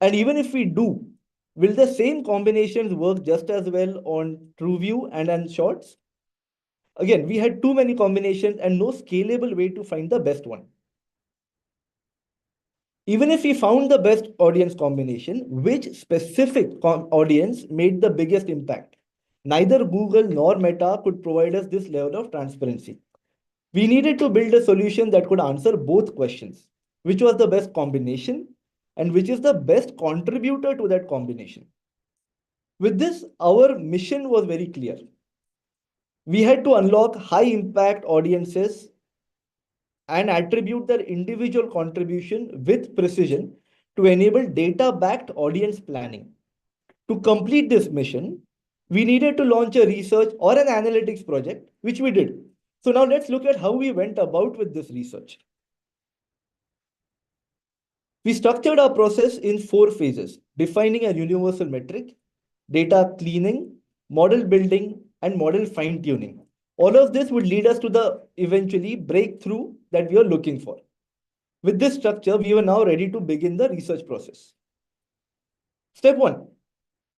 And even if we do, will the same combinations work just as well on TrueView and on Shorts? Again, we had too many combinations and no scalable way to find the best one. Even if we found the best audience combination, which specific audience made the biggest impact? Neither Google nor Meta could provide us this level of transparency. We needed to build a solution that could answer both questions. Which was the best combination and which is the best contributor to that combination? With this, our mission was very clear. We had to unlock high impact audiences and attribute their individual contribution with precision to enable data-backed audience planning. To complete this mission, we needed to launch a research or an analytics project, which we did. So now let's look at how we went about with this research. We structured our process in 4 phases: defining a universal metric, data cleaning, model building, and model fine-tuning. All of this would lead us to the eventually breakthrough that we are looking for. With this structure, we were now ready to begin the research process. Step 1.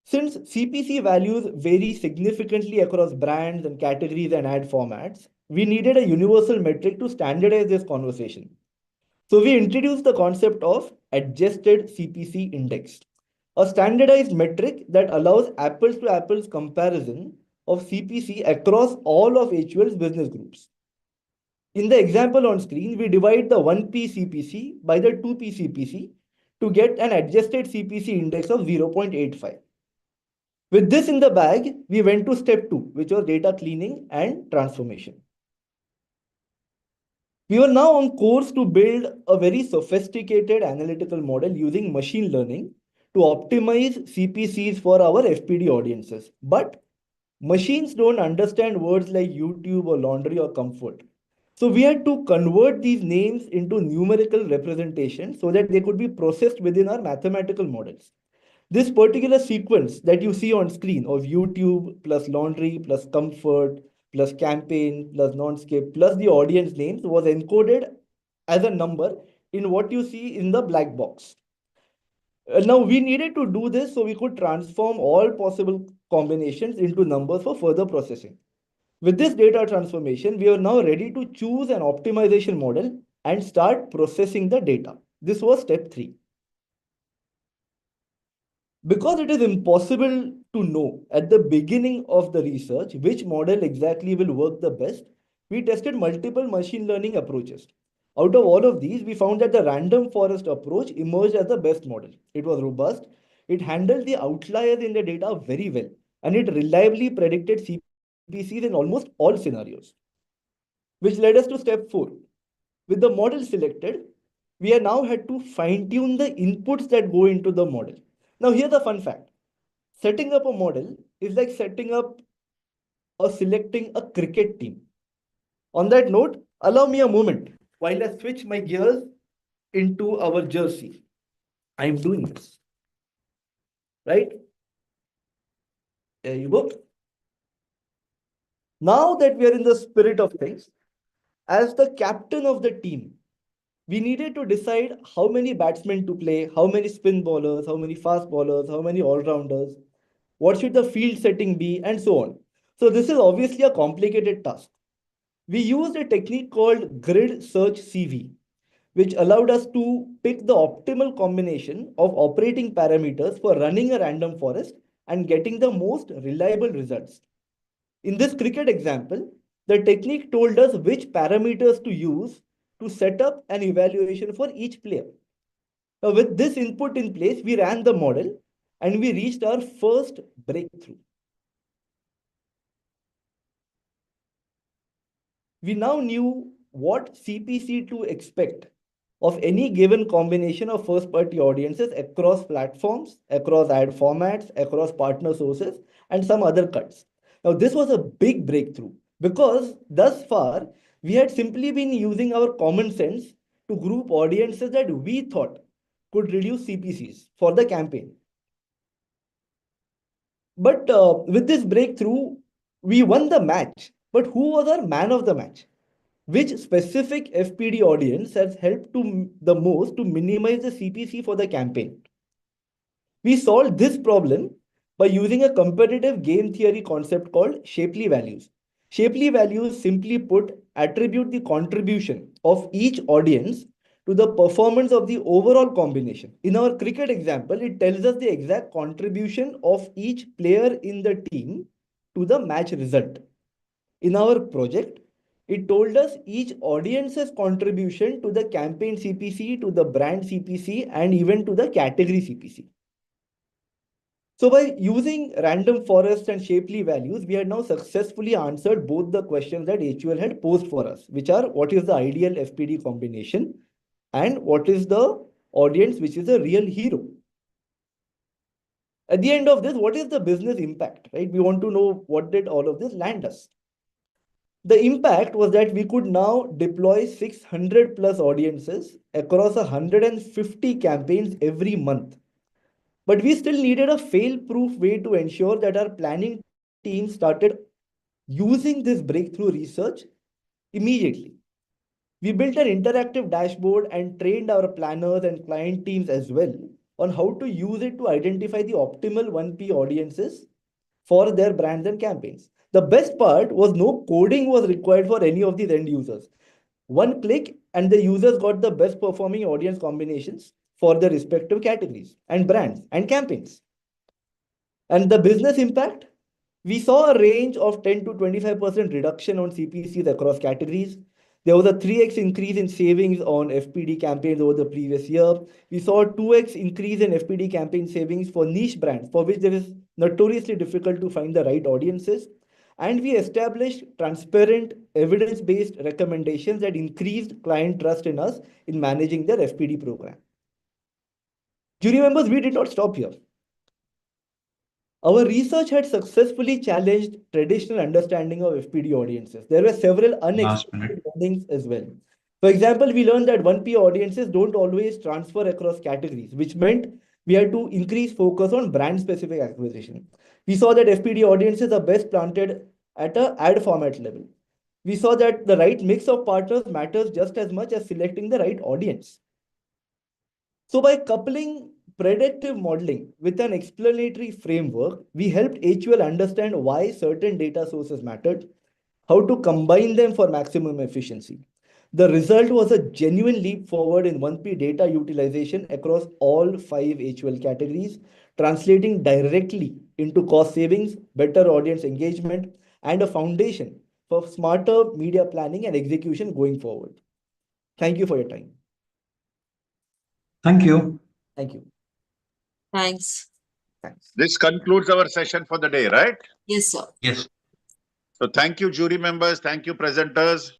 Since CPC values vary significantly across brands and categories and ad formats, we needed a universal metric to standardize this conversation. So we introduced the concept of adjusted CPC index, a standardized metric that allows apples to apples comparison of CPC across all of HUL's business groups. In the example on screen, we divide the 1P CPC by the 2P CPC to get an adjusted CPC index of 0.85. With this in the bag, we went to step 2, which was data cleaning and transformation. We were now on course to build a very sophisticated analytical model using machine learning to optimize CPCs for our FPD audiences. But machines don't understand words like YouTube or laundry or comfort. So we had to convert these names into numerical representations so that they could be processed within our mathematical models. This particular sequence that you see on screen of YouTube plus laundry plus comfort plus campaign plus non-skip plus the audience names was encoded as a number in what you see in the black box. Now we needed to do this so we could transform all possible combinations into numbers for further processing. With this data transformation, we are now ready to choose an optimization model and start processing the data. This was step 3. Because it is impossible to know at the beginning of the research which model exactly will work the best, we tested multiple machine learning approaches. Out of all of these, we found that the random forest approach emerged as the best model. It was robust, it handled the outliers in the data very well, and it reliably predicted CPCs in almost all scenarios. Which led us to step 4. With the model selected, we are now had to fine-tune the inputs that go into the model. Now, here's a fun fact. Setting up a model is like setting up or selecting a cricket team. On that note, allow me a moment while I switch my gears into our jersey. I'm doing this. Right? There you go. Now that we are in the spirit of things, as the captain of the team, we needed to decide how many batsmen to play, how many spin bowlers, how many fast bowlers, how many all-rounders, what should the field setting be, and so on. So this is obviously a complicated task. We used a technique called grid search CV, which allowed us to pick the optimal combination of operating parameters for running a random forest and getting the most reliable results. In this cricket example, the technique told us which parameters to use to set up an evaluation for each player. Now, with this input in place, we ran the model and we reached our first breakthrough. We now knew what CPC to expect of any given combination of first-party audiences across platforms, across ad formats, across partner sources, and some other cuts. Now, this was a big breakthrough because thus far, we had simply been using our common sense to group audiences that we thought could reduce CPCs for the campaign. But with this breakthrough, we won the match. But who was our man of the match? Which specific FPD audience has helped the most to minimize the CPC for the campaign? We solved this problem by using a competitive game theory concept called shapely values. Shapely values, simply put, attribute the contribution of each audience to the performance of the overall combination. In our cricket example, it tells us the exact contribution of each player in the team to the match result. In our project, it told us each audience's contribution to the campaign CPC, to the brand CPC, and even to the category CPC. So by using random forests and shapely values, we had now successfully answered both the questions that HUL had posed for us, which are what is the ideal FPD combination and what is the audience which is a real hero. At the end of this, what is the business impact, right? We want to know what did all of this land us. The impact was that we could now deploy 600 plus audiences across 150 campaigns every month. But we still needed a fail-proof way to ensure that our planning team started using this breakthrough research immediately. We built an interactive dashboard and trained our planners and client teams as well on how to use it to identify the optimal 1P audiences for their brands and campaigns. The best part was no coding was required for any of these end users. One click and the users got the best performing audience combinations for their respective categories and brands and campaigns. And the business impact? We saw a range of 10 to 25% reduction on CPCs across categories. There was a 3x increase in savings on FPD campaigns over the previous year. We saw a 2x increase in FPD campaign savings for niche brands, for which there is notoriously difficult to find the right audiences. And we established transparent, evidence-based recommendations that increased client trust in us in managing their FPD program. Jury members, we did not stop here. Our research had successfully challenged traditional understanding of FPD audiences. There were several unexpected learnings as well. For example, we learned that 1P audiences don't always transfer across categories, which meant we had to increase focus on brand-specific acquisition. We saw that FPD audiences are best planted at a ad format level. We saw that the right mix of partners matters just as much as selecting the right audience. So by coupling predictive modeling with an explanatory framework, we helped HUL understand why certain data sources mattered, how to combine them for maximum efficiency. The result was a genuine leap forward in 1P data utilization across all 5 HUL categories, translating directly into cost savings, better audience engagement, and a foundation for smarter media planning and execution going forward. Thank you for your time. Thank you. Thank you. Thanks. Thanks. This concludes our session for the day, right? Yes, sir. Yes. So thank you, jury members. Thank you, presenters.